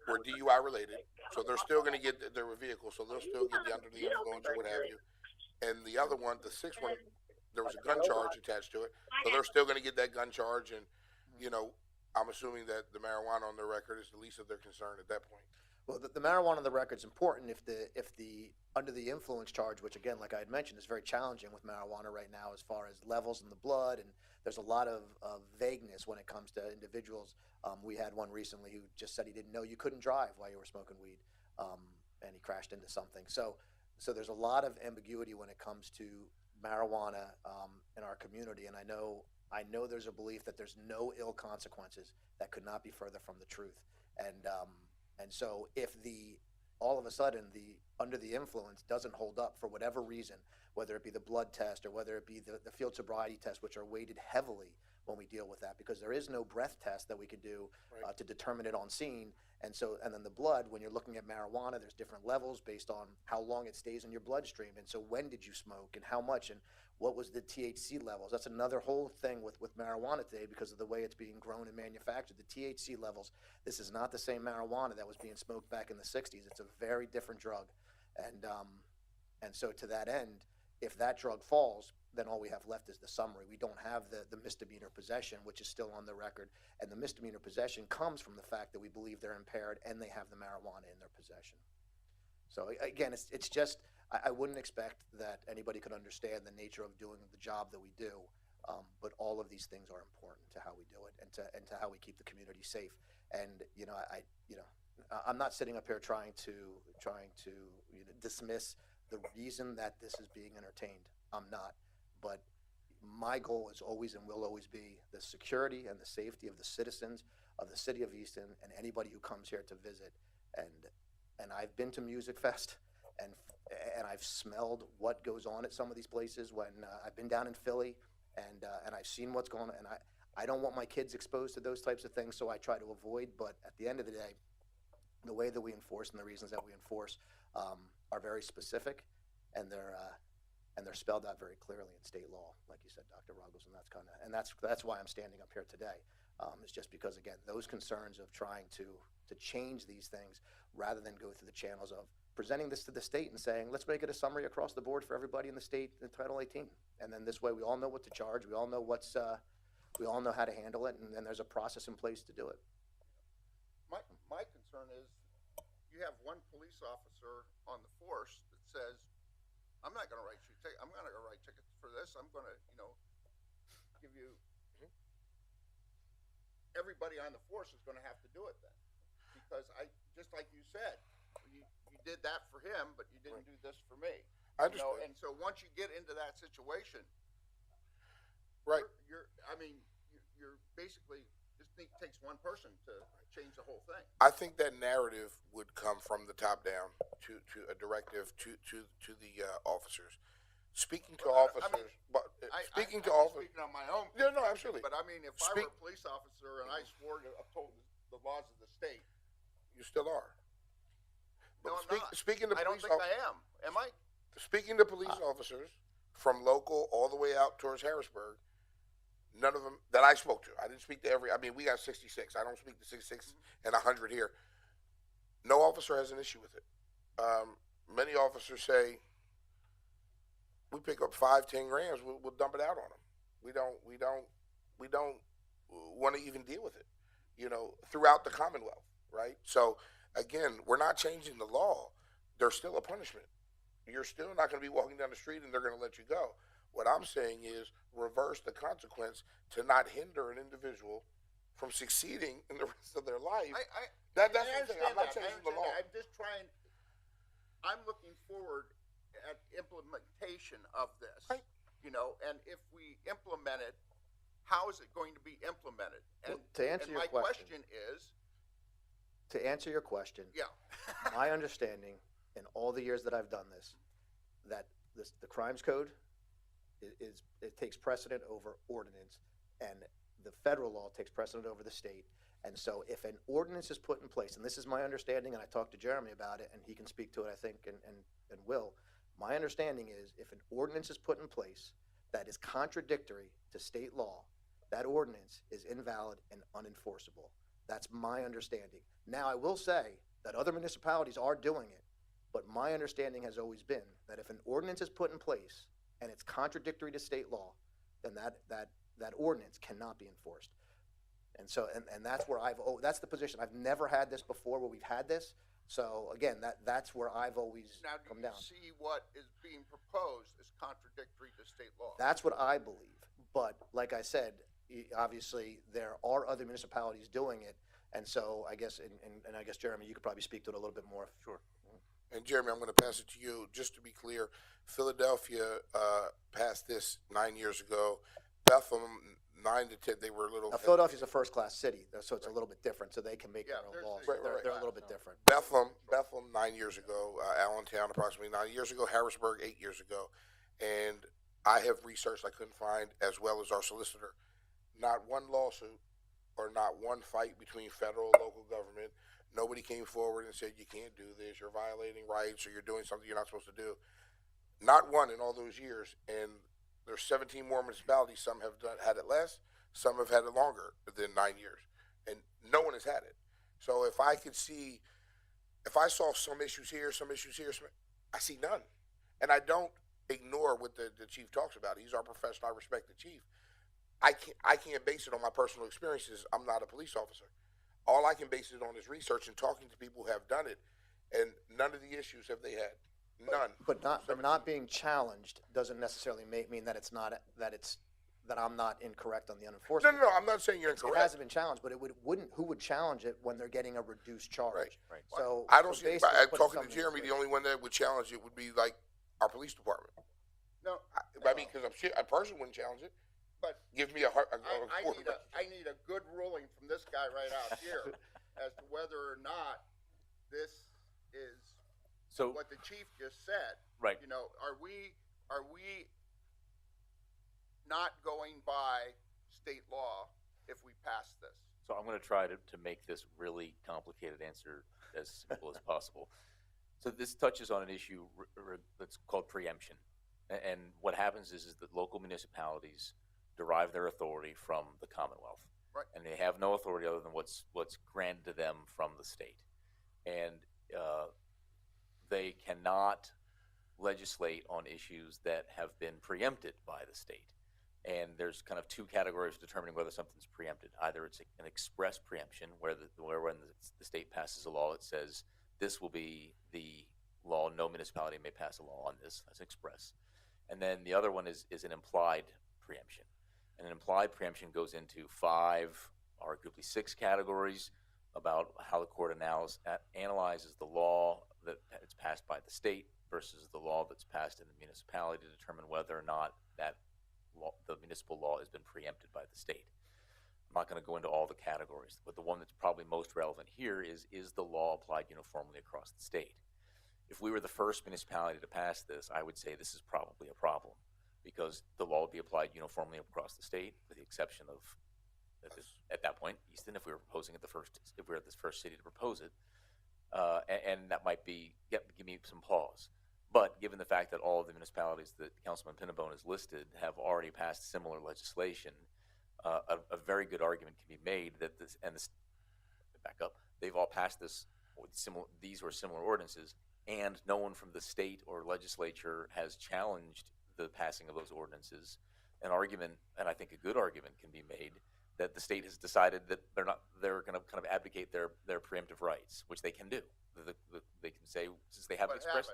were DUI related, so they're still going to get their vehicle, so they'll still get the under the influence or what have you. And the other one, the 6th one, there was a gun charge attached to it, so they're still going to get that gun charge, and I'm assuming that the marijuana on their record is the least of their concern at that point. Well, the marijuana on the record is important if the under the influence charge, which again, like I had mentioned, is very challenging with marijuana right now as far as levels in the blood, and there's a lot of vagueness when it comes to individuals. We had one recently who just said he didn't know you couldn't drive while you were smoking weed, and he crashed into something. So there's a lot of ambiguity when it comes to marijuana in our community, and I know there's a belief that there's no ill consequences that could not be further from the truth, and so if all of a sudden the under the influence doesn't hold up for whatever reason, whether it be the blood test or whether it be the field sobriety test, which are weighted heavily when we deal with that, because there is no breath test that we could do to determine it on scene. And so, and then the blood, when you're looking at marijuana, there's different levels based on how long it stays in your bloodstream. And so when did you smoke and how much and what was the THC levels? That's another whole thing with marijuana today because of the way it's being grown and manufactured. The THC levels, this is not the same marijuana that was being smoked back in the 60s. It's a very different drug. And so to that end, if that drug falls, then all we have left is the summary. We don't have the misdemeanor possession, which is still on the record. And the misdemeanor possession comes from the fact that we believe they're impaired and they have the marijuana in their possession. So again, it's just, I wouldn't expect that anybody could understand the nature of doing the job that we do. But all of these things are important to how we do it and to how we keep the community safe. And, I'm not sitting up here trying to dismiss the reason that this is being entertained. I'm not. But my goal is always and will always be the security and the safety of the citizens of the city of Easton and anybody who comes here to visit. And I've been to Music Fest and I've smelled what goes on at some of these places when I've been down in Philly and I've seen what's going on. And I don't want my kids exposed to those types of things, so I try to avoid. But at the end of the day, the way that we enforce and the reasons that we enforce are very specific, and they're spelled out very clearly in state law, like you said, Dr. Ruggles, and that's why I'm standing up here today. It's just because, again, those concerns of trying to change these things rather than go through the channels of presenting this to the state and saying, let's make it a summary across the board for everybody in the state in Title 18, and then this way we all know what to charge, we all know we all know how to handle it, and then there's a process in place to do it. My concern is you have one police officer on the force that says, I'm not going to write you tickets. I'm going to write tickets for this. I'm going to, give you. Everybody on the force is going to have to do it then, because just like you said, you did that for him, but you didn't do this for me. I understand. And so once you get into that situation, right, you're basically takes one person to change the whole thing. I think that narrative would come from the top down to a directive to the officers. Speaking to officers, speaking on my own. No, absolutely. But I mean, if I were a police officer and I swore to uphold the laws of the state, you still are. No, I'm not. Speaking to I don't think I am. Am I? Speaking to police officers from local all the way out towards Harrisburg, none of them that I spoke to. I didn't speak to every. I mean, we got 66. I don't speak to 66 and 100 here. No officer has an issue with it. Many officers say, we pick up 5-10 grams, we'll dump it out on them. We don't want to even deal with it, throughout the Commonwealth, right? So again, we're not changing the law. There's still a punishment. You're still not going to be walking down the street and they're going to let you go. What I'm saying is reverse the consequence to not hinder an individual from succeeding in the rest of their life. That's what I'm saying. I'm not changing the law. I'm just trying. I'm looking forward at implementation of this, right. And if we implement it, how is it going to be implemented? And, to answer your my question is, to answer your question, yeah, my understanding in all the years that I've done this, that the crimes code it takes precedent over ordinance, and the federal law takes precedent over the state. And so if an ordinance is put in place, and this is my understanding, and I talked to Jeremy about it, and he can speak to it, I think, and will. My understanding is if an ordinance is put in place that is contradictory to state law, that ordinance is invalid and unenforceable. That's my understanding. Now, I will say that other municipalities are doing it, but my understanding has always been that if an ordinance is put in place and it's contradictory to state law, then that ordinance cannot be enforced. And so, and that's where that's the position. I've never had this before where we've had this. So again, that's where I've always come down. Now, do you see what is being proposed as contradictory to state law? That's what I believe. But like I said, obviously there are other municipalities doing it. And so I guess, and I guess, Jeremy, you could probably speak to it a little bit more. Sure. And Jeremy, I'm going to pass it to you. Just to be clear, Philadelphia passed this 9 years ago. Bethlehem, 9 to 10, they were a little. Now, Philadelphia's a first-class city, so it's a little bit different. So they can make their own laws. Right. They're a little bit different. Bethlehem 9 years ago. Allentown approximately 9 years ago. Harrisburg 8 years ago. And I have researched. I couldn't find, as well as our solicitor, not one lawsuit or not one fight between federal and local government. Nobody came forward and said, you can't do this, you're violating rights, or you're doing something you're not supposed to do. Not one in all those years. And there's 17 more municipalities. Some have had it less, some have had it longer than 9 years. And no one has had it. So if I saw some issues here, I see none. And I don't ignore what the chief talks about. He's our professional. I respect the chief. I can't base it on my personal experiences. I'm not a police officer. All I can base it on is research and talking to people who have done it. And none of the issues have they had. None. But not being challenged doesn't necessarily mean that that I'm not incorrect on the unenforcement. No, I'm not saying you're incorrect. It hasn't been challenged, but who would challenge it when they're getting a reduced charge? Right. So I don't see, basically putting talking to something in Jeremy, place. the only one that would challenge it would be like our police department. No, I mean, because a person wouldn't challenge it. but Give me I need a good ruling from this guy right out here as to whether or not this is So, what the chief just said. right. You know, are we not going by state law if we pass this? So I'm going to try to make this really complicated answer as simple as possible. So this touches on an issue that's called preemption. And what happens is that local municipalities derive their authority from the Commonwealth. Right. And they have no authority other than what's granted to them from the state. And they cannot legislate on issues that have been preempted by the state. And there's kind of two categories of determining whether something's preempted. Either it's an express preemption, where when the state passes a law that says this will be the law, no municipality may pass a law on this. That's express. And then the other one is an implied preemption. And an implied preemption goes into 5, arguably 6 categories about how the court analyzes the law that is passed by the state versus the law that's passed in the municipality to determine whether or not that the municipal law has been preempted by the state. I'm not going to go into all the categories, but the one that's probably most relevant here is the law applied uniformly across the state? If we were the first municipality to pass this, I would say this is probably a problem because the law would be applied uniformly across the state, with the exception of, at that point, Easton, if we were proposing if we were the first city to propose it, and that might give me some pause. But given the fact that all of the municipalities that Councilman Pinnabone has listed have already passed similar legislation, a very good argument can be made that back up, they've all passed these or similar ordinances, and no one from the state or legislature has challenged the passing of those ordinances. An argument, and I think a good argument, can be made that the state has decided that they're going to kind of abdicate their preemptive rights, which they can do. They can say, since they haven't expressed.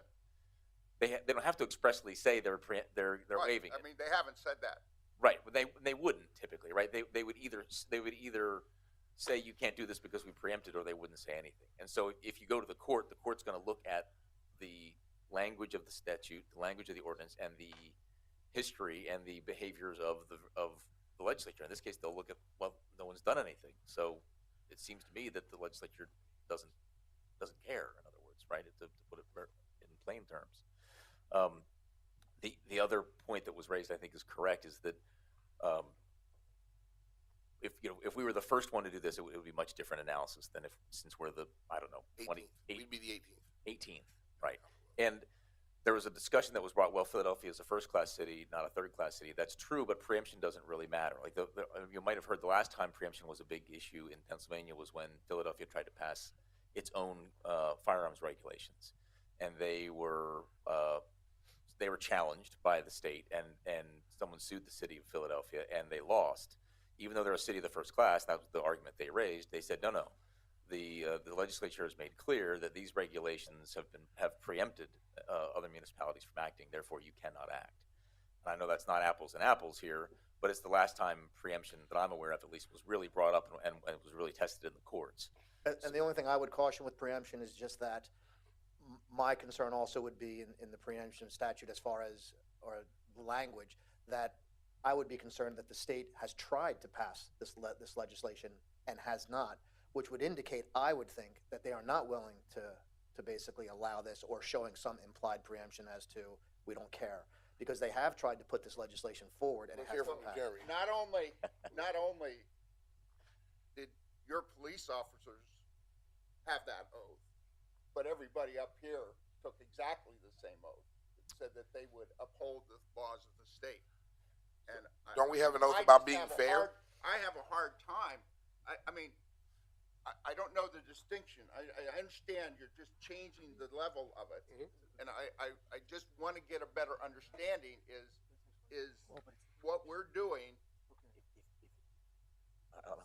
They don't have to expressly say they're Right. waiving it. I mean, they haven't said that. Right, but they wouldn't typically, right? They would either say you can't do this because we preempted, or they wouldn't say anything. And so if you go to the court's going to look at the language of the statute, the language of the ordinance, and the history and the behaviors of the legislature. In this case, they'll look at, well, no one's done anything, so it seems to me that the legislature doesn't care. In other words, right? To put it in plain terms. The other point that was raised, I think, is correct. Is that if we were the first one to do this, it would be much different analysis than since we're the 18th. We'd be the 18th, right? And there was a discussion that was brought. Well, Philadelphia is a first-class city, not a third-class city. That's true, but preemption doesn't really matter. Like you might have heard the last time preemption was a big issue in Pennsylvania was when Philadelphia tried to pass its own firearms regulations, and they were challenged by the state, and someone sued the city of Philadelphia, and they lost. Even though they're a city of the first class, that was the argument they raised. They said, no. The legislature has made clear that these regulations have preempted other municipalities from acting. Therefore, you cannot act. And I know that's not apples and apples here, but it's the last time preemption that I'm aware of, at least, was really brought up and was really tested in the courts. And the only thing I would caution with preemption is just that my concern also would be in the preemption statute as far as, or language, that I would be concerned that the state has tried to pass this legislation and has not, which would indicate, I would think, that they are not willing to basically allow this, or showing some implied preemption as to, we don't care. because they have tried to put this legislation forward and it Let's has hear been from passed. Jeremy. Not only did your police officers have that oath, but everybody up here took exactly the same oath. It said that they would uphold the laws of the state. And Don't we have an oath I about just being have a fair? I have a hard time. I mean, I don't know the distinction. I understand you're just changing the level of it. And I just want to get a better understanding is what we're doing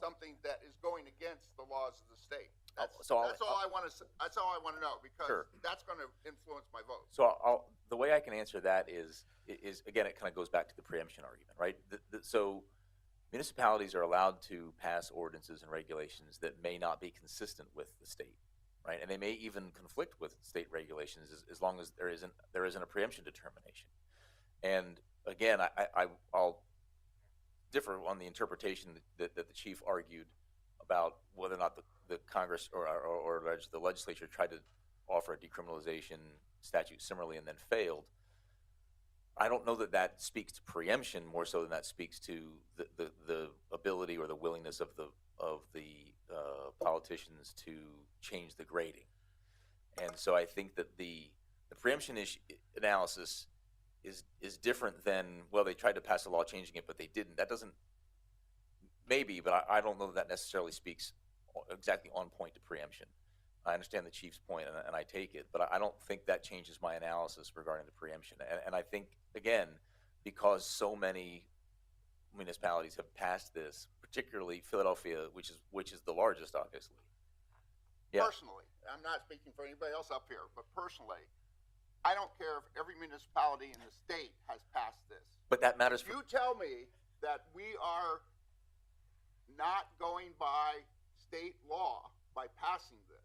something that is going against the laws of the state. That's all I want to know, because Sure. that's going to influence my vote. So the way I can answer that is again, it kind of goes back to the preemption argument, right? So municipalities are allowed to pass ordinances and regulations that may not be consistent with the state, right? And they may even conflict with state regulations as long as there isn't a preemption determination. And again, I'll differ on the interpretation that the chief argued about whether or not the Congress or the legislature tried to offer a decriminalization statute similarly and then failed. I don't know that speaks to preemption more so than that speaks to the ability or the willingness of the politicians to change the grading. And so I think that the preemption analysis is different than, well, they tried to pass a law changing it, but they didn't. That doesn't, maybe, but I don't know that necessarily speaks exactly on point to preemption. I understand the chief's point, and I take it, but I don't think that changes my analysis regarding the preemption. And I think, again, because so many municipalities have passed this, particularly Philadelphia, which is the largest, obviously. Yeah. Personally, I'm not speaking for anybody else up here, but personally, I don't care if every municipality in the state has passed this. But that matters If you tell me that we are not going by state law by passing this,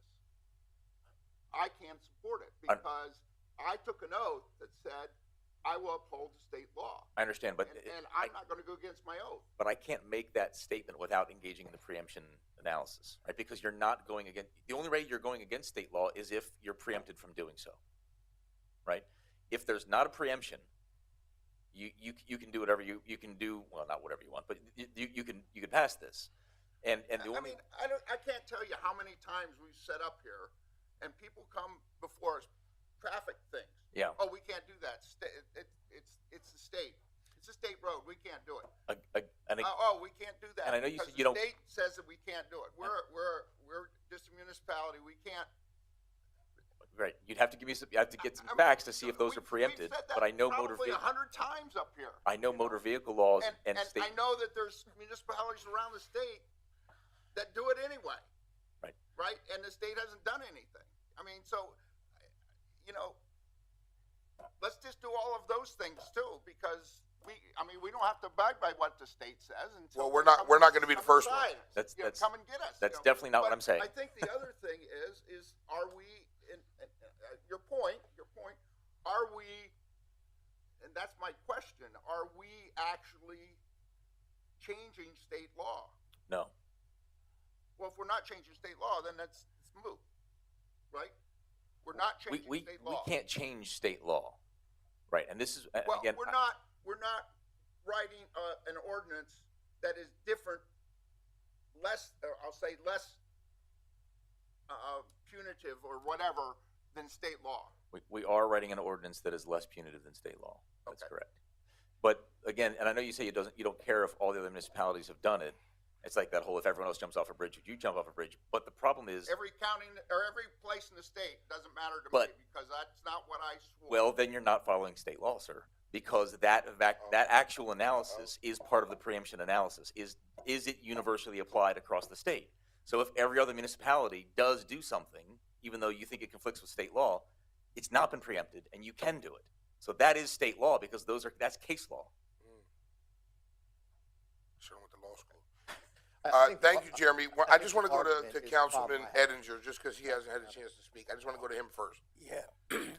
I can't support it, because I took an oath that said I will uphold the state law. I understand, but And I'm not going to go against my oath. But I can't make that statement without engaging in the preemption analysis, right? Because you're not going against, the only way you're going against state law is if you're preempted from doing so, right? If there's not a preemption, you can do whatever you can do. Well, not whatever you want, but you can pass this. And the only, I mean, I can't tell you how many times we've set up here and people come before us, traffic things. Yeah. Oh, we can't do that. It's the state. It's a state road. We can't do it. We can't do that. And I know you because said you the don't. state says that we can't do it. We're just a municipality. We can't. Right. You'd have to give me some. You have to get some facts to see if those are preempted. We've said that But I know motor probably vehicle. 100 times up here. I know motor vehicle laws And state. I know that there's municipalities around the state that do it anyway. Right. Right? And the state hasn't done anything. I mean, so, let's just do all of those things too, because we don't have to abide by what the state says until. Well, we're not going to be the first one. That's come and get us. That's definitely not what I'm saying. I think the other thing is are we your point, are we, and that's my question, are we actually changing state law? No. Well, if we're not changing state law, then it's moot, right? We're not changing state law. We can't change state law, right? And this is Well, again. we're not writing an ordinance that is different, less punitive or whatever than state law. We are writing an ordinance that is less punitive than state law. That's Okay. correct. But again, and I know you say you don't care if all the other municipalities have done it. It's like that whole, if everyone else jumps off a bridge, would you jump off a bridge? But the problem is, Every county or every place in the state doesn't matter to But- me, because that's not what I swore. well, then you're not following state law, sir, because that actual analysis is part of the preemption analysis. Is it universally applied across the state? So if every other municipality does do something, even though you think it conflicts with state law, it's not been preempted, and you can do it. So that is state law, because that's case law. Sure went to law school. I think Thank the- you, Jeremy. Well, I I think just the want to go argument to is the Councilman problem I have. Edinger, just because he hasn't had a chance to speak. I just want to go to him first. Yeah,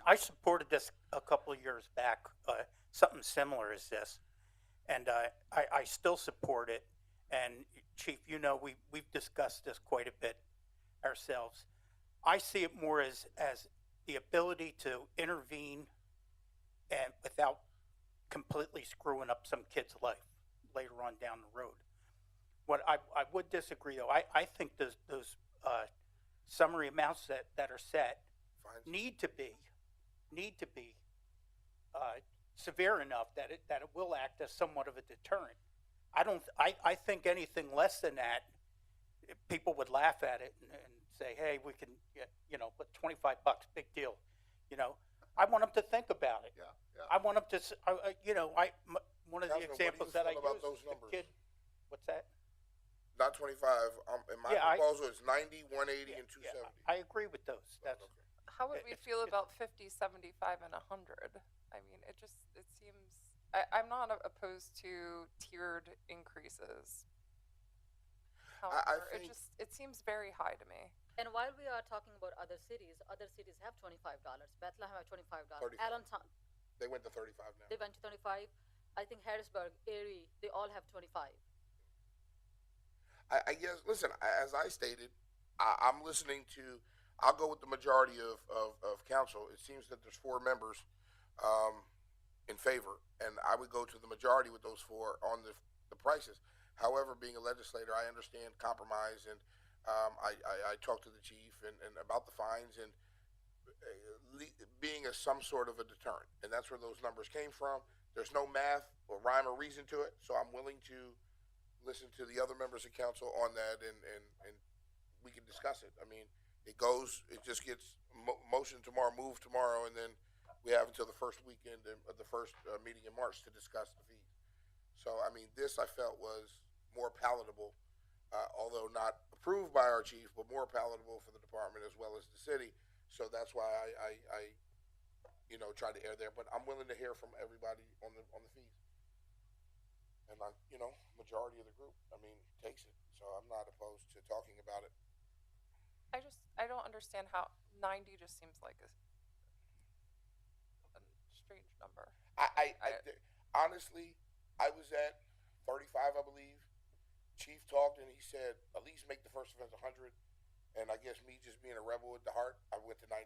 I supported this a couple of years back, something similar as this, and I still support it. And Chief, we've discussed this quite a bit ourselves. I see it more as the ability to intervene and without completely screwing up some kid's life later on down the road. What I would disagree though, I think those summary amounts that are set Fines. need to be severe enough that it will act as somewhat of a deterrent. I think anything less than that, people would laugh at it and say, hey, we can, but $25, big deal. I want them to think about it. Yeah, yeah. I want them to, one of the Councilman, what do you examples that I feel about use those is the numbers? kid, what's that? Not 25. In my Yeah, proposal, it's 90, 180, and 270. I agree with those. That's, Okay. How would we It's- feel about 50, 75, and 100? I mean, it seems, I'm not opposed to tiered increases. However, think- it seems very high to me. And while we are talking about other cities have $25. Bethlehem have $25. 35. Allentown, They went to 35 now. they went to 25. I think Harrisburg, Erie, they all have 25. I guess, listen, as I stated, I'm listening to, I'll go with the majority of council. It seems that there's 4 members in favor, and I would go to the majority with those 4 on the prices. However, being a legislator, I understand compromise, and I talked to the chief and about the fines and being some sort of a deterrent, and that's where those numbers came from. There's no math or rhyme or reason to it, so I'm willing to listen to the other members of council on that, and we can discuss it. I mean, it just gets motion tomorrow, moved tomorrow, and then we have until the first weekend of the first meeting in March to discuss the fees. So, I mean, this I felt was more palatable, although not approved by our chief, but more palatable for the department as well as the city. So that's why I tried to err there. But I'm willing to hear from everybody on the fees. And majority of the group, takes it. So I'm not opposed to talking about it. I don't understand how 90 just seems like a strange number. Honestly, I was at 35, I believe. Chief talked and he said, at least make the first offense 100. And I guess me just being a rebel at the heart, I went to 90.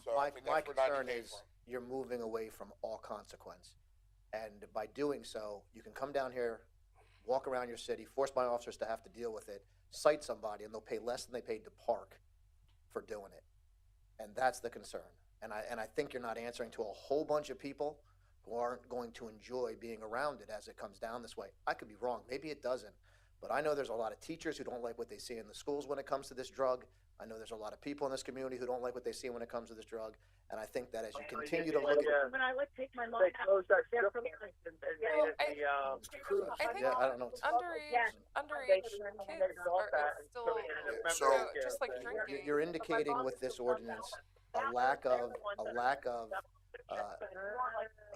So I think My that's where 90 concern came is from. you're moving away from all consequence. And by doing so, you can come down here, walk around your city, force my officers to have to deal with it, cite somebody, and they'll pay less than they paid to park for doing it. And that's the concern. And I think you're not answering to a whole bunch of people who aren't going to enjoy being around it as it comes down this way. I could be wrong. Maybe it doesn't. But I know there's a lot of teachers who don't like what they see in the schools when it comes to this drug. I know there's a lot of people in this community who don't like what they see when it comes to this drug. And I think that as you continue to look at... When I would take my mom They closed that they're strip from- mall and Well, made it I think Yeah, I don't know. underage Yeah. underage kids bought that, are still so they ended up So- members just like here. drinking. You're indicating with this ordinance a lack of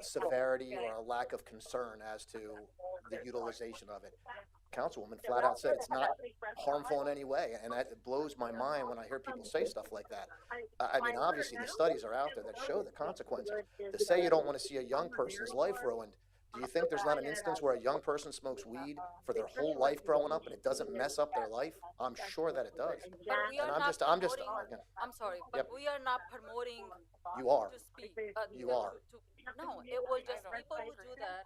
severity or a lack of concern as to the utilization of it. Councilwoman flat out said it's not harmful in any way, and that blows my mind when I hear people say stuff like that. I mean, obviously, the studies are out there that show the consequences. To say you don't want to see a young person's life ruined, do you think there's not an instance where a young person smokes weed for their whole life growing up and it doesn't mess up their life? I'm sure that it does. But we are And I'm not just, promoting, I'm sorry, but Yep. we are not promoting you are. to speak. You are. No, it will just, people who do that,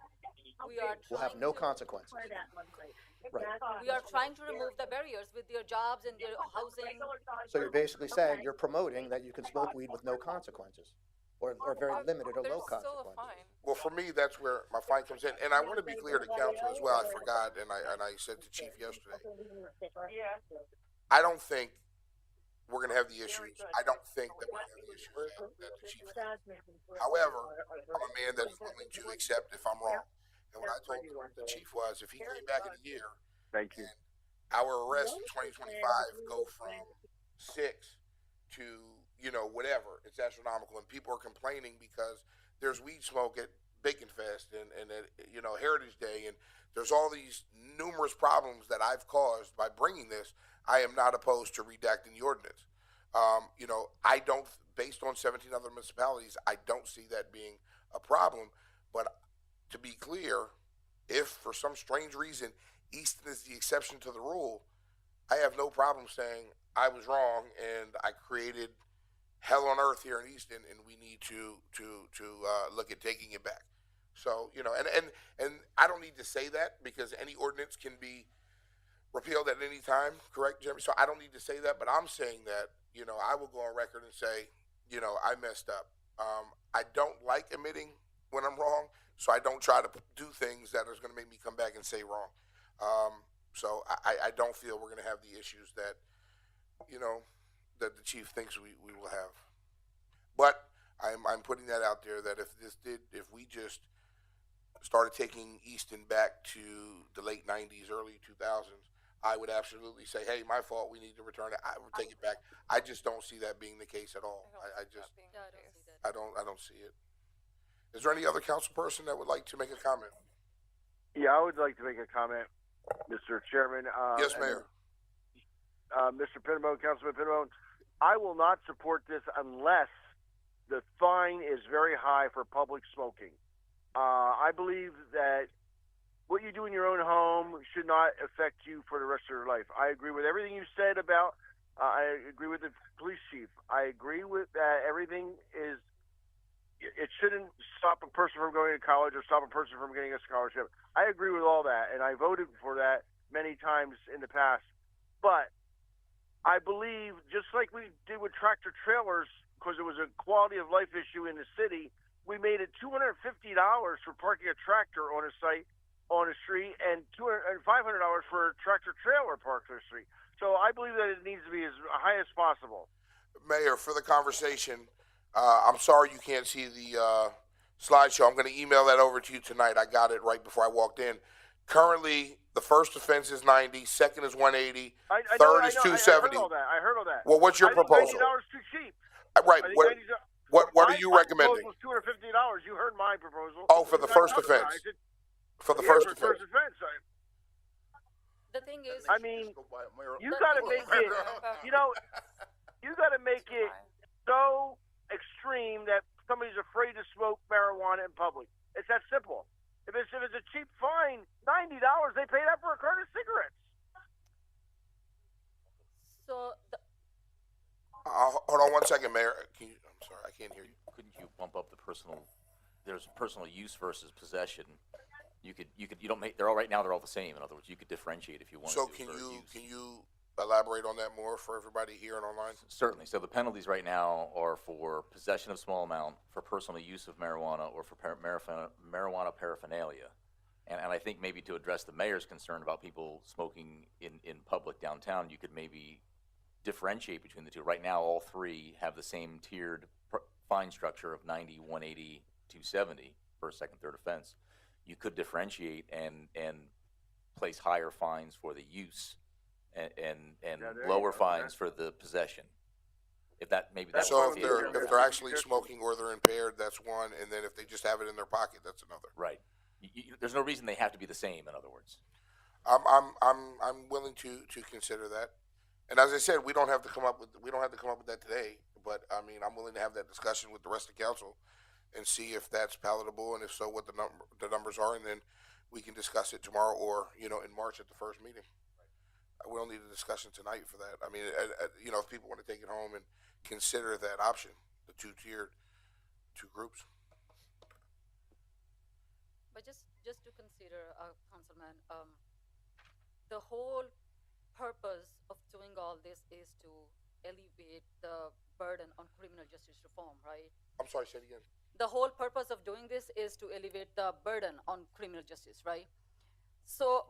we are Will have trying no to- consequences. Right. We are trying to remove the barriers with their jobs and their housing. So you're basically saying you're promoting that you can smoke weed with no consequences, or very limited or There's low still a consequences. fine. Well, for me, that's where my fine comes in. And I want to be clear to council as well. I forgot, and I said to Chief yesterday, I don't think we're going to have the issues. I don't think that we're going to have the issues that the chief has. However, I'm a man that's willing to accept if I'm wrong. And what I told the chief was, if he came back in a year, Thank you. our arrests in 2025 go from 6 to, whatever. It's astronomical. And people are complaining because there's weed smoke at Bacon Fest and at, Heritage Day. And there's all these numerous problems that I've caused by bringing this. I am not opposed to redacting the ordinance. I don't, based on 17 other municipalities, I don't see that being a problem. But to be clear, if for some strange reason Easton is the exception to the rule, I have no problem saying I was wrong and I created hell on earth here in Easton, and we need to look at taking it back. So, you know, and I don't need to say that because any ordinance can be repealed at any time, correct, Jeremy? So I don't need to say that, but I'm saying that, you know, I will go on record and say, you know, I messed up. I don't like admitting when I'm wrong, so I don't try to do things that are going to make me come back and say wrong. So I don't feel we're going to have the issues that, you know, that the chief thinks we will have. But I'm putting that out there that if we just started taking Easton back to the late 90s, early 2000s, I would absolutely say, hey, my fault, we need to return it, I would take it back. I just don't see that being the case at all. I just, I don't see it. Is there any other council person that would like to make a comment? Yeah, I would like to make a comment, Mr. Chairman. Yes, Mayor. Mr. Pinbone, Councilman Pinbone, I will not support this unless the fine is very high for public smoking. I believe that what you do in your own home should not affect you for the rest of your life. I agree with everything you said about, I agree with the police chief. I agree with that everything is, it shouldn't stop a person from going to college or stop a person from getting a scholarship. I agree with all that, and I voted for that many times in the past. But I believe, just like we did with tractor trailers, because it was a quality of life issue in the city, we made it $250 for parking a tractor on a site, on a street, and $500 for a tractor trailer parked on a street. So I believe that it needs to be as high as possible. Mayor, for the conversation, I'm sorry you can't see the slideshow. I'm going to email that over to you tonight. I got it right before I walked in. Currently, the first offense is 90, second is 180, third is 270. I heard all that. Well, what's your proposal? $90 is too cheap. Right. What are you recommending? My proposal was $250. You heard my proposal. Oh, for the first offense. For the first offense. The thing is, I mean, you got to make it. You know, you got to make it so extreme that somebody's afraid to smoke marijuana in public. It's that simple. If it's a cheap fine, $90, they pay that for a carton of cigarettes. so Hold on one second, Mayor. I'm sorry, I can't hear you. Couldn't you bump up the personal? There's personal use versus possession. You don't make. They're all right now. They're all the same. In other words, you could differentiate if you wanted So to. can you elaborate on that more for everybody here and online? Certainly. So the penalties right now are for possession of small amount, for personal use of marijuana, or for marijuana paraphernalia. And I think maybe to address the mayor's concern about people smoking in public downtown, you could maybe differentiate between the two. Right now, all three have the same tiered fine structure of 90, 180, 270, first, second, third offense. You could differentiate and place higher fines for the use and lower fines for the possession. If that maybe that. So if they're actually smoking or they're impaired, that's one, and then if they just have it in their pocket, that's another. Right. There's no reason they have to be the same. In other words. I'm willing to consider that. And as I said, we don't have to come up with that today. But I mean, I'm willing to have that discussion with the rest of the council and see if that's palatable, and if so, what the numbers are, and then we can discuss it tomorrow or in March at the first meeting. We don't need a discussion tonight for that. I mean, if people want to take it home and consider that option, the two-tiered, two groups. but just to consider, Councilman, the whole purpose of doing all this is to alleviate the burden on criminal justice reform, right? I'm sorry, say it again. The whole purpose of doing this is to alleviate the burden on criminal justice, right? So,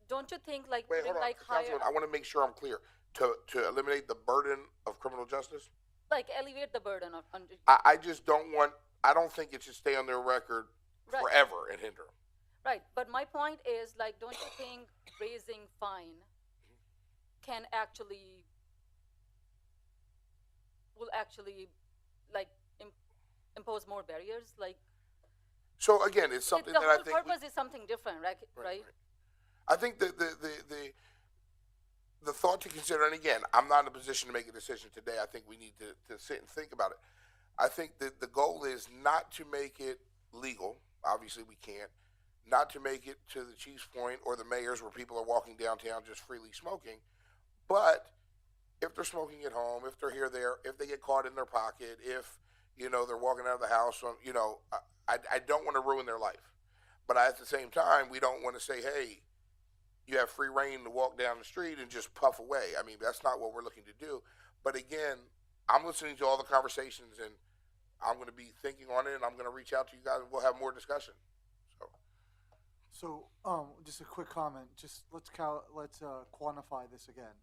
don't you think Wait, hold on, higher, Councilman, I want to make sure I'm clear. To eliminate the burden of criminal justice? like alleviate the burden on I just don't want. I don't think it should stay on their record Right. forever and hinder. right? But my point is, like, don't you think raising fine can will actually like impose more barriers, like? So again, it's something the that I whole think. purpose is something different, right? I think the thought to consider, and again, I'm not in a position to make a decision today. I think we need to sit and think about it. I think that the goal is not to make it legal. Obviously, we can't. Not to make it, to the chief's point, or the mayor's, where people are walking downtown just freely smoking. But if they're smoking at home, if they're here, there, if they get caught in their pocket, if You know, they're walking out of the house. You know, I don't want to ruin their life. But at the same time, we don't want to say, hey, you have free reign to walk down the street and just puff away. I mean, that's not what we're looking to do. But again, I'm listening to all the conversations, and I'm going to be thinking on it, and I'm going to reach out to you guys, and we'll have more discussion. So, just a quick comment. Just let's quantify this again.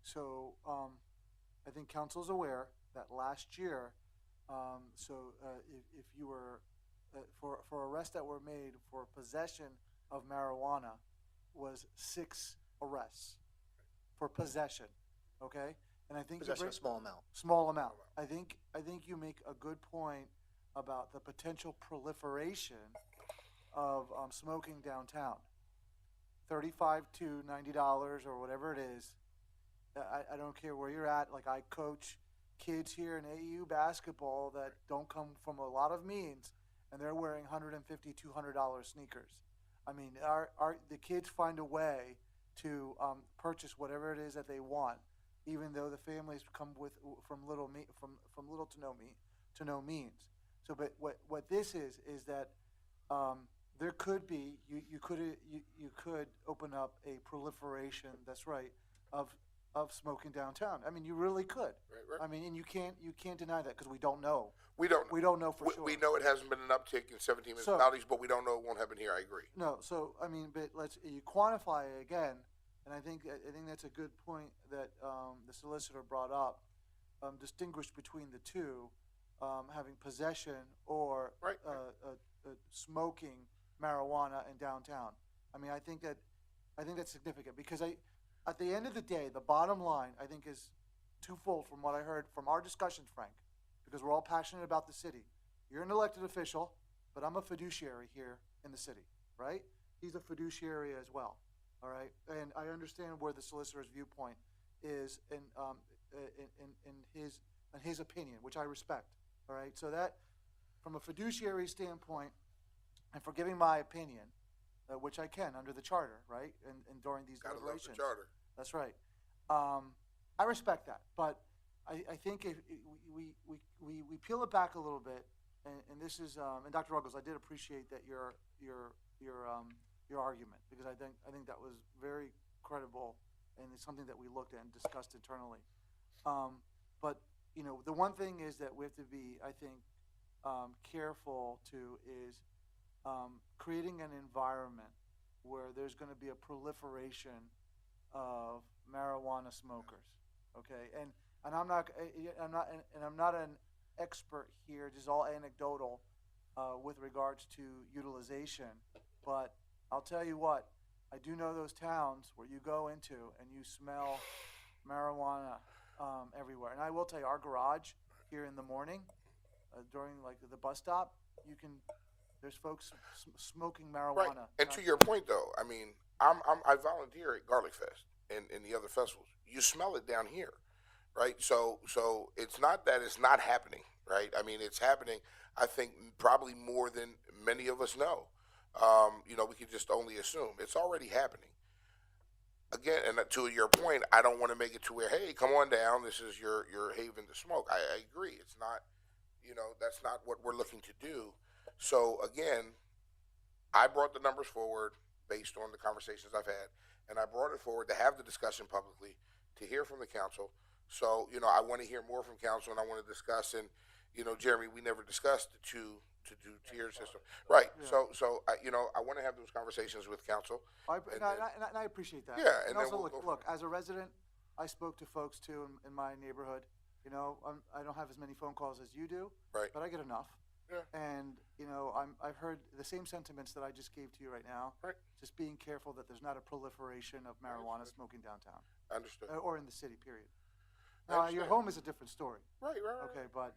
So, I think council's aware that last year, if you were for arrests that were made for possession of marijuana, was 6 arrests for possession. Okay, and I think Possession of a small amount. Small amount. I think you make a good point about the potential proliferation of smoking downtown. $35 to $90 or whatever it is. I don't care where you're at. Like, I coach kids here in AU basketball that don't come from a lot of means, and they're wearing $150, $200 sneakers. I mean, the kids find a way to purchase whatever it is that they want, even though the families come from little to no means. So, but what this is that there could be you could open up a proliferation. That's right, of smoking downtown. I mean, you really could. Right. I mean, and you can't deny that because we don't know. We don't know for sure. We know it hasn't been an uptick in 17 municipalities, but we don't know it won't happen here. I agree. No, so I mean, but you quantify it again, and I think that's a good point that the solicitor brought up. Distinguished between the two, having possession or smoking marijuana in downtown. I mean, I think that's significant because at the end of the day, the bottom line I think is twofold from what I heard from our discussions, Frank, because we're all passionate about the city. You're an elected official, but I'm a fiduciary here in the city, right? He's a fiduciary as well, all right? And I understand where the solicitor's viewpoint is in his opinion, which I respect, all right? So that, from a fiduciary standpoint, and for giving my opinion, which I can under the charter, right? And during these deliberations. Love the charter. That's right. I respect that, but I think if we peel it back a little bit, and this is and Dr. Ruggles, I did appreciate that your argument because I think that was very credible and it's something that we looked at and discussed internally. But you know, the one thing is that we have to be, I think, careful is creating an environment where there's going to be a proliferation of marijuana smokers. Okay, and I'm not an expert here. Just all anecdotal with regards to utilization. But I'll tell you what, I do know those towns where you go into and you smell marijuana everywhere. And I will tell you, our garage here in the morning during like the bus stop, there's folks smoking marijuana. Right. And to your point, though, I mean, I volunteer at Garlic Fest and the other festivals. You smell it down here, right? So it's not that it's not happening, right? I mean, it's happening. I think probably more than many of us know. You know, we can just only assume it's already happening. Again, and to your point, I don't want to make it to where, hey, come on down. This is your haven to smoke. I agree. It's not, you know, that's not what we're looking to do. So again, I brought the numbers forward based on the conversations I've had, and I brought it forward to have the discussion publicly, to hear from the council. So, you know, I want to hear more from council, and I want to discuss. And, you know, Jeremy, we never discussed the two-tier system, right? Yeah. So you know, I want to have those conversations with council. I appreciate that. Yeah, and also look, as a resident, I spoke to folks too in my neighborhood. You know, I don't have as many phone calls as you do, right? But I get enough. Yeah. And you know, I've heard the same sentiments that I just gave to you right now. Right. Just being careful that there's not a proliferation of marijuana smoking downtown. Understood. Or in the city, period. Now, your home is a different story. Right. Okay, but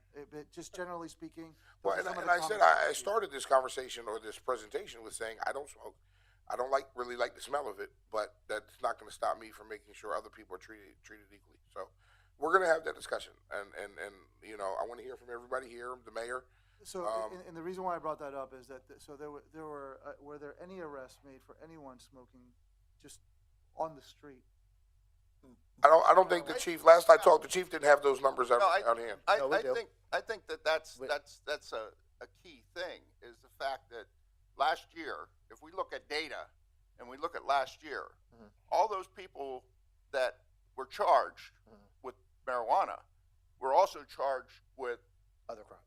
just generally speaking. Well, and I said I started this conversation or this presentation with saying I don't smoke. I don't really like the smell of it, but that's not going to stop me from making sure other people are treated equally. So we're going to have that discussion, and you know, I want to hear from everybody here, the mayor. So, and the reason why I brought that up is that were there any arrests made for anyone smoking just on the street? I don't think the chief, last I talked, the chief didn't have those numbers out No, on hand. No, we do. I think that's a key thing, is the fact that last year, if we look at data and we look at last year, all those people that were charged with marijuana were also charged with Other crimes.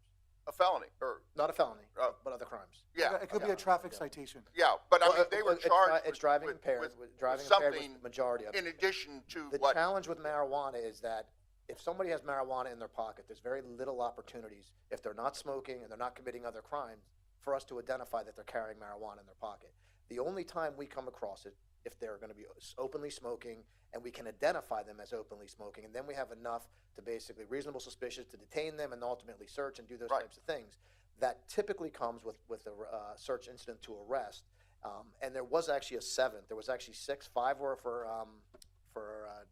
a felony, or, Not a felony, but other crimes. yeah. It could be a traffic citation. Yeah, but I Well, mean, they were it's charged it's driving with impaired. Driving with impaired was something the majority of it. in addition to The what, challenge with marijuana is that if somebody has marijuana in their pocket, there's very little opportunities, if they're not smoking and they're not committing other crimes, for us to identify that they're carrying marijuana in their pocket. The only time we come across it, if they're going to be openly smoking, and we can identify them as openly smoking, and then we have enough to basically reasonable suspicion to detain them and ultimately search and do those Right. types of things. That typically comes with a search incident to arrest. And there was actually a seventh. There was actually six. Five were for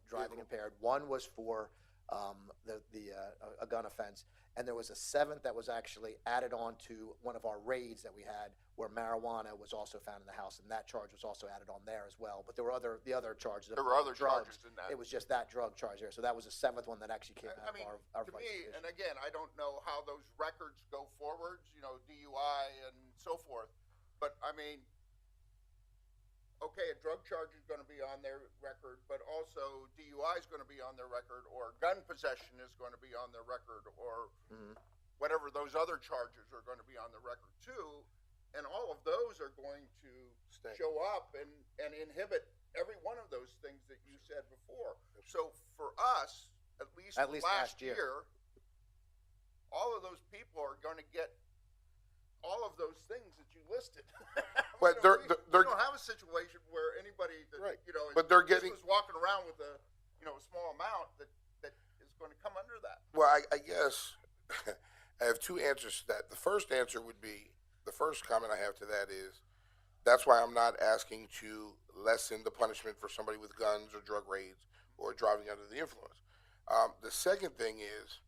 driving impaired. One was for a gun offense, and there was a seventh that was actually added on to one of our raids that we had, where marijuana was also found in the house, and that charge was also added on there as well. But there were the other charges. there were other drugs. charges in that. It was just that drug charge there. So that was a seventh one that actually came I out mean, of our to me, investigation. and again, I don't know how those records go forwards, DUI and so forth, but I mean, okay, a drug charge is gonna be on their record, but also DUI is gonna be on their record, or gun possession is gonna be on their record, or whatever those other charges are gonna be on the record too, and all of those are going to show up and inhibit every one of those things that you said before. So for us, at least last year, all of those people are gonna get all of those things that you listed. But we they're don't have a situation where anybody that, Right. just But they're getting- was walking around with a small amount that is going to come under that. Well, I guess I have two answers to that. The first answer would be, the first comment I have to that is, that's why I'm not asking to lessen the punishment for somebody with guns or drug raids or driving under the influence. The second thing is,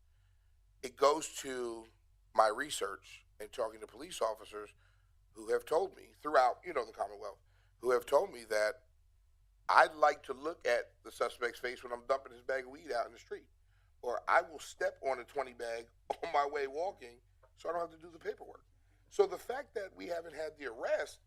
it goes to my research and talking to police officers who have told me throughout, the Commonwealth, who have told me that I'd like to look at the suspect's face when I'm dumping his bag of weed out in the street. Or I will step on a 20 bag on my way walking so I don't have to do the paperwork. So the fact that we haven't had the arrest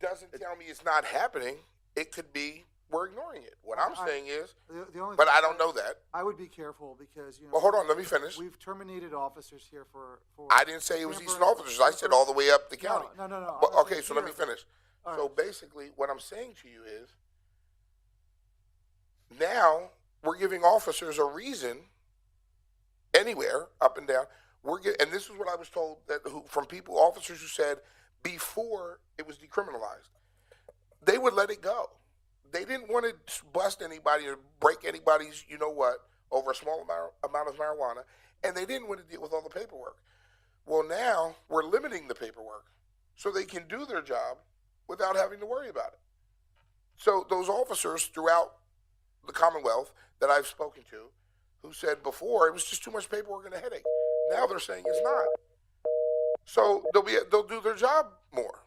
doesn't tell me it's not happening. It could be we're ignoring it. What I'm saying is, The only but thing I don't know that. I would be careful because, Well, hold on, let me finish. we've terminated officers here for I didn't say it was Eastern temporary- officers. I said all the way up the county. No. But, I'm okay, saying so let me here. finish. All So right. basically, what I'm saying to you is, now we're giving officers a reason, anywhere, up and down. And this is what I was told from officers who said before it was decriminalized, they would let it go. They didn't want to bust anybody or break anybody's, over a small amount of marijuana, and they didn't want to deal with all the paperwork. Well, now we're limiting the paperwork so they can do their job without having to worry about it. So those officers throughout the Commonwealth that I've spoken to, who said before it was just too much paperwork and a headache, now they're saying it's not. So they'll do their job more.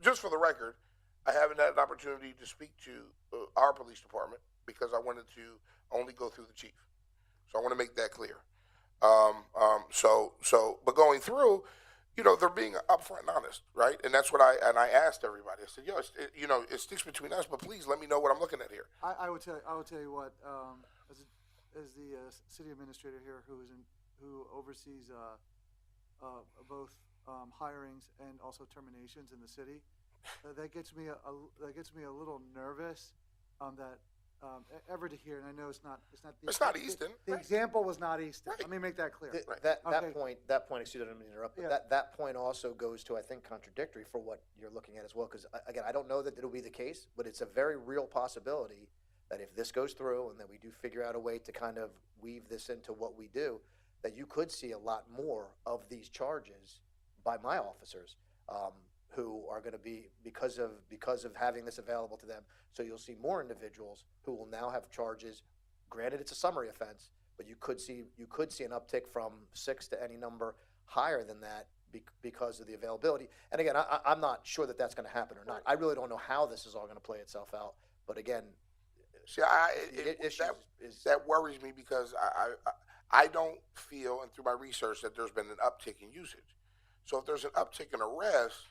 Just for the record, I haven't had an opportunity to speak to our police department because I wanted to only go through the chief. So I want to make that clear. But going through, they're being upfront and honest, right? And that's what I asked everybody. I said, it sticks between us, but please let me know what I'm looking at here. I would tell you what, as the city administrator here, who oversees both hirings and also terminations in the city, that gets me a little nervous. That ever to hear, and I know it's not. It's not Easton. The example was not Easton. Right. Let me make that clear. That Okay. point, excuse me, I don't mean to interrupt, but Yeah. that point also goes to, I think, contradictory for what you're looking at as well, because, again, I don't know that it'll be the case, but it's a very real possibility that if this goes through and that we do figure out a way to kind of weave this into what we do, that you could see a lot more of these charges by my officers, who are going to be, because of having this available to them. So you'll see more individuals who will now have charges. Granted, it's a summary offense, but you could see an uptick from 6 to any number higher than that because of the availability. And again, I'm not sure that that's going to happen or not. I really don't know how this is all going to play itself out. But again, See, The issue is that worries me because I don't feel, and through my research, that there's been an uptick in usage. So if there's an uptick in arrests,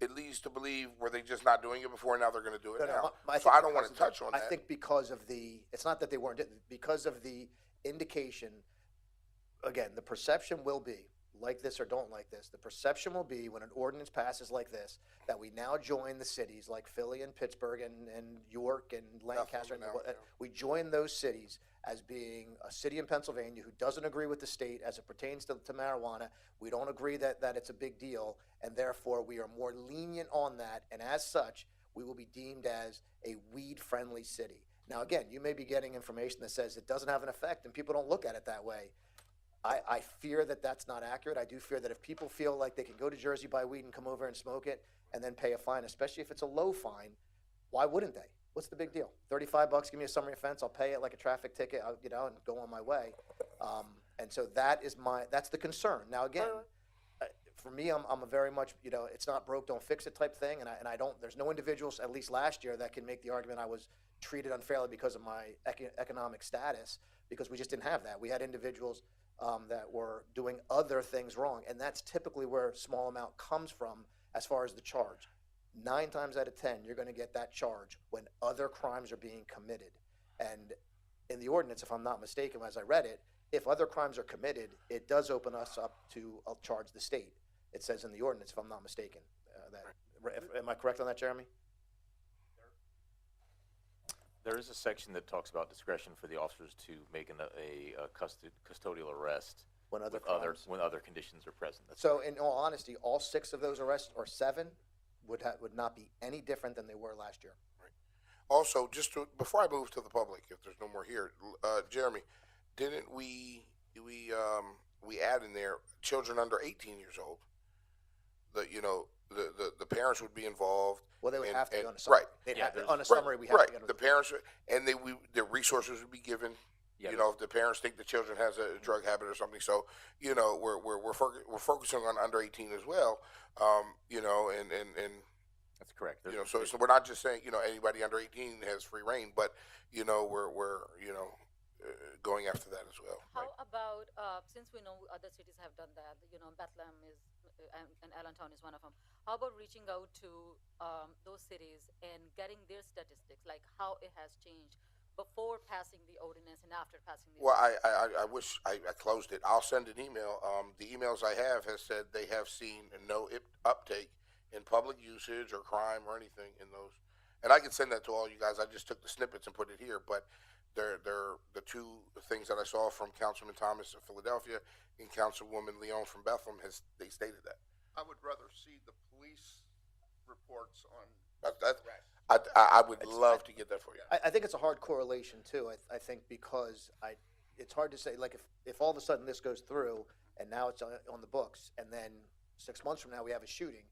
it leads to believe were they just not doing it before, now they're going to do it now. So I don't want to touch on that. I think because of it's not that they weren't, because of the indication, again, the perception will be, like this or don't like this, the perception will be when an ordinance passes like this, that we now join the cities like Philly and Pittsburgh and York and Lancaster. And now, yeah. We join those cities as being a city in Pennsylvania who doesn't agree with the state as it pertains to marijuana. We don't agree that it's a big deal, and therefore we are more lenient on that, and as such, we will be deemed as a weed-friendly city. Now, again, you may be getting information that says it doesn't have an effect, and people don't look at it that way. I fear that that's not accurate. I do fear that if people feel like they can go to Jersey, buy weed, and come over and smoke it, and then pay a fine, especially if it's a low fine, why wouldn't they? What's the big deal? $35, give me a summary offense, I'll pay it like a traffic ticket, and go on my way. And so that's the concern. Now, again, for me, I'm a very much, it's not broke, don't fix it type thing, and I don't, there's no individuals, at least last year, that can make the argument I was treated unfairly because of my economic status, because we just didn't have that. We had individuals that were doing other things wrong, and that's typically where small amount comes from as far as the charge. 9 times out of 10, you're going to get that charge when other crimes are being committed. And in the ordinance, if I'm not mistaken, as I read it, if other crimes are committed, it does open us up to charge the state. It says in the ordinance, if I'm not mistaken. Am I correct on that, Jeremy? There is a section that talks about discretion for the officers to make a custodial arrest When other with crimes. when other conditions are present. That's So, in all honesty, all 6 of those arrests, or 7, would not be any different than they were last year. Also, before I move to the public, if there's no more here, Jeremy, didn't we add in there children under 18 years old? The parents would be involved. Well, they would have to be on a right. summary. On a summary, we have to get on the parents, and the resources would be given. Yeah, If the parents think the children has a drug habit or something, so we're focusing on under 18 as well. And that's correct. so we're not just saying anybody under 18 has free reign, but we're going after that as well. How about, since we know other cities have done that, Bethlehem is, and Allentown is one of them. How about reaching out to those cities and getting their statistics, like how it has changed before passing the ordinance and after passing the Well, ordinance? I wish I closed it. I'll send an email. The emails I have has said they have seen no uptake in public usage or crime or anything in those. And I can send that to all you guys. I just took the snippets and put it here, but they're the 2 things that I saw from Councilman Thomas of Philadelphia and Councilwoman Leon from Bethlehem they stated that. I would rather see the police reports on. I would love to get that for you. I think it's a hard correlation too. I think because it's hard to say, like, if all of a sudden this goes through and now it's on the books, and then 6 months from now we have a shooting,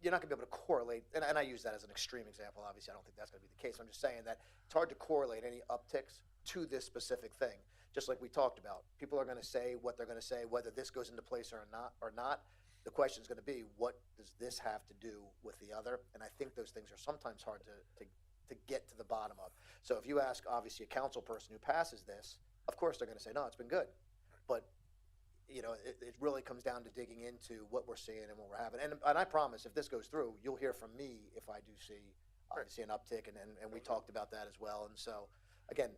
you're not going to be able to correlate. And I use that as an extreme example. Obviously, I don't think that's going to be the case. I'm just saying that it's hard to correlate any upticks to this specific thing. Just like we talked about, people are going to say what they're going to say, whether this goes into place or not. The question is going to be, what does this have to do with the other? And I think those things are sometimes hard to get to the bottom of. So if you ask, obviously, a council person who passes this, of course they're going to say, no, it's been good. But it really comes down to digging into what we're seeing and what we're having. And I promise, if this goes through, you'll hear from me if I do see, obviously, an uptick, and we talked about that as well. And so, again,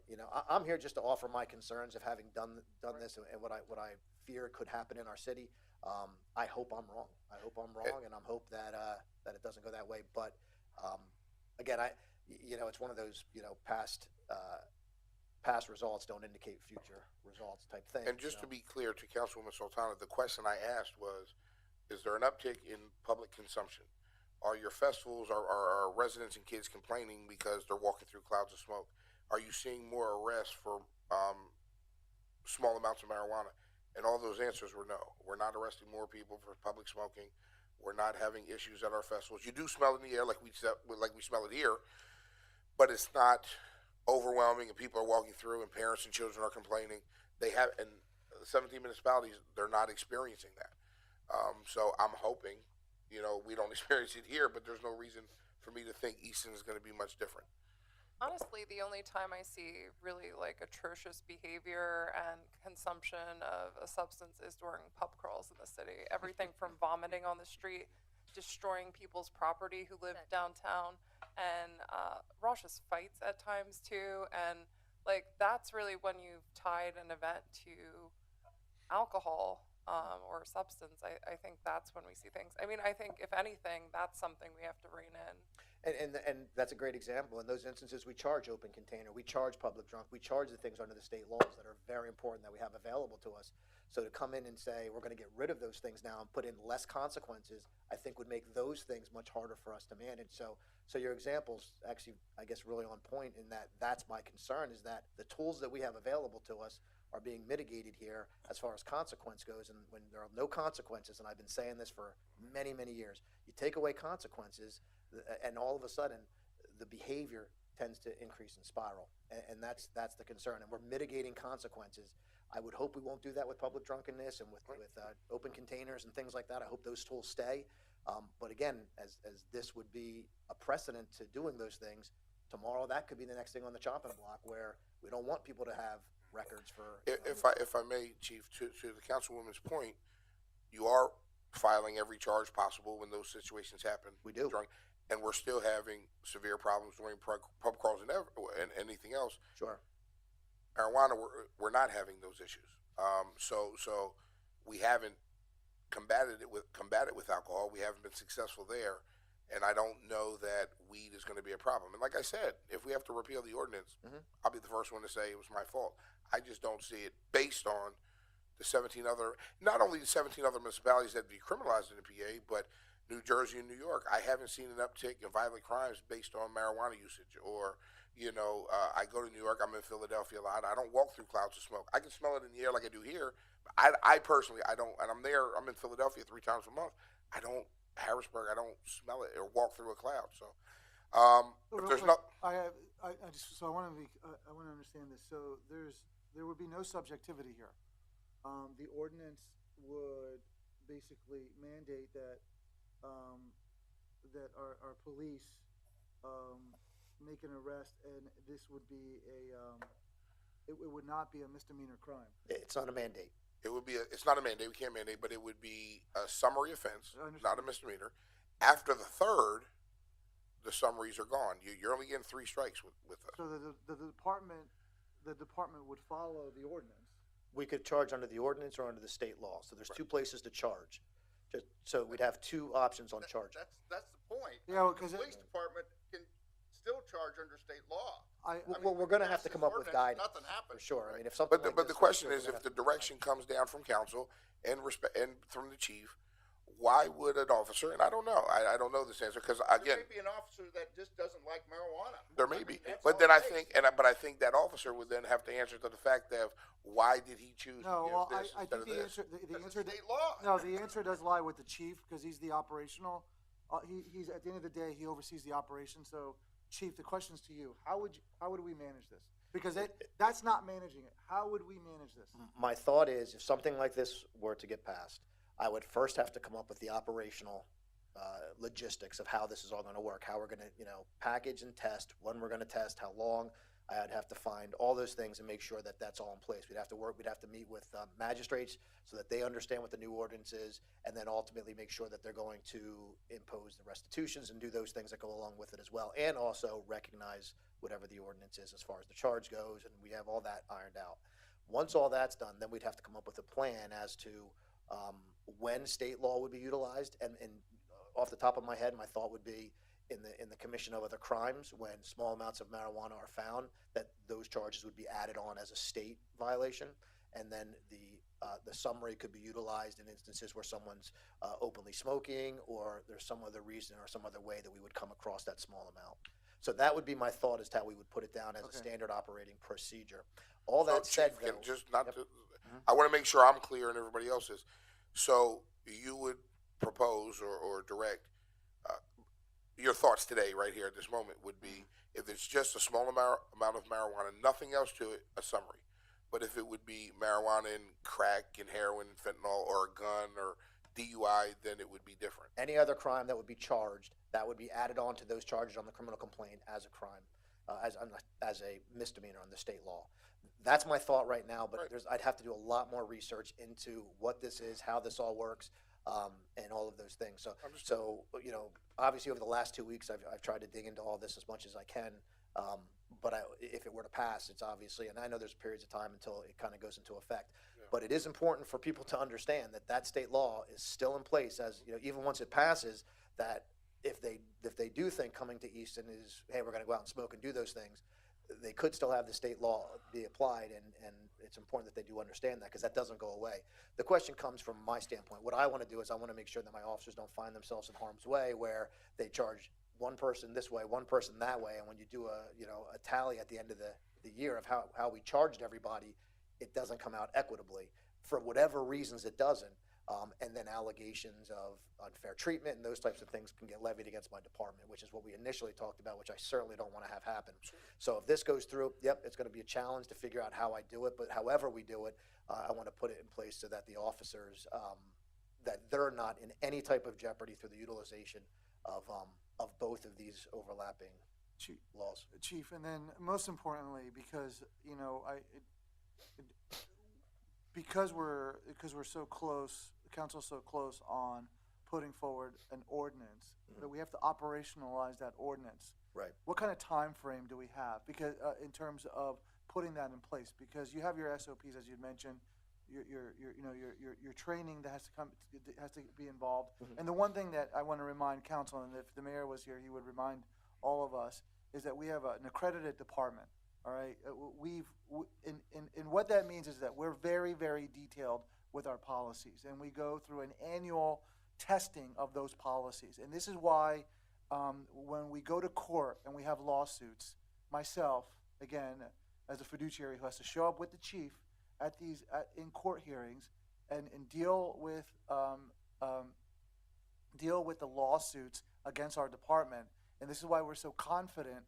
I'm here just to offer my concerns of having done this and what I fear could happen in our city. I hope I'm wrong. And I'm hope that it doesn't go that way. But again, it's one of those past results don't indicate future results type thing. And just to be clear to Councilwoman Sultana, the question I asked was, is there an uptick in public consumption? Are your festivals, are residents and kids complaining because they're walking through clouds of smoke? Are you seeing more arrests for small amounts of marijuana? And all those answers were no. We're not arresting more people for public smoking. We're not having issues at our festivals. You do smell it in the air like we smell it here, but it's not overwhelming, and people are walking through, and parents and children are complaining. And 17 municipalities, they're not experiencing that. So I'm hoping, we don't experience it here, but there's no reason for me to think Easton is going to be much different. Honestly, the only time I see really like atrocious behavior and consumption of a substance is during pub crawls in the city. Everything from vomiting on the street, destroying people's property who live downtown, and raucous fights at times too. And like that's really when you've tied an event to alcohol or substance. I think that's when we see things. I mean, I think if anything, that's something we have to rein in. And that's a great example. In those instances, we charge open container, we charge public drunk, we charge the things under the state laws that are very important that we have available to us. So to come in and say, we're gonna get rid of those things now and put in less consequences, I think would make those things much harder for us to manage. So your example's actually, I guess, really on point in that that's my concern, is that the tools that we have available to us are being mitigated here as far as consequence goes. And when there are no consequences, and I've been saying this for many, many years, you take away consequences, and all of a sudden, the behavior tends to increase and spiral, and that's the concern. And we're mitigating consequences. I would hope we won't do that with public drunkenness and with open containers and things like that. I hope those tools stay. But again, as this would be a precedent to doing those things, tomorrow that could be the next thing on the chopping block, where we don't want people to have records for. If I may, Chief, to the councilwoman's point, you are filing every charge possible when those situations happen. We do. And we're still having severe problems during pub crawls and anything else. Sure. Marijuana, we're not having those issues. So we haven't combated it with alcohol. We haven't been successful there, and I don't know that weed is going to be a problem. And like I said, if we have to repeal the ordinance, I'll be the first one to say it was my fault. I just don't see it based on the 17 other, not only the 17 other municipalities that decriminalized in the PA, but New Jersey and New York. I haven't seen an uptick in violent crimes based on marijuana usage. Or, I go to New York, I'm in Philadelphia a lot. I don't walk through clouds of smoke. I can smell it in the air like I do here. I personally, I don't, and I'm in Philadelphia 3 times a month. Harrisburg, I don't smell it or walk through a cloud. So, if there's no. I want to understand this. So there would be no subjectivity here. The ordinance would basically mandate that our police make an arrest, and this would be it would not be a misdemeanor crime. It's not a mandate. It's not a mandate. We can't mandate, but it would be a summary offense, not a misdemeanor. After the third, the summaries are gone. You're only getting 3 strikes with us. So the department would follow the ordinance. We could charge under the ordinance or under the state law. So there's 2 places to charge. So we'd have 2 options on charge. That's the point. Yeah, the police department can still charge under state law. We're going to have to come up with guidance. Nothing happens. For sure. I mean, if something But the question is, if the direction comes down from council and from the chief, why would an officer? And I don't know. I don't know this answer because again, there may be an officer that just doesn't like marijuana. There may be, but then I think, but I think that officer would then have to answer to the fact of why did he choose? No, well, this I think the this? answer, the answer, state law. No, the answer does lie with the chief because he's the operational. He's at the end of the day, he oversees the operation. So, chief, the question's to you. How would we manage this? Because that's not managing it. How would we manage this? My thought is, if something like this were to get passed, I would first have to come up with the operational logistics of how this is all going to work, how we're going to, package and test, when we're going to test, how long. I'd have to find all those things and make sure that that's all in place. We'd have to meet with magistrates so that they understand what the new ordinance is, and then ultimately make sure that they're going to impose the restitutions and do those things that go along with it as well, and also recognize whatever the ordinance is as far as the charge goes, and we have all that ironed out. Once all that's done, then we'd have to come up with a plan as to when state law would be utilized, and off the top of my head, my thought would be in the commission of other crimes, when small amounts of marijuana are found, that those charges would be added on as a state violation, and then the summary could be utilized in instances where someone's openly smoking, or there's some other reason or some other way that we would come across that small amount. So that would be my thought as to how we would put it down as a standard operating procedure. All that said, Chief, though, I want to make sure I'm clear and everybody else is. So you would propose or direct your thoughts today, right here at this moment, would be if it's just a small amount of marijuana, nothing else to it, a summary. But if it would be marijuana and crack and heroin and fentanyl or a gun or DUI, then it would be different. any other crime that would be charged, that would be added on to those charges on the criminal complaint as a crime. as a misdemeanor under state law. That's my thought right now, but I'd have to do a lot more research into what this is, how this all works, and all of those things. So obviously over the last 2 weeks, I've tried to dig into all this as much as I can. But if it were to pass, it's obviously, and I know there's periods of time until it kind of goes into effect. Yeah. But it is important for people to understand that state law is still in place, as even once it passes. That if they do think coming to Easton is, hey, we're going to go out and smoke and do those things, they could still have the state law be applied, and it's important that they do understand that, because that doesn't go away. The question comes from my standpoint. What I want to do is I want to make sure that my officers don't find themselves in harm's way, where they charge one person this way, one person that way, and when you do a tally at the end of the year of how we charged everybody, it doesn't come out equitably. For whatever reasons, it doesn't. And then allegations of unfair treatment and those types of things can get levied against my department, which is what we initially talked about, which I certainly don't want to have happen. So if this goes through, yep, it's going to be a challenge to figure out how I do it, but however we do it, I want to put it in place so that the officers, that they're not in any type of jeopardy through the utilization of both of these overlapping laws. Chief, and then most importantly, because because we're so close, the council's so close on putting forward an ordinance, that we have to operationalize that ordinance. Right. What kind of time frame do we have? Because in terms of putting that in place, because you have your SOPs, as you mentioned, your training that has to be involved. And the one thing that I want to remind council, and if the mayor was here, he would remind all of us, is that we have an accredited department. All right, and what that means is that we're very, very detailed with our policies, and we go through an annual testing of those policies. And this is why when we go to court and we have lawsuits, myself, again, as a fiduciary who has to show up with the chief in court hearings and deal with the lawsuits against our department, and this is why we're so confident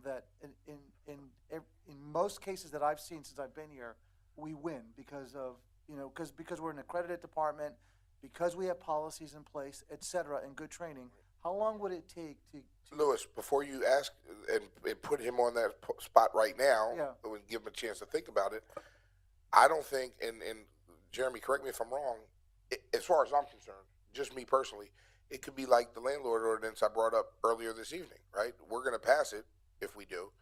that in most cases that I've seen since I've been here, we win because of because we're an accredited department, because we have policies in place, et cetera, and good training. How long would it take to Lewis, before you ask and put him on that spot right now, and give him a chance to think about it, I don't think, and Jeremy, correct me if I'm wrong, as far as I'm concerned, just me personally, it could be like the landlord ordinance I brought up earlier this evening, right? We're going to pass it if we do.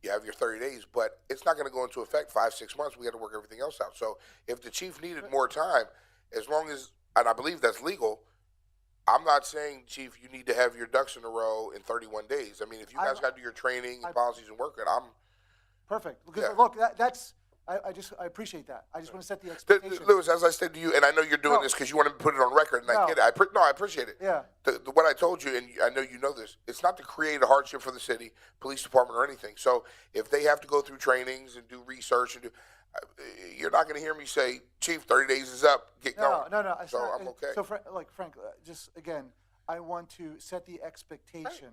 You have your 30 days, but it's not going to go into effect 5-6 months. We got to work everything else out. So if the chief needed more time, as long as, and I believe that's legal, I'm not saying, Chief, you need to have your ducks in a row in 31 days. I mean, if you guys got to do your training and policies and work it, I'm perfect. Because look, that's. I appreciate that. I just want to set the expectation. Lewis, as I said to you, and I know you're doing this because you want to put it on record, and I get it. I appreciate it. Yeah. What I told you, and I know you know this, it's not to create a hardship for the city, police department, or anything. So if they have to go through trainings and do research and do, you're not going to hear me say, Chief, 30 days is up. Get going. No. So I'm okay. So, Frank, just again, I want to set the expectation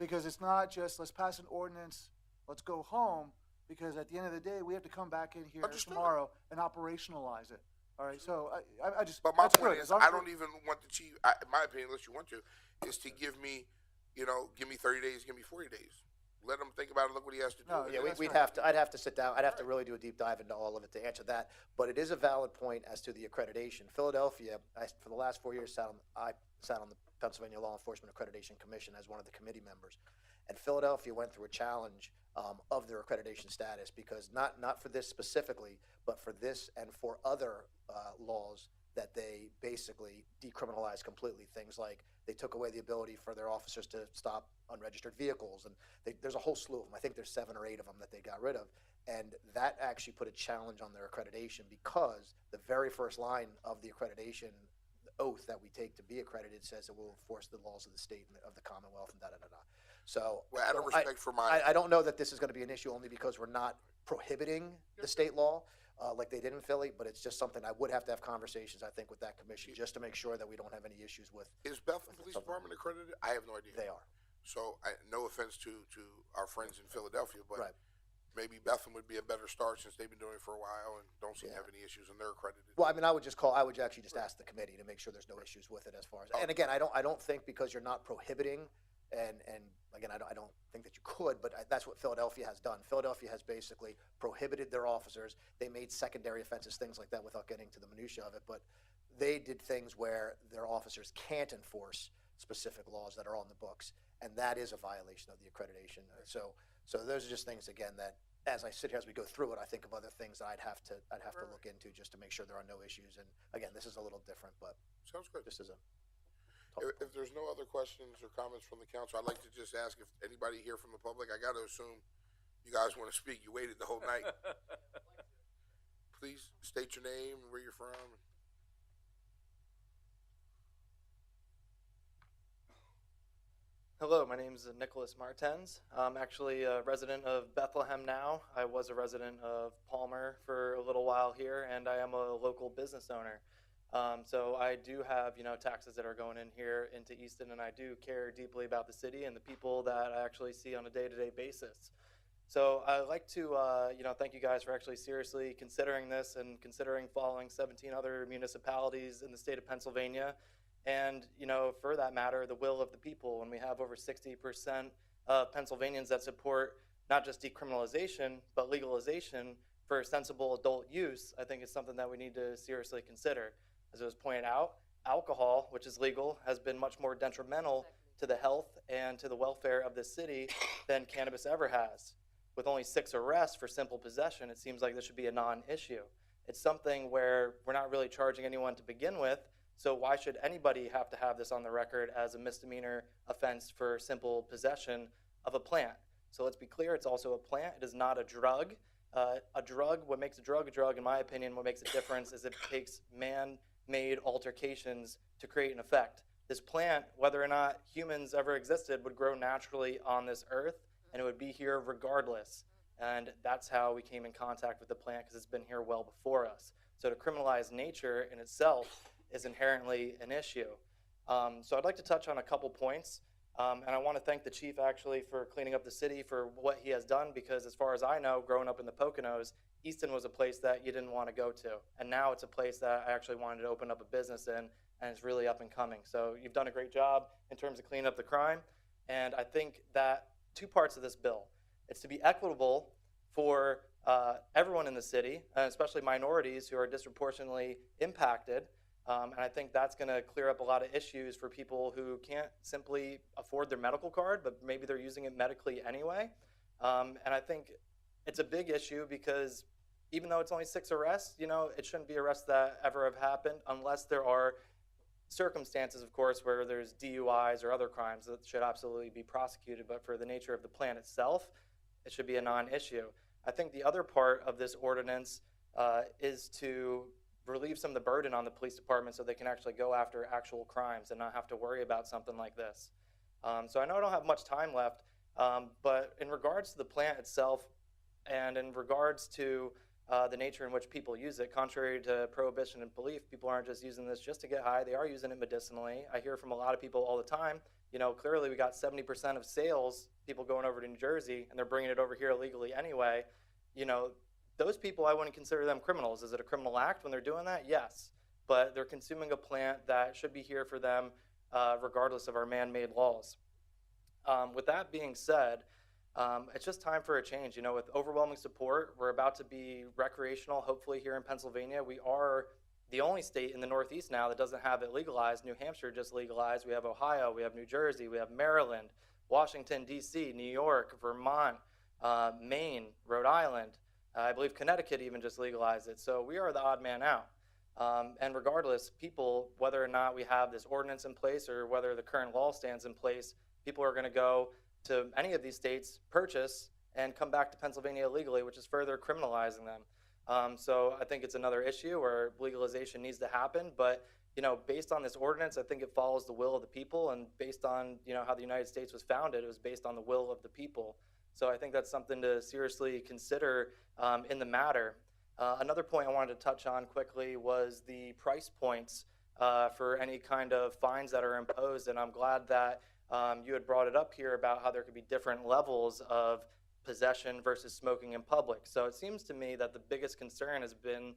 because it's not just let's pass an ordinance, let's go home. Because at the end of the day, we have to come back in here tomorrow and operationalize it. All right, so I just. But my point is, I don't even want the chief. In my opinion, unless you want to, is to give me, give me 30 days, give me 40 days. Let him think about it. Look what he has to do. No, yeah, we'd have to. I'd have to sit down. I'd have to really do a deep dive into all of it to answer that. But it is a valid point as to the accreditation. Philadelphia, for the last 4 years, I sat on the Pennsylvania Law Enforcement Accreditation Commission as one of the committee members, and Philadelphia went through a challenge of their accreditation status because not for this specifically, but for this and for other laws that they basically decriminalized completely. Things like they took away the ability for their officers to stop unregistered vehicles, and there's a whole slew of them. I think there's 7 or 8 of them that they got rid of, and that actually put a challenge on their accreditation because the very first line of the accreditation oath that we take to be accredited says it will enforce the laws of the state and of the Commonwealth and da-da-da-da. So, out of respect for my... I don't know that this is going to be an issue only because we're not prohibiting the state law like they did in Philly, but it's just something I would have to have conversations, I think, with that commission just to make sure that we don't have any issues with. Is Bethlehem Police Department accredited? I have no idea. They are. So, no offense to our friends in Philadelphia, but maybe Bethlehem would be a better start since they've been doing it for a while and don't seem to have any issues and they're accredited. Well, I mean, I would actually just ask the committee to make sure there's no issues with it as far as, and again, I don't think because you're not prohibiting And again, I don't think that you could, but that's what Philadelphia has done. Philadelphia has basically prohibited their officers. They made secondary offenses, things like that, without getting to the minutia of it. But they did things where their officers can't enforce specific laws that are on the books, and that is a violation of the accreditation. So those are just things, again, that as I sit here, as we go through it, I think of other things that I'd have to look into just to make sure there are no issues. And again, this is a little different, but Sounds good. just as a If there's no other questions or comments from the council, I'd like to just ask if anybody here from the public, I got to assume you guys want to speak. You waited the whole night. Please state your name and where you're from. Hello, my name is Nicholas Martens. I'm actually a resident of Bethlehem now. I was a resident of Palmer for a little while here, and I am a local business owner. So I do have, taxes that are going in here into Easton, and I do care deeply about the city and the people that I actually see on a day-to-day basis. So I'd like to, thank you guys for actually seriously considering this and considering following 17 other municipalities in the state of Pennsylvania. And, for that matter, the will of the people. When we have over 60% of Pennsylvanians that support not just decriminalization, but legalization for sensible adult use, I think it's something that we need to seriously consider. As it was pointed out, alcohol, which is legal, has been much more detrimental to the health and to the welfare of this city than cannabis ever has. With only 6 arrests for simple possession, it seems like this should be a non-issue. It's something where we're not really charging anyone to begin with, so why should anybody have to have this on the record as a misdemeanor offense for simple possession of a plant? So let's be clear, it's also a plant. It is not a drug. What makes a drug, in my opinion, what makes a difference is it takes man-made altercations to create an effect. This plant, whether or not humans ever existed, would grow naturally on this earth, and it would be here regardless. And that's how we came in contact with the plant, because it's been here well before us. So to criminalize nature in itself is inherently an issue. So I'd like to touch on a couple points. And I want to thank the chief actually for cleaning up the city for what he has done, because as far as I know, growing up in the Poconos, Easton was a place that you didn't want to go to. And now it's a place that I actually wanted to open up a business in, and it's really up and coming. So you've done a great job in terms of cleaning up the crime. And I think that 2 parts of this bill. It's to be equitable for everyone in the city, especially minorities who are disproportionately impacted. And I think that's going to clear up a lot of issues for people who can't simply afford their medical card, but maybe they're using it medically anyway. And I think it's a big issue because even though it's only 6 arrests, it shouldn't be arrests that ever have happened unless there are circumstances, of course, where there's DUIs or other crimes that should absolutely be prosecuted. But for the nature of the plan itself, it should be a non-issue. I think the other part of this ordinance is to relieve some of the burden on the police department so they can actually go after actual crimes and not have to worry about something like this. So I know I don't have much time left, but in regards to the plant itself and in regards to the nature in which people use it, contrary to prohibition and belief, people aren't just using this just to get high. They are using it medicinally. I hear from a lot of people all the time, clearly we got 70% of sales, people going over to New Jersey, and they're bringing it over here illegally anyway. Those people, I wouldn't consider them criminals. Is it a criminal act when they're doing that? Yes. But they're consuming a plant that should be here for them regardless of our man-made laws. With that being said, it's just time for a change. With overwhelming support, we're about to be recreational, hopefully here in Pennsylvania. We are the only state in the Northeast now that doesn't have it legalized. New Hampshire just legalized. We have Ohio, we have New Jersey, we have Maryland, Washington, D.C., New York, Vermont, Maine, Rhode Island. I believe Connecticut even just legalized it. So we are the odd man out. And regardless, people, whether or not we have this ordinance in place or whether the current law stands in place, people are going to go to any of these states, purchase, and come back to Pennsylvania illegally, which is further criminalizing them. So I think it's another issue where legalization needs to happen. But, based on this ordinance, I think it follows the will of the people. And based on, how the United States was founded, it was based on the will of the people. So I think that's something to seriously consider in the matter. Another point I wanted to touch on quickly was the price points for any kind of fines that are imposed. And I'm glad that you had brought it up here about how there could be different levels of possession versus smoking in public. So it seems to me that the biggest concern has been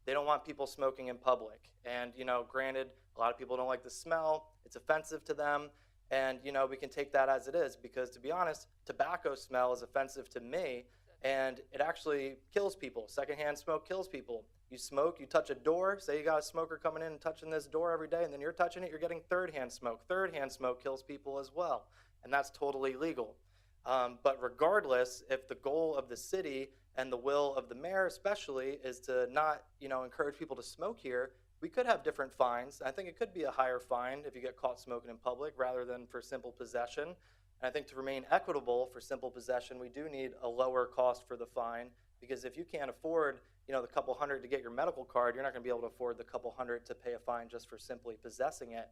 they don't want people smoking in public. And, granted, a lot of people don't like the smell. It's offensive to them. And, you know, we can take that as it is because, to be honest, tobacco smell is offensive to me, and it actually kills people. Secondhand smoke kills people. You smoke, you touch a door, say you got a smoker coming in and touching this door every day, and then you're touching it, you're getting third-hand smoke. Third-hand smoke kills people as well, and that's totally legal. But regardless, if the goal of the city and the will of the mayor especially is to not, you know, encourage people to smoke here, we could have different fines. I think it could be a higher fine if you get caught smoking in public rather than for simple possession. And I think to remain equitable for simple possession, we do need a lower cost for the fine, because if you can't afford, you know, the couple hundred to get your medical card, you're not going to be able to afford the couple hundred to pay a fine just for simply possessing it.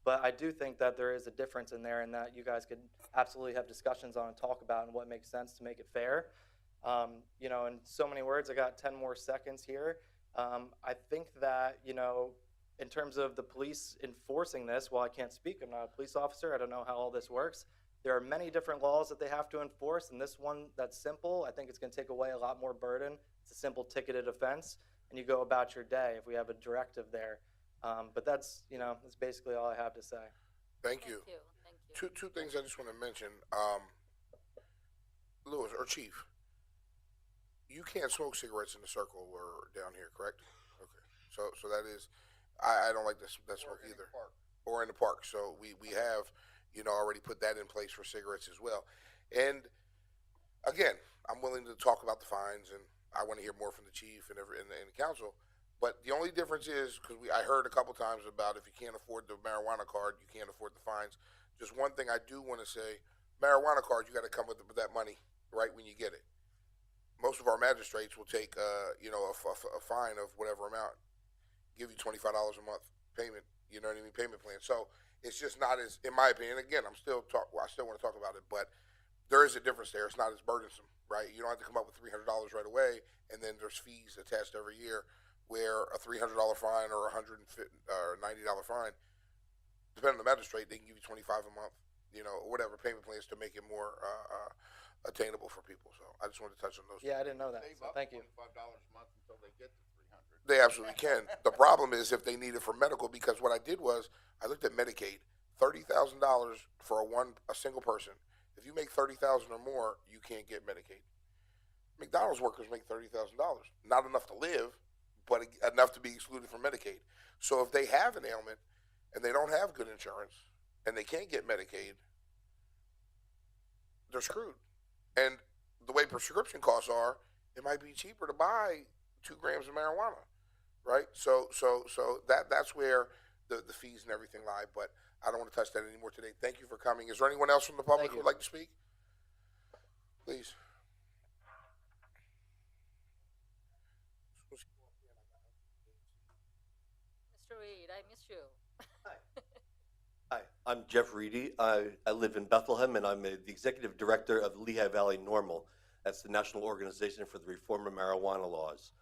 But I do think that there is a difference in there, and that you guys could absolutely have discussions on and talk about and what makes sense to make it fair. You know, in so many words, I got 10 more seconds here. I think that, you know, in terms of the police enforcing this, while I can't speak, I'm not a police officer, I don't know how all this works. There are many different laws that they have to enforce, and this one that's simple, I think it's going to take away a lot more burden. It's a simple ticketed offense, and you go about your day if we have a directive there. But that's, you know, that's basically all I have to say. Thank you. Thank you. Two things I just want to mention. Lewis, or Chief, you can't smoke cigarettes in the circle or down here, correct? Okay. So that is, I don't like that smoke either. Or in the park. So we have, you know, already put that in place for cigarettes as well. And again, I'm willing to talk about the fines, and I want to hear more from the chief and the council. But the only difference is, because I heard a couple times about if you can't afford the marijuana card, you can't afford the fines. Just one thing I do want to say, marijuana card, you got to come with that money right when you get it. Most of our magistrates will take, you know, a fine of whatever amount, give you $25 a month payment, you know what I mean, payment plan. So it's just not as, in my opinion, again, I still want to talk about it, but there is a difference there. It's not as burdensome, right? You don't have to come up with $300 right away, and then there's fees attached every year, where a $300 fine or $190 fine, depending on the magistrate, they can give you $25 a month, you know, or whatever payment plans to make it more attainable for people. So I just wanted to touch on those. Yeah, I didn't know that. So thank you. $25 a month until they get to 300. They absolutely can. The problem is if they need it for medical, because what I did was I looked at Medicaid, $30,000 for a single person. If you make $30,000 or more, you can't get Medicaid. McDonald's workers make $30,000, not enough to live, but enough to be excluded from Medicaid. So if they have an ailment and they don't have good insurance and they can't get Medicaid, they're screwed. And the way prescription costs are, it might be cheaper to buy 2 grams of marijuana, right? So that's where the fees and everything lie. But I don't want to touch that anymore today. Thank you for coming. Is there anyone else from the public who would like to speak? Please. Mr. Reed, I miss you. Hi, I'm Jeff Reedy. I live in Bethlehem, and I'm the executive director of the Lehigh Valley NORML. That's the National Organization for the Reform of Marijuana Laws.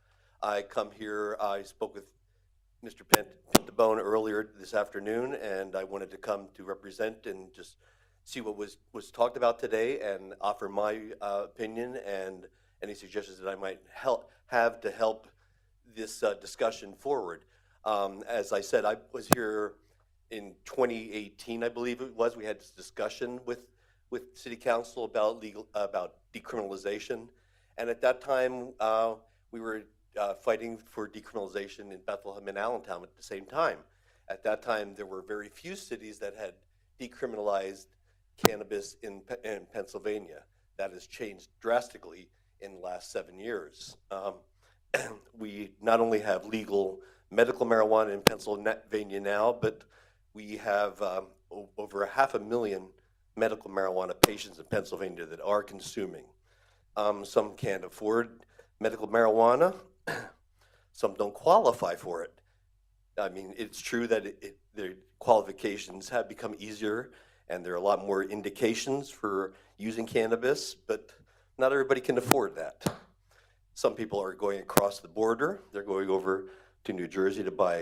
I come here, I spoke with Mr. Pintabone earlier this afternoon, and I wanted to come to represent and just see what was talked about today and offer my opinion and any suggestions that I might have to help this discussion forward. As I said, I was here in 2018, I believe it was. We had this discussion with City Council about decriminalization, and at that time we were fighting for decriminalization in Bethlehem and Allentown at the same time. At that time, there were very few cities that had decriminalized cannabis in Pennsylvania. That has changed drastically in the last 7 years. We not only have legal medical marijuana in Pennsylvania now, but we have over 500,000 medical marijuana patients in Pennsylvania that are consuming. Some can't afford medical marijuana. Some don't qualify for it. I mean, it's true that the qualifications have become easier, and there are a lot more indications for using cannabis, but not everybody can afford that. Some people are going across the border. They're going over to New Jersey to buy